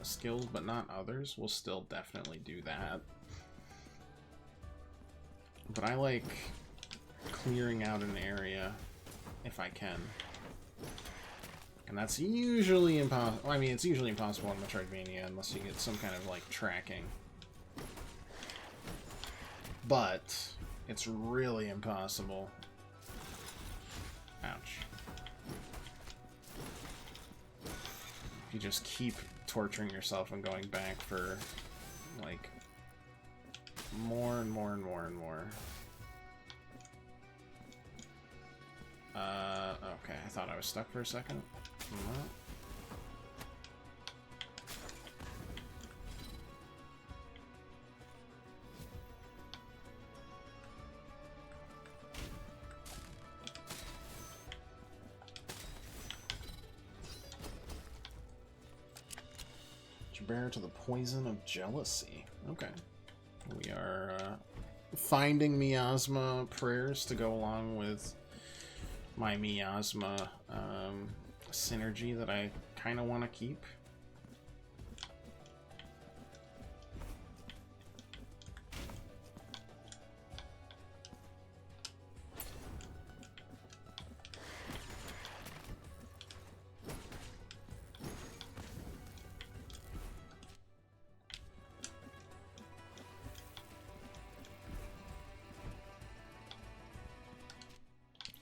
skills but not others, we'll still definitely do that. But I like clearing out an area if I can. And that's usually impossible. I mean, it's usually impossible in Metroidvania unless you get some kind of, like, tracking. But it's really impossible. Ouch. If you just keep torturing yourself and going back for, like, more and more and more and more. Okay, I thought I was stuck for a second. No. Bear to the poison of jealousy. Okay. We are finding miasma prayers to go along with my miasma synergy that I kind of want to keep.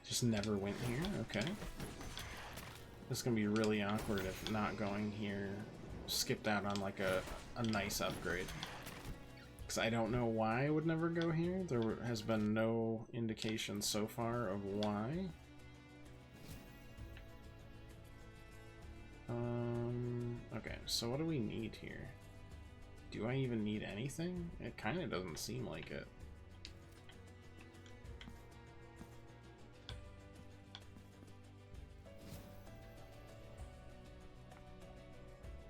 Just never went here? Okay. This is gonna be really awkward if not going here skipped out on like a nice upgrade. Because I don't know why I would never go here. There has been no indication so far of why. Okay, so what do we need here? Do I even need anything? It kind of doesn't seem like it.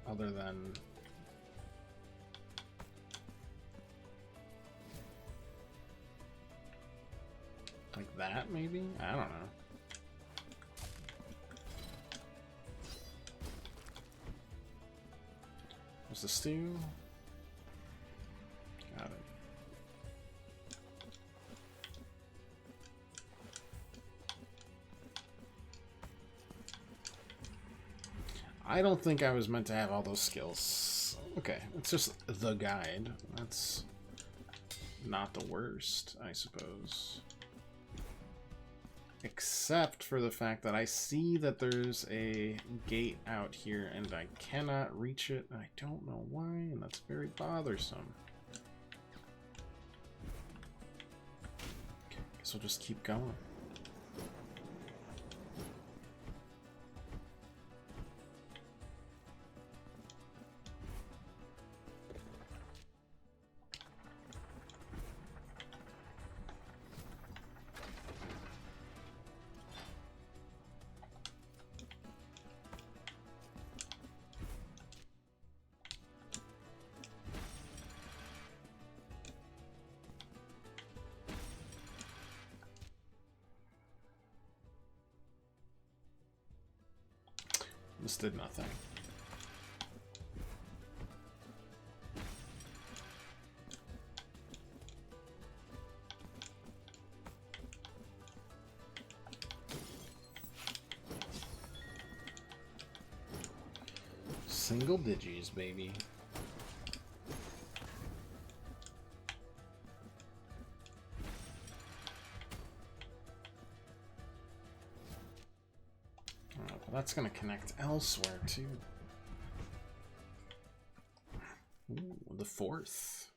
Other than like that, maybe? I don't know. What's the stew? Got it. I don't think I was meant to have all those skills. Okay, it's just the guide. That's not the worst, I suppose. Except for the fact that I see that there's a gate out here and I cannot reach it. I don't know why, and that's very bothersome. Guess we'll just keep going. This did nothing. Single digits, baby. Oh, but that's gonna connect elsewhere too. Ooh, the fourth.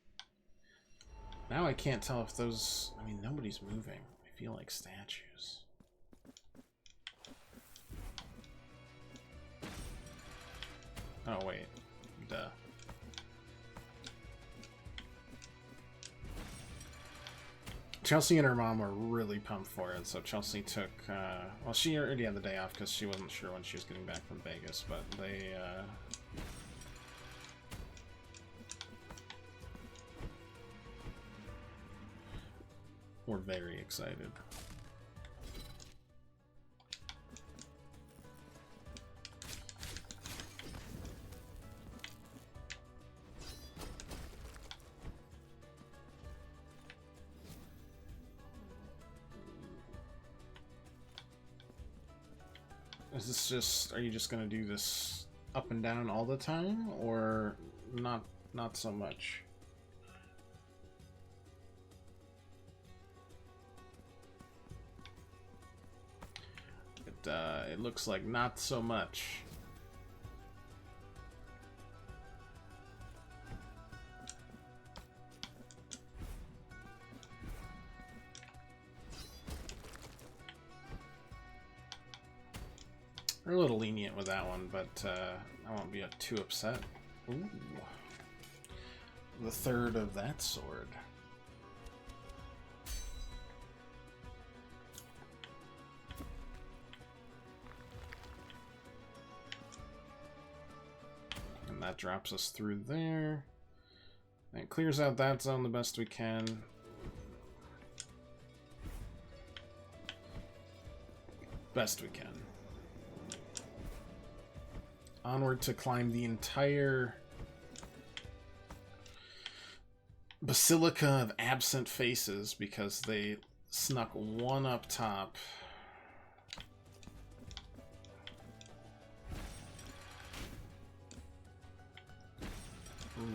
Now I can't tell if those... I mean, nobody's moving. I feel like statues. Oh, wait. Duh. Chelsea and her mom were really pumped for it, so Chelsea took... well, she already had the day off because she wasn't sure when she was getting back from Vegas, but they... were very excited. Is this just... Are you just gonna do this up and down all the time, or not so much? It looks like not so much. We're a little lenient with that one, but I won't be too upset. Ooh. The third of that sword. And that drops us through there. And clears out that zone the best we can. Best we can. Onward to climb the entire Basilica of Absent Faces, because they snuck one up top.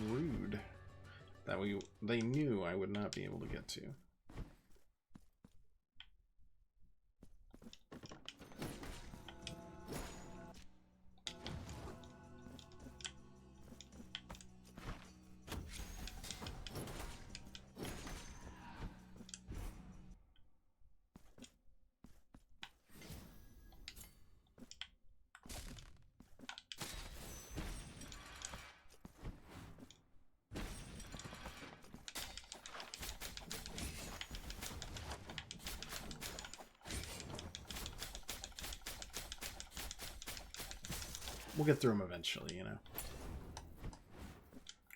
Rude. That they knew I would not be able to get to. We'll get through them eventually, you know.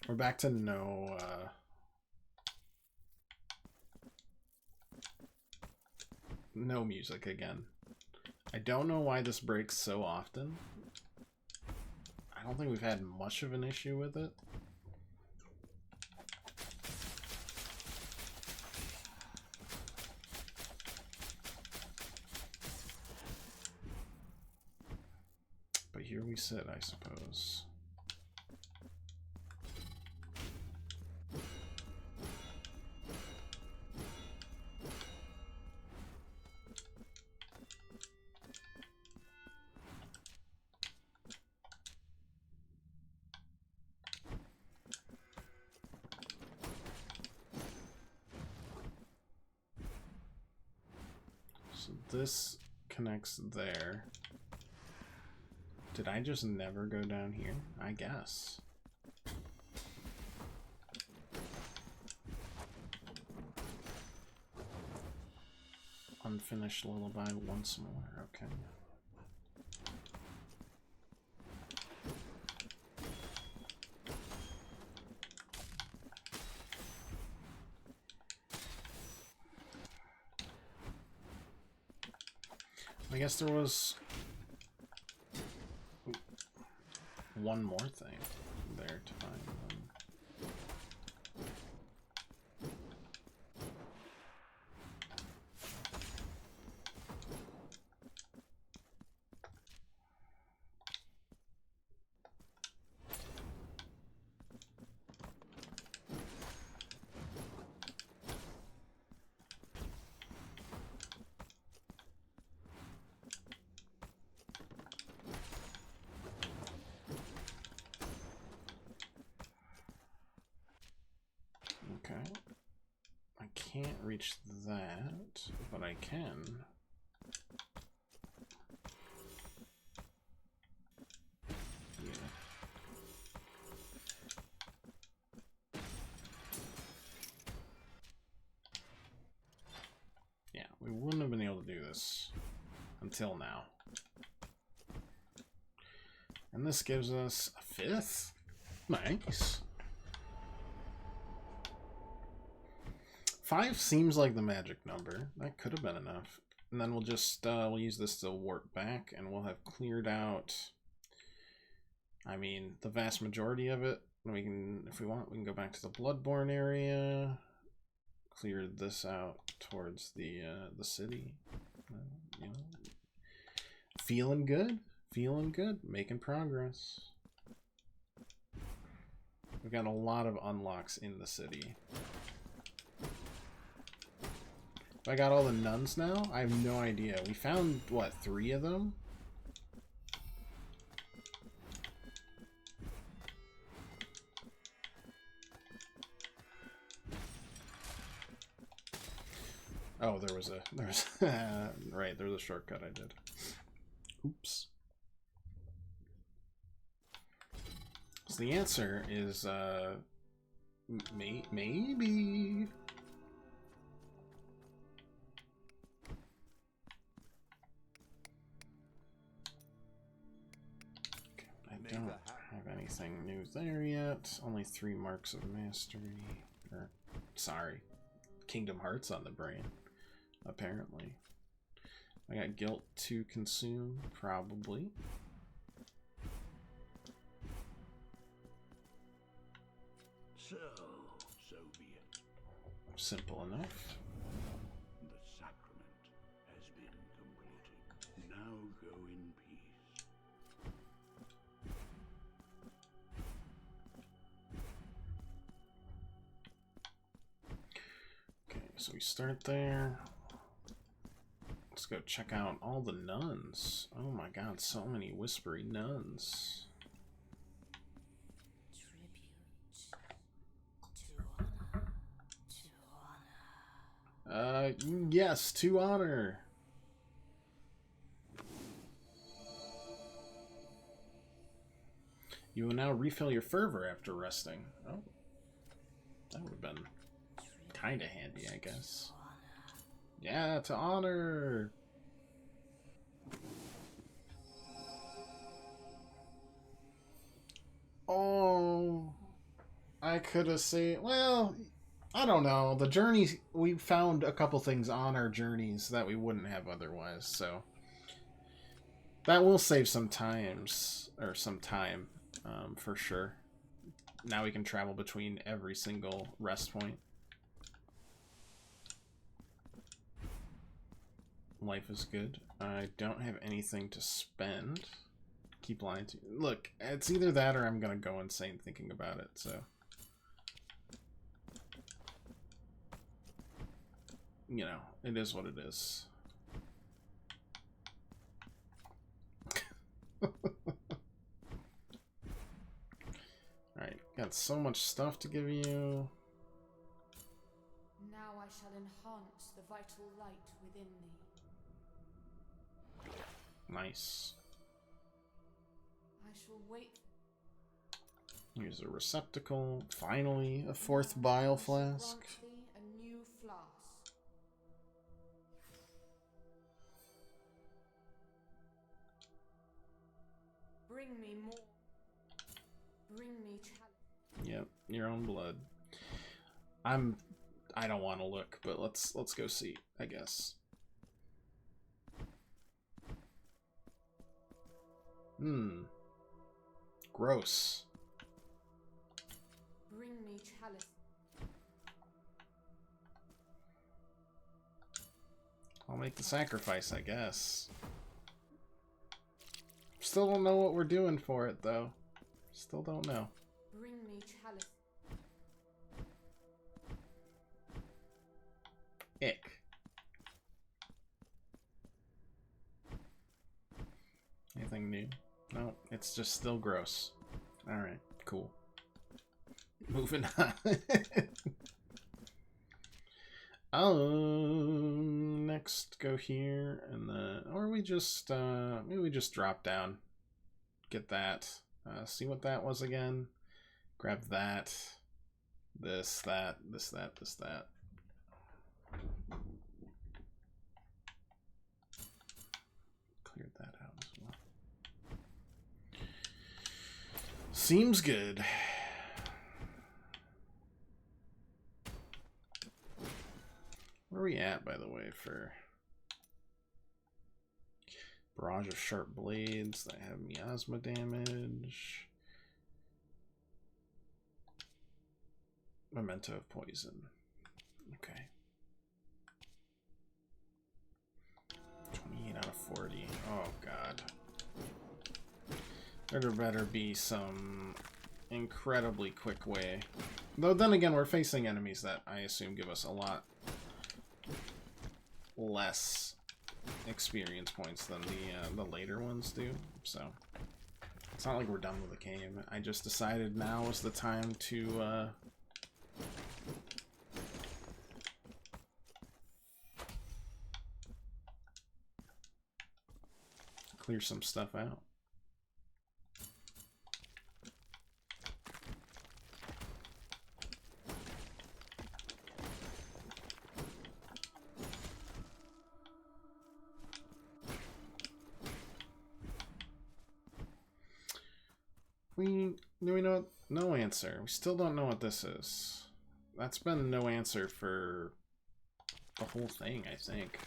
We're back to no music again. I don't know why this breaks so often. I don't think we've had much of an issue with it. But here we sit, I suppose. So this connects there. Did I just never go down here? I guess. Unfinished lullaby once more. Okay. I guess there was one more thing there to find. can't reach that, but I can. Yeah. Yeah, we wouldn't have been able to do this until now. And this gives us a 5th. Nice. 5 seems like the magic number. That could have been enough. And then we'll just we'll use this to warp back, and we'll have cleared out, I mean, the vast majority of it. We can, if we want, we can go back to the Bloodborne area, clear this out towards the city. You know, feeling good, making progress. We've got a lot of unlocks in the city. I got all the nuns now? I have no idea. We found, what, 3 of them? Oh, there's right, there's a shortcut I did. Oops. So the answer is, maybe. I don't have anything new there yet. Only 3 marks of mastery. Or, sorry, Kingdom Hearts on the brain, apparently. I got guilt to consume, probably. So be it. Simple enough. The sacrament has been completed. Now go in peace. Okay, so we start there. Let's go check out all the nuns. Oh my god, so many whispery nuns. Yes, to honor. You will now refill your fervor after resting. Oh, that would have been kind of handy, I guess. Yeah, to honor. Oh, I could have said, well, I don't know. The journeys, we found a couple things on our journeys that we wouldn't have otherwise, so that will save some time, for sure. Now we can travel between every single rest point. Life is good. I don't have anything to spend. Keep lying to you. Look, it's either that or I'm gonna go insane thinking about it, so. You know, it is what it is. Alright, got so much stuff to give you. Now I shall enhance the vital light within thee. Nice. I shall wait. Here's a receptacle. Finally, a 4th bile flask. Grant thee a new flask. Bring me more. Bring me chalice. Yep, your own blood. I don't want to look, but let's go see, I guess. Gross. Bring me chalice. I'll make the sacrifice, I guess. Still don't know what we're doing for it, though. Still don't know. Bring me chalice. Ick. Anything new? No, it's just still gross. Alright, cool. Moving on. Next go here, and then, or we just, maybe we just drop down. Get that. See what that was again. Grab that. This, that, this, that, this, that. Cleared that out as well. Seems good. Where are we at, by the way, for barrage of sharp blades that have miasma damage? Memento of poison. Okay. 28 out of 40. Oh, God. There better be some incredibly quick way. Though then again, we're facing enemies that I assume give us a lot less experience points than the later ones do. So it's not like we're done with the game. I just decided now is the time to clear some stuff out. Do we know? No answer. We still don't know what this is. That's been no answer for the whole thing, I think.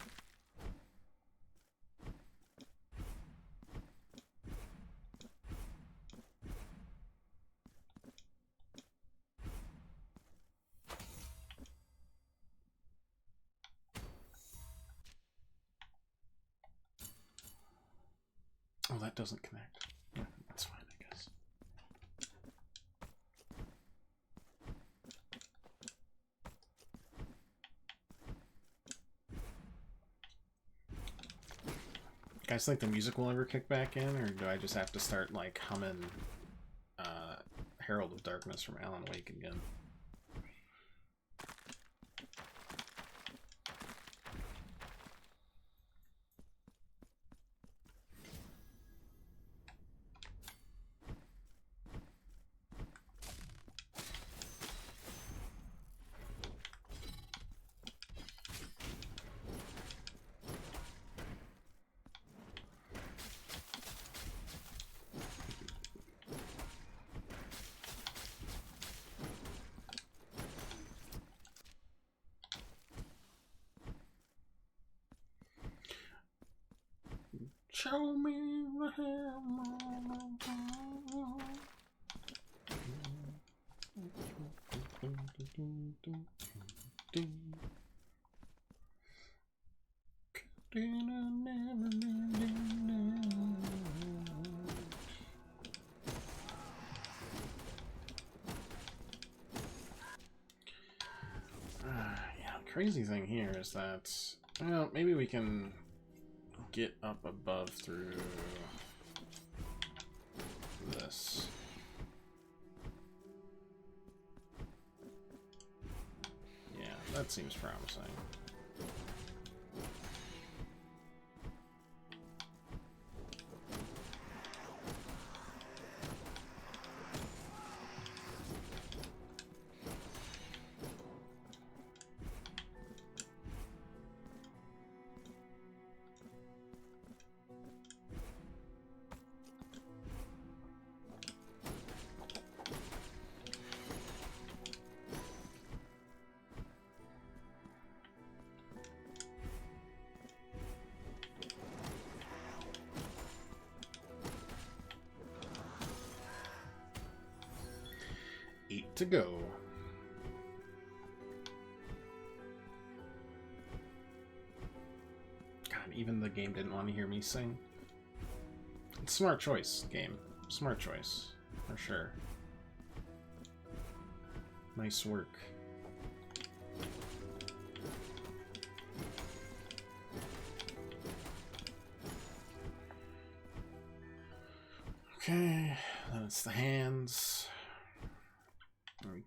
Oh, that doesn't connect. Yeah, that's fine, I guess. You guys think the music will ever kick back in, or do I just have to start, like, humming Herald of Darkness from Alan Wake again? Show me the hammer. Yeah, crazy thing here is that, well, maybe we can get up above through this. Yeah, that seems promising. To go. God, even the game didn't want to hear me sing. It's smart choice, game. Smart choice, for sure. Nice work. Okay, then it's the hands.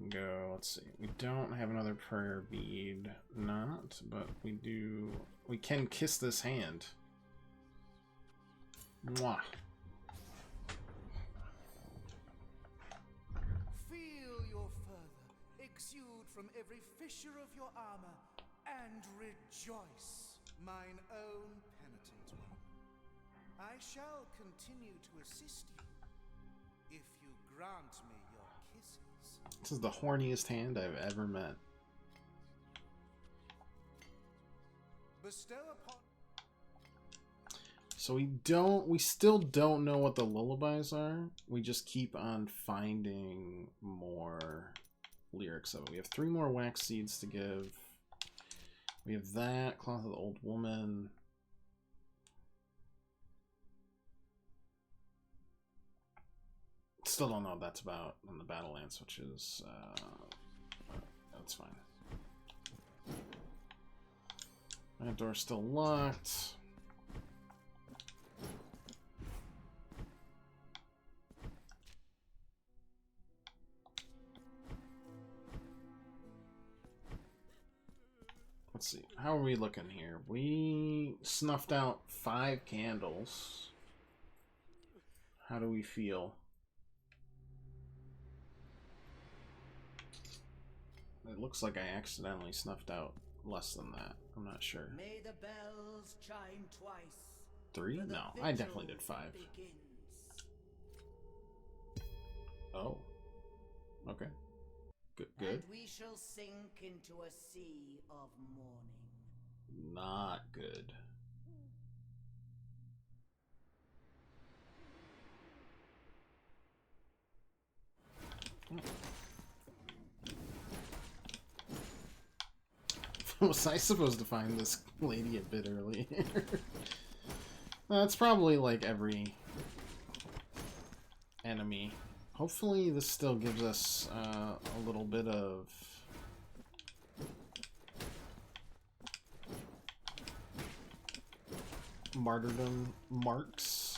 can go, let's see. We don't have another prayer bead, but we do. We can kiss this hand. Mwah. Feel your fervor exude from every fissure of your armor, and rejoice, mine own penitent one. I shall continue to assist you, if you grant me your kisses. This is the horniest hand I've ever met. Bestow upon... So we still don't know what the lullabies are. We just keep on finding more lyrics of it. We have 3 more wax seeds to give. We have that, Cloth of the Old Woman. Still don't know what that's about on the Battle Lance, which is, that's fine. That door's still locked. Let's see, how are we looking here? We snuffed out 5 candles. How do we feel? It looks like I accidentally snuffed out less than that. I'm not sure. May the bells chime twice. 3? No, I definitely did 5. Begins. Oh. Okay. Good. And we shall sink into a sea of mourning. Not good. Was I supposed to find this lady a bit earlier? That's probably like every enemy. Hopefully this still gives us a little bit of martyrdom marks.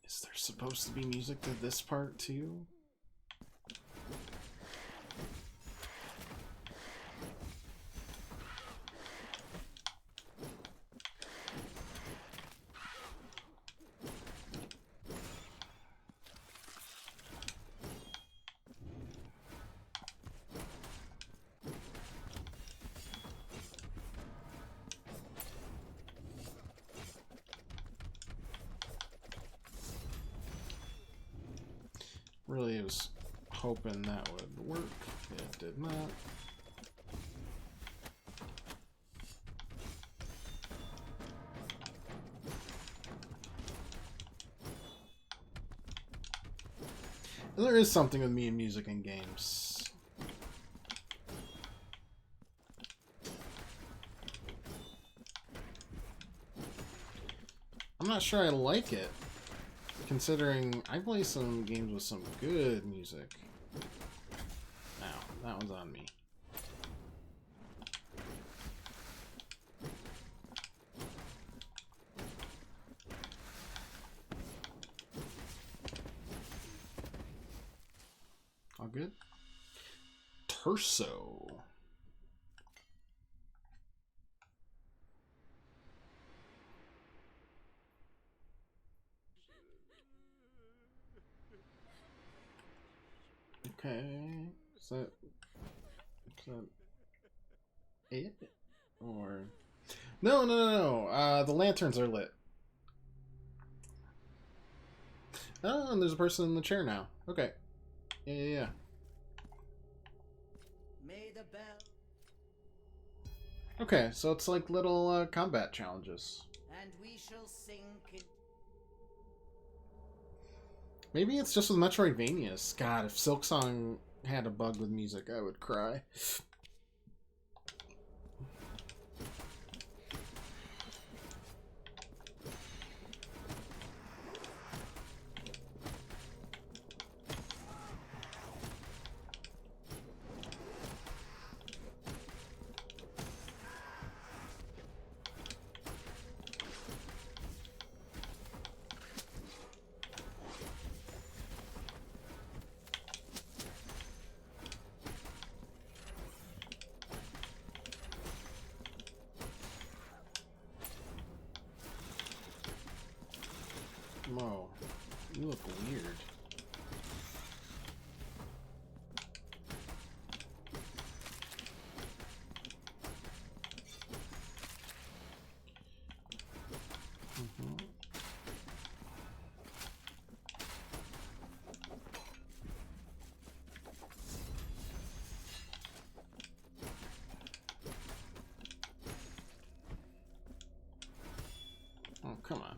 Is there supposed to be music to this part too? Really was hoping that would work. It did not. And there is something with me and music in games. I'm not sure I like it, considering I play some games with some good music. Now, that one's on me. All good? Terso. Okay, is that it? Or no, the lanterns are lit. Oh, and there's a person in the chair now. Okay. Yeah. May the bell. Okay, so it's like little combat challenges. And we shall sink in. Maybe it's just with Metroidvanias. God, if Silksong had a bug with music, I would cry. Whoa. You look weird. Oh, come on.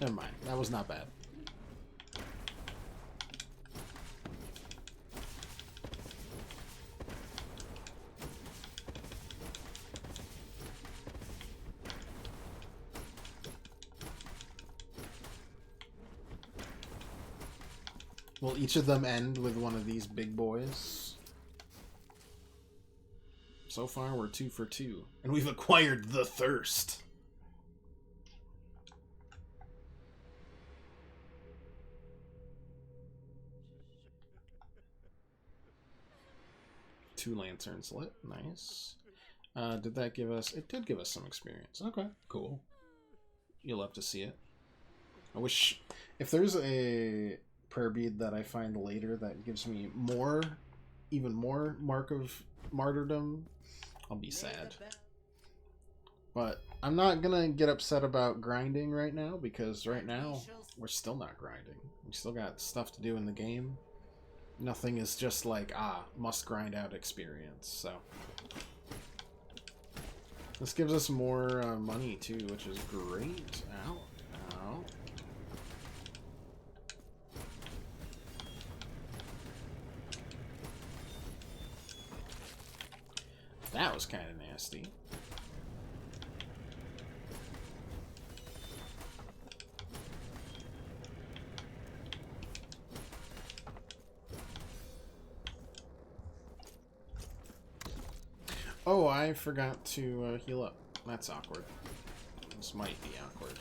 Never mind. That was not bad. Will each of them end with one of these big boys? So far, we're 2 for 2. And we've acquired the thirst. Two lanterns lit. Nice. Did that give us... It did give us some experience. Okay, cool. You'll have to see it. I wish... If there's a prayer bead that I find later that gives me more... Even more Mark of Martyrdom, I'll be sad. But I'm not gonna get upset about grinding right now, because right now we're still not grinding. We still got stuff to do in the game. Nothing is just like, must grind out experience, so. This gives us more money too, which is great. Ow, ow. That was kind of nasty. Oh, I forgot to heal up. That's awkward. This might be awkward.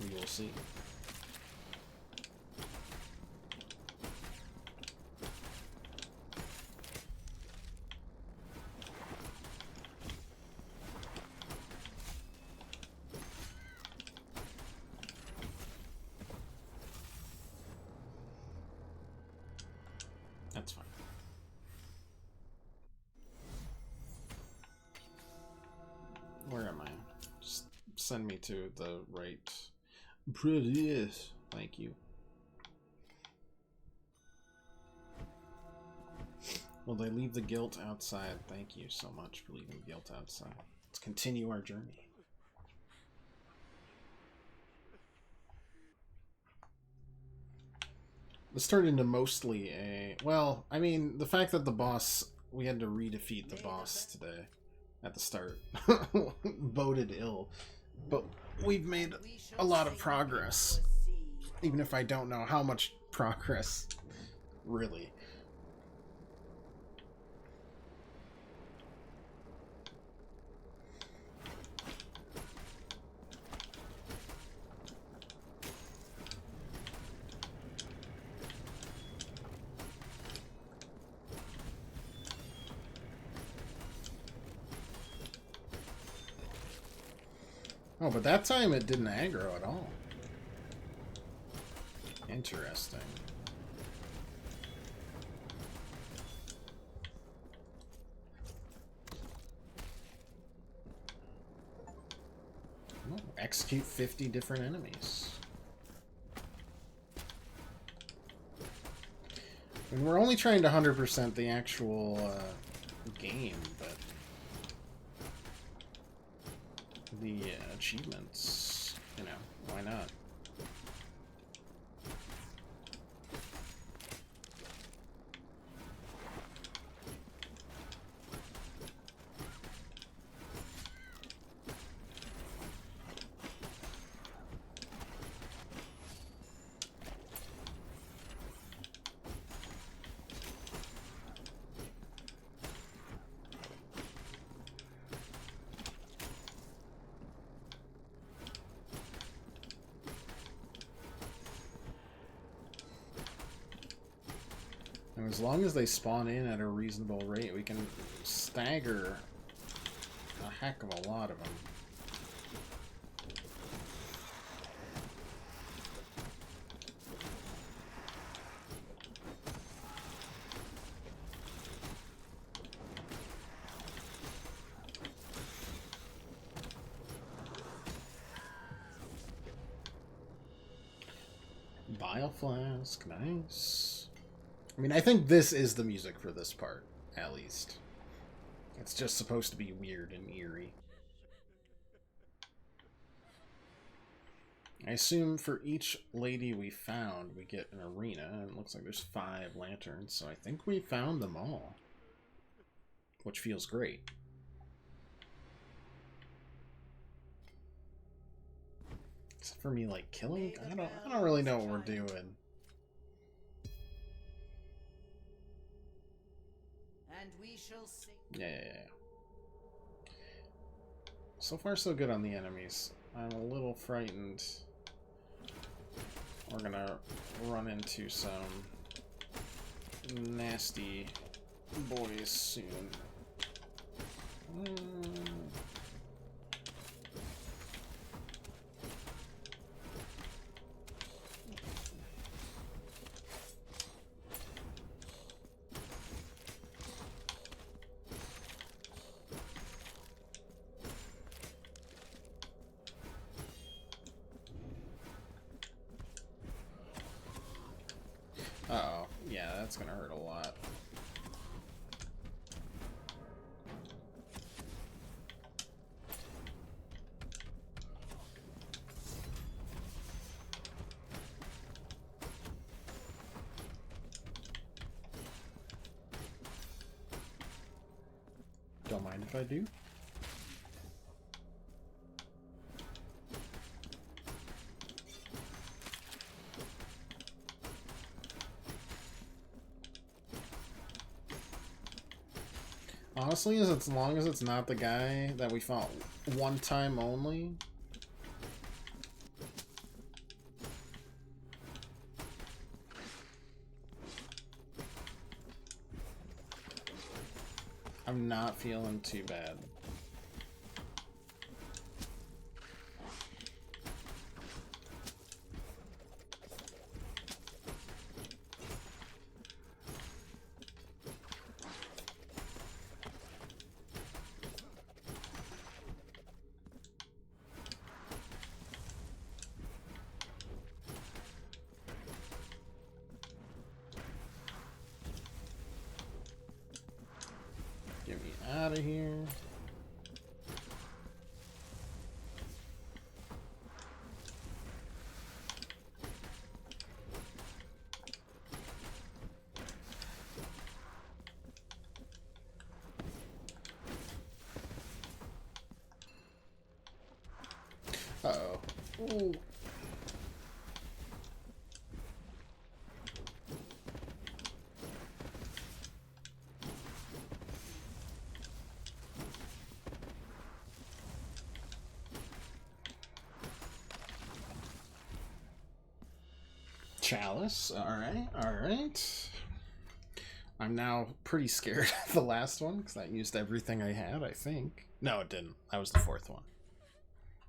We will see. That's fine. Where am I? Just send me to the right. Yes. Thank you. Will they leave the guilt outside? Thank you so much for leaving guilt outside. Let's continue our journey. This turned into mostly a... Well, I mean, the fact that the boss... We had to re-defeat the boss today at the start boded ill. But we've made a lot of progress. Even if I don't know how much progress, really. Oh, but that time it didn't aggro at all. Interesting. Oh, execute 50 different enemies. I mean, we're only trying to 100% the actual game, but the achievements, you know, why not? And as long as they spawn in at a reasonable rate, we can stagger a heck of a lot of them. Bile flask, nice. I mean, I think this is the music for this part, at least. It's just supposed to be weird and eerie. I assume for each lady we found, we get an arena, and it looks like there's 5 lanterns, so I think we found them all. Which feels great. Except for me, like, killing? I don't really know what we're doing. And we shall see. Yeah. So far, so good on the enemies. I'm a little frightened. We're gonna run into some nasty boys soon. Uh-oh. Yeah, that's gonna hurt a lot. Don't mind if I do. Honestly, as long as it's not the guy that we fought one time only. I'm not feeling too bad. Get me out of here. Uh-oh. Ooh. Chalice. Alright. I'm now pretty scared of the last one, because that used everything I had, I think. No, it didn't. That was the 4th one.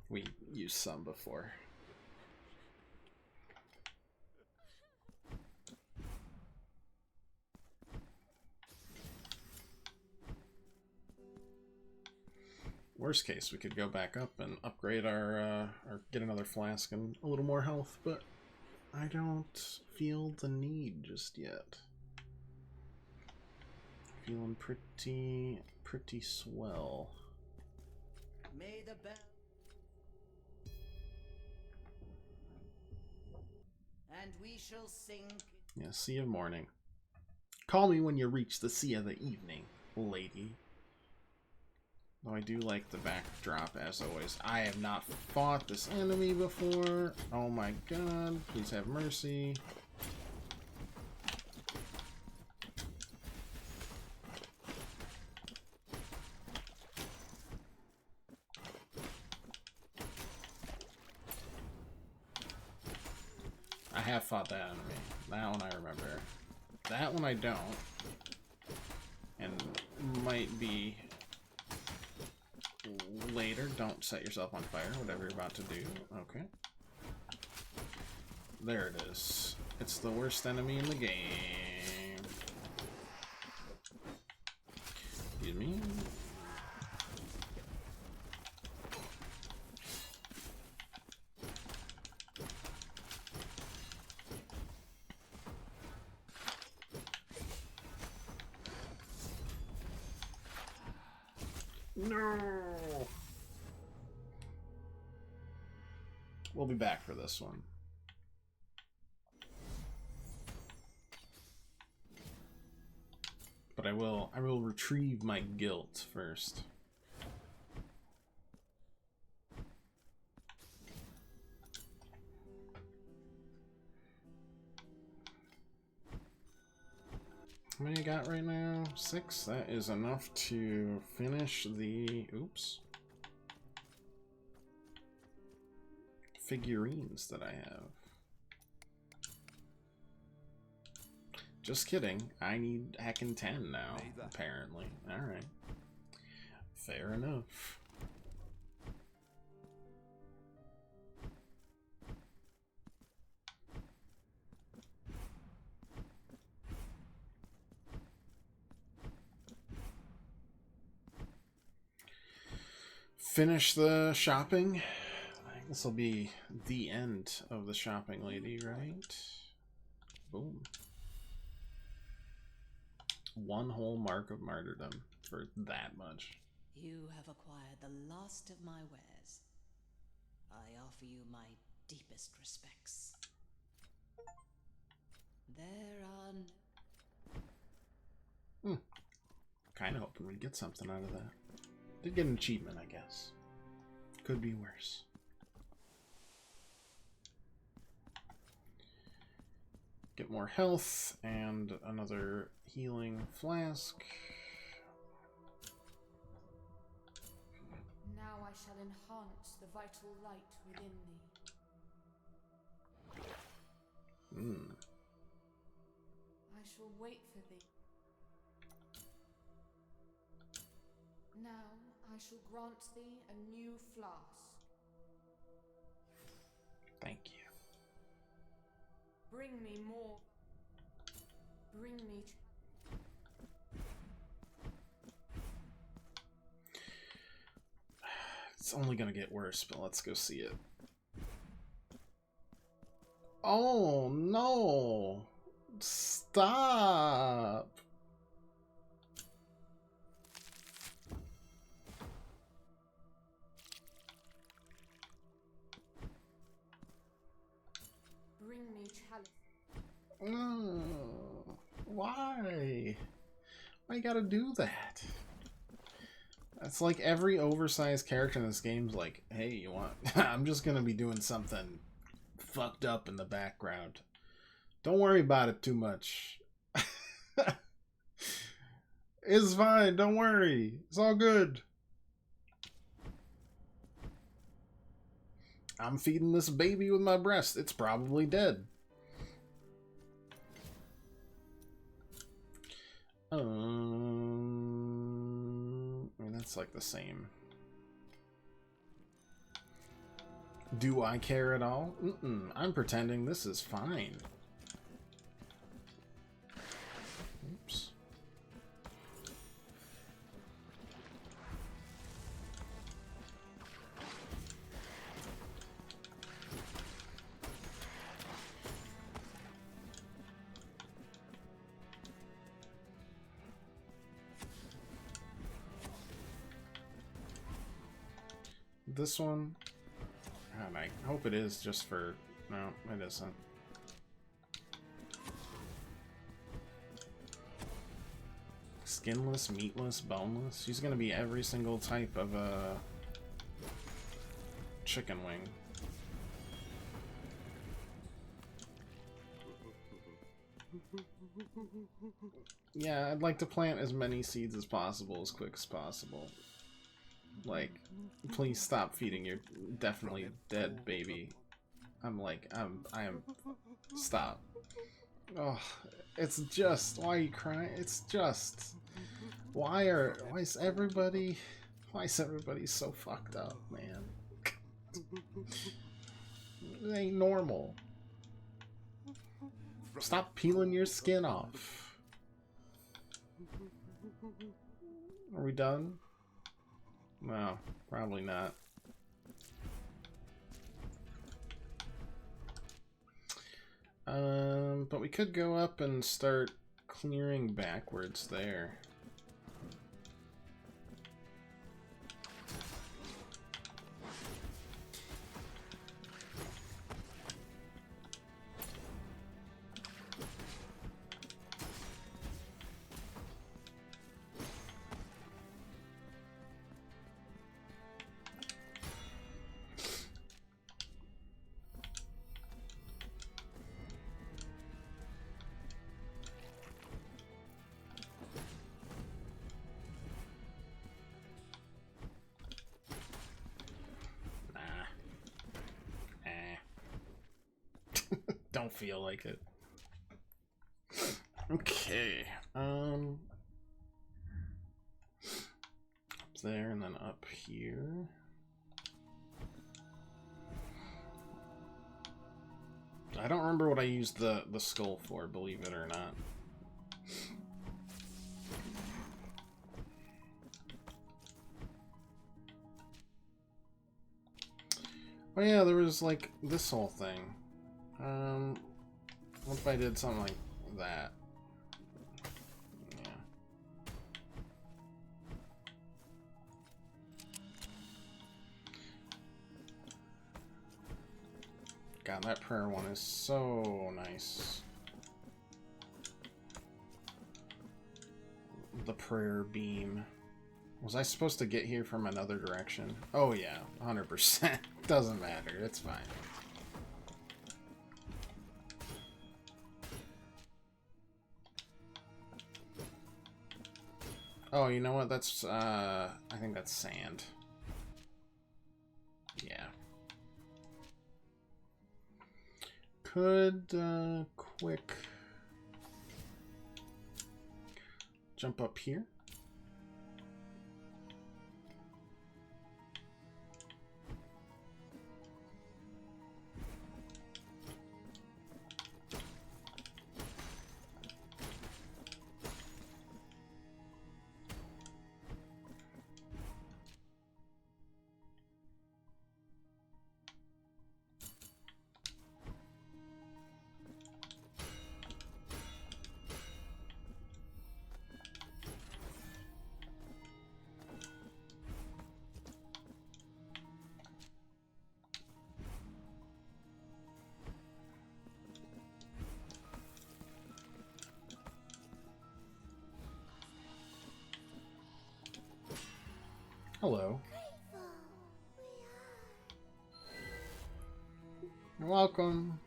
We used some before. Worst case, we could go back up and upgrade our, or get another flask and a little more health, but I don't feel the need just yet. Feeling pretty swell. May the bell. And we shall sing. Yeah, Sea of Morning. Call me when you reach the Sea of the Evening, lady. Though I do like the backdrop, as always. I have not fought this enemy before. Oh my god, please have mercy. I have fought that enemy. That one I remember. That one I don't. And might be later. Don't set yourself on fire, whatever you're about to do. Okay. There it is. It's the worst enemy in the game. Excuse me. No. We'll be back for this one. But I will retrieve my guilt first. How many I got right now? 6. That is enough to finish the... Oops. Figurines that I have. Just kidding. I need heckin' 10 now, apparently. Alright. Fair enough. Finish the shopping. I think this will be the end of the shopping lady, right? Boom. 1 whole mark of martyrdom for that much. You have acquired the last of my wares. I offer you my deepest respects. There are Kind of hoping we'd get something out of that. Did get an achievement, I guess. Could be worse. Get more health and another healing flask. Now I shall enhance the vital light within thee. I shall wait for thee. Now I shall grant thee a new flask. Thank you. Bring me more. Bring me. It's only gonna get worse, but let's go see it. Oh no! Stop! Bring me chalice. Why? Why you gotta do that? That's like every oversized character in this game's like, hey, you want... I'm just gonna be doing something fucked up in the background. Don't worry about it too much. It's fine, don't worry. It's all good. I'm feeding this baby with my breast. It's probably dead. I mean, that's like the same. Do I care at all? I'm pretending this is fine. Oops. This one, and I hope it is just for... No, it isn't. Skinless, meatless, boneless. She's gonna be every single type of chicken wing. Yeah, I'd like to plant as many seeds as possible, as quick as possible. Like, please stop feeding your definitely dead baby. I am... Stop. Oh, it's just, why are you crying? It's just, why is everybody so fucked up, man? It ain't normal. Stop peeling your skin off. Are we done? No, probably not. But we could go up and start clearing backwards there. Don't feel like it. Okay. Up there and then up here. I don't remember what I used the skull for, believe it or not. Oh yeah, there was like this whole thing. What if I did something like that? Yeah. God, that prayer one is so nice. The prayer beam. Was I supposed to get here from another direction? Oh yeah, 100%. Doesn't matter, it's fine. Oh, you know what? That's, I think that's sand. Yeah. Could, quick jump up here. Hello. You're welcome.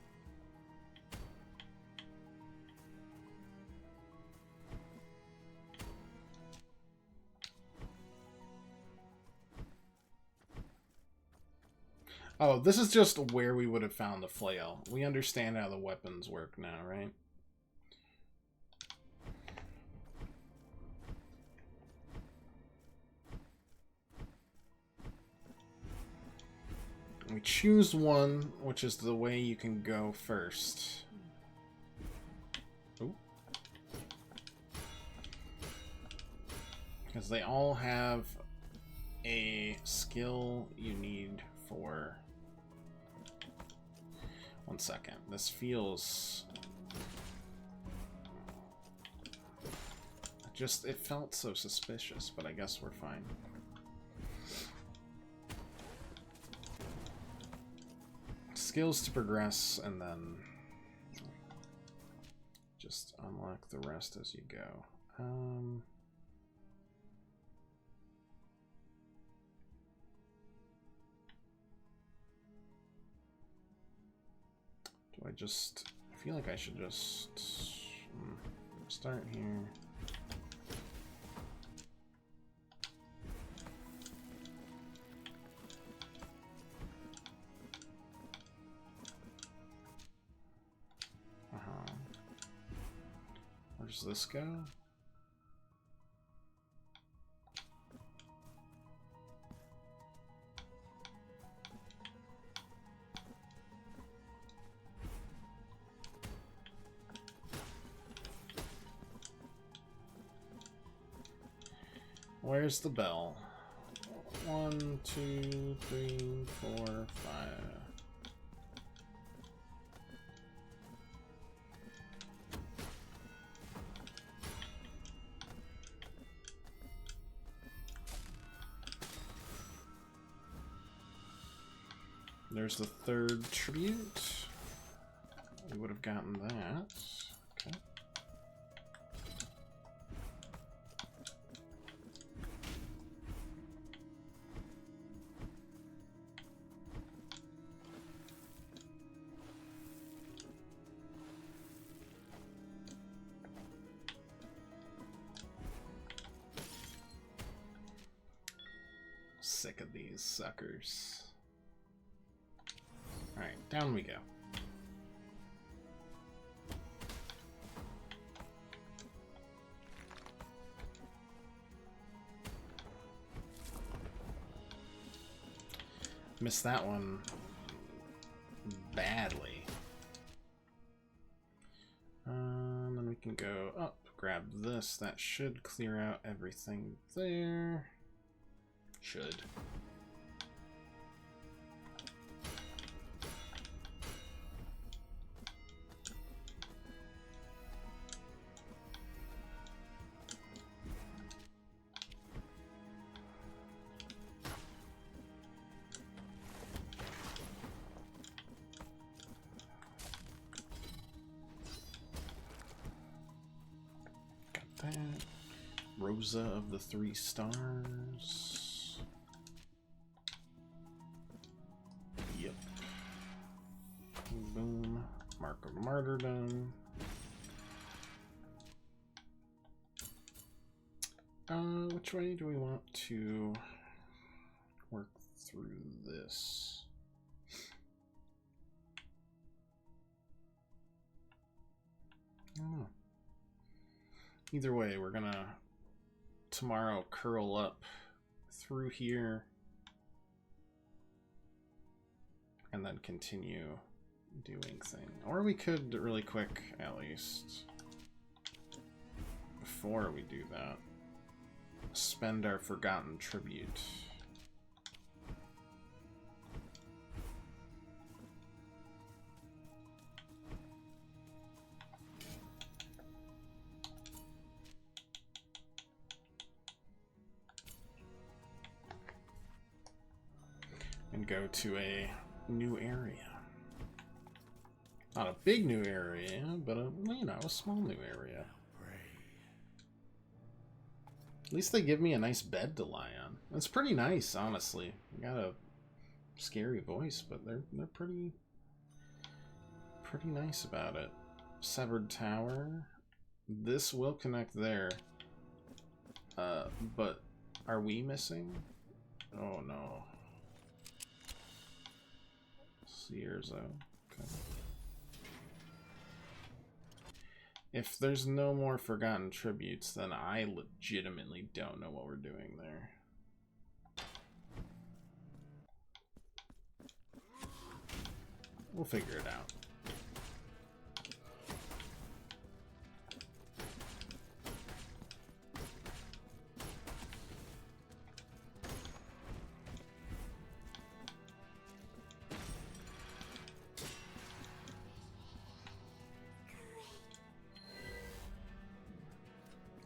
Oh, this is just where we would have found the flail. We understand how the weapons work now, right? We choose one, which is the way you can go first. Ooh. Because they all have a skill you need for... One second. This feels... it felt so suspicious, but I guess we're fine. Skills to progress, and then just unlock the rest as you go. Do I just... I feel like I should just start here. does this go? Where's the bell? 1, 2, 3, 4, 5. There's the third tribute. We would have gotten that. Okay. Sick of these suckers. Alright, down we go. Missed that one badly. Then we can go up, grab this. That should clear out everything there. Should. Rosa of the 3 stars. Yep. Boom. Mark of Martyrdom. Which way do we want to work through this? I don't know. Either way, we're gonna tomorrow curl up through here and then continue doing thing. Or we could really quick, at least, before we do that, spend our forgotten tribute. And go to a new area. Not a big new area, but a, you know, a small new area. At least they give me a nice bed to lie on. It's pretty nice, honestly. I got a scary voice, but they're pretty nice about it. Severed tower. This will connect there. But are we missing? Oh no. Sierzo. Okay. If there's no more forgotten tributes, then I legitimately don't know what we're doing there. We'll figure it out.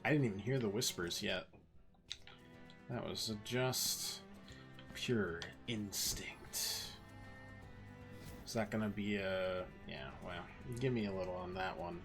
I didn't even hear the whispers yet. That was just pure instinct. Is that gonna be a... yeah, well, give me a little on that one.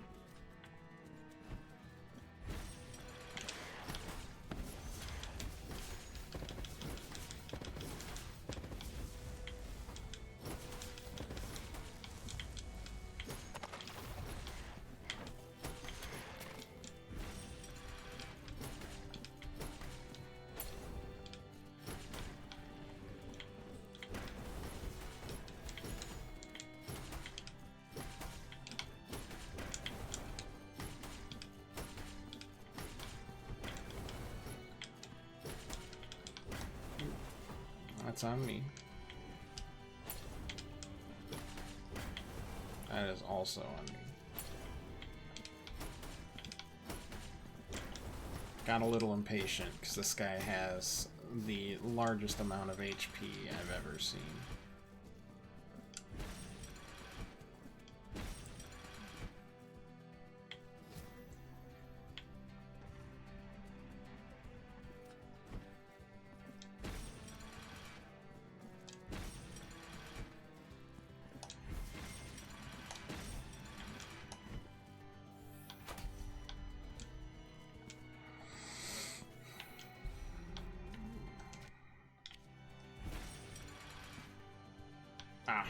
That's on me. That is also on me. Got a little impatient because this guy has the largest amount of HP I've ever seen. Ah.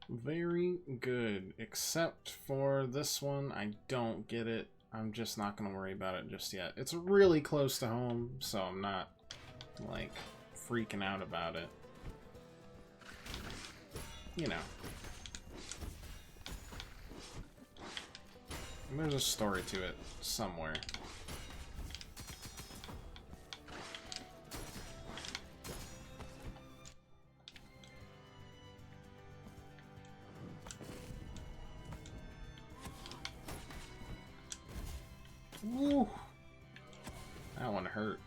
Very good, except for this one, I don't get it. I'm just not going to worry about it just yet. It's really close to home, so I'm not, like, freaking out about it. You know. There's a story to it somewhere. Woo! That one hurt.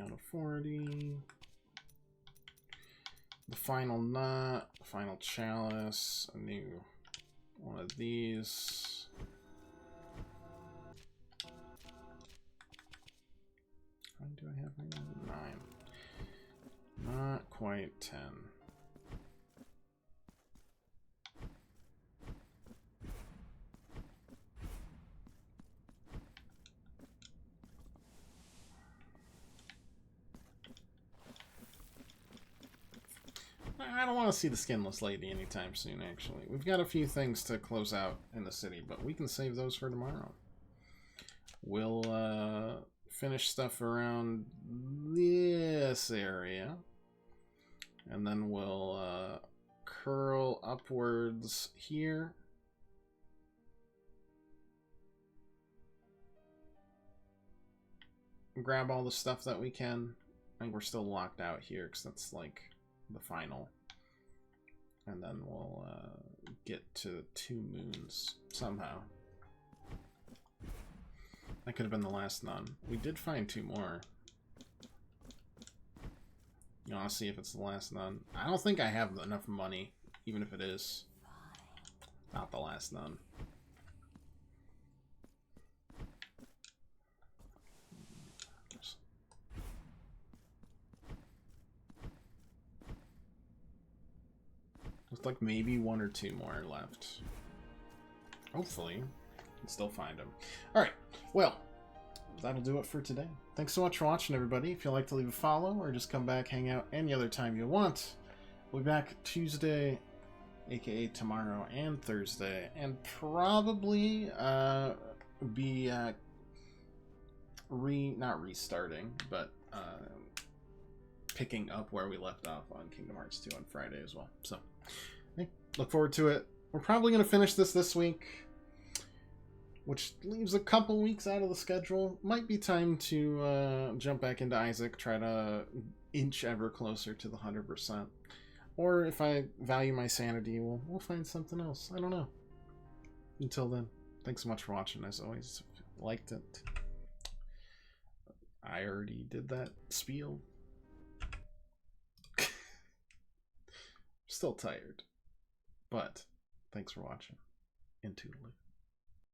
Out of 40. The final knot, final chalice, a new one of these. How many do I have right now? 9. Not quite 10. I don't want to see the Skinless Lady anytime soon, actually. We've got a few things to close out in the city, but we can save those for tomorrow. We'll finish stuff around this area, and then we'll curl upwards here. Grab all the stuff that we can. I think we're still locked out here, because that's like the final. And then we'll get to 2 moons somehow. That could have been the last nun. We did find 2 more. You want to see if it's the last nun? I don't think I have enough money, even if it is not the last nun. Looks like maybe 1 or 2 more left. Hopefully, we can still find them. Alright, well, that'll do it for today. Thanks so much for watching, everybody. If you'd like to leave a follow or just come back, hang out any other time you want, we'll be back Tuesday, aka tomorrow, and Thursday, and probably be not restarting, but picking up where we left off on Kingdom Hearts 2 on Friday as well. So, hey, look forward to it. We're probably going to finish this week, which leaves a couple weeks out of the schedule. Might be time to jump back into Isaac, try to inch ever closer to the 100%. Or if I value my sanity, we'll find something else. I don't know. Until then, thanks so much for watching, as always. If you liked it. I already did that spiel. Still tired, but thanks for watching. Into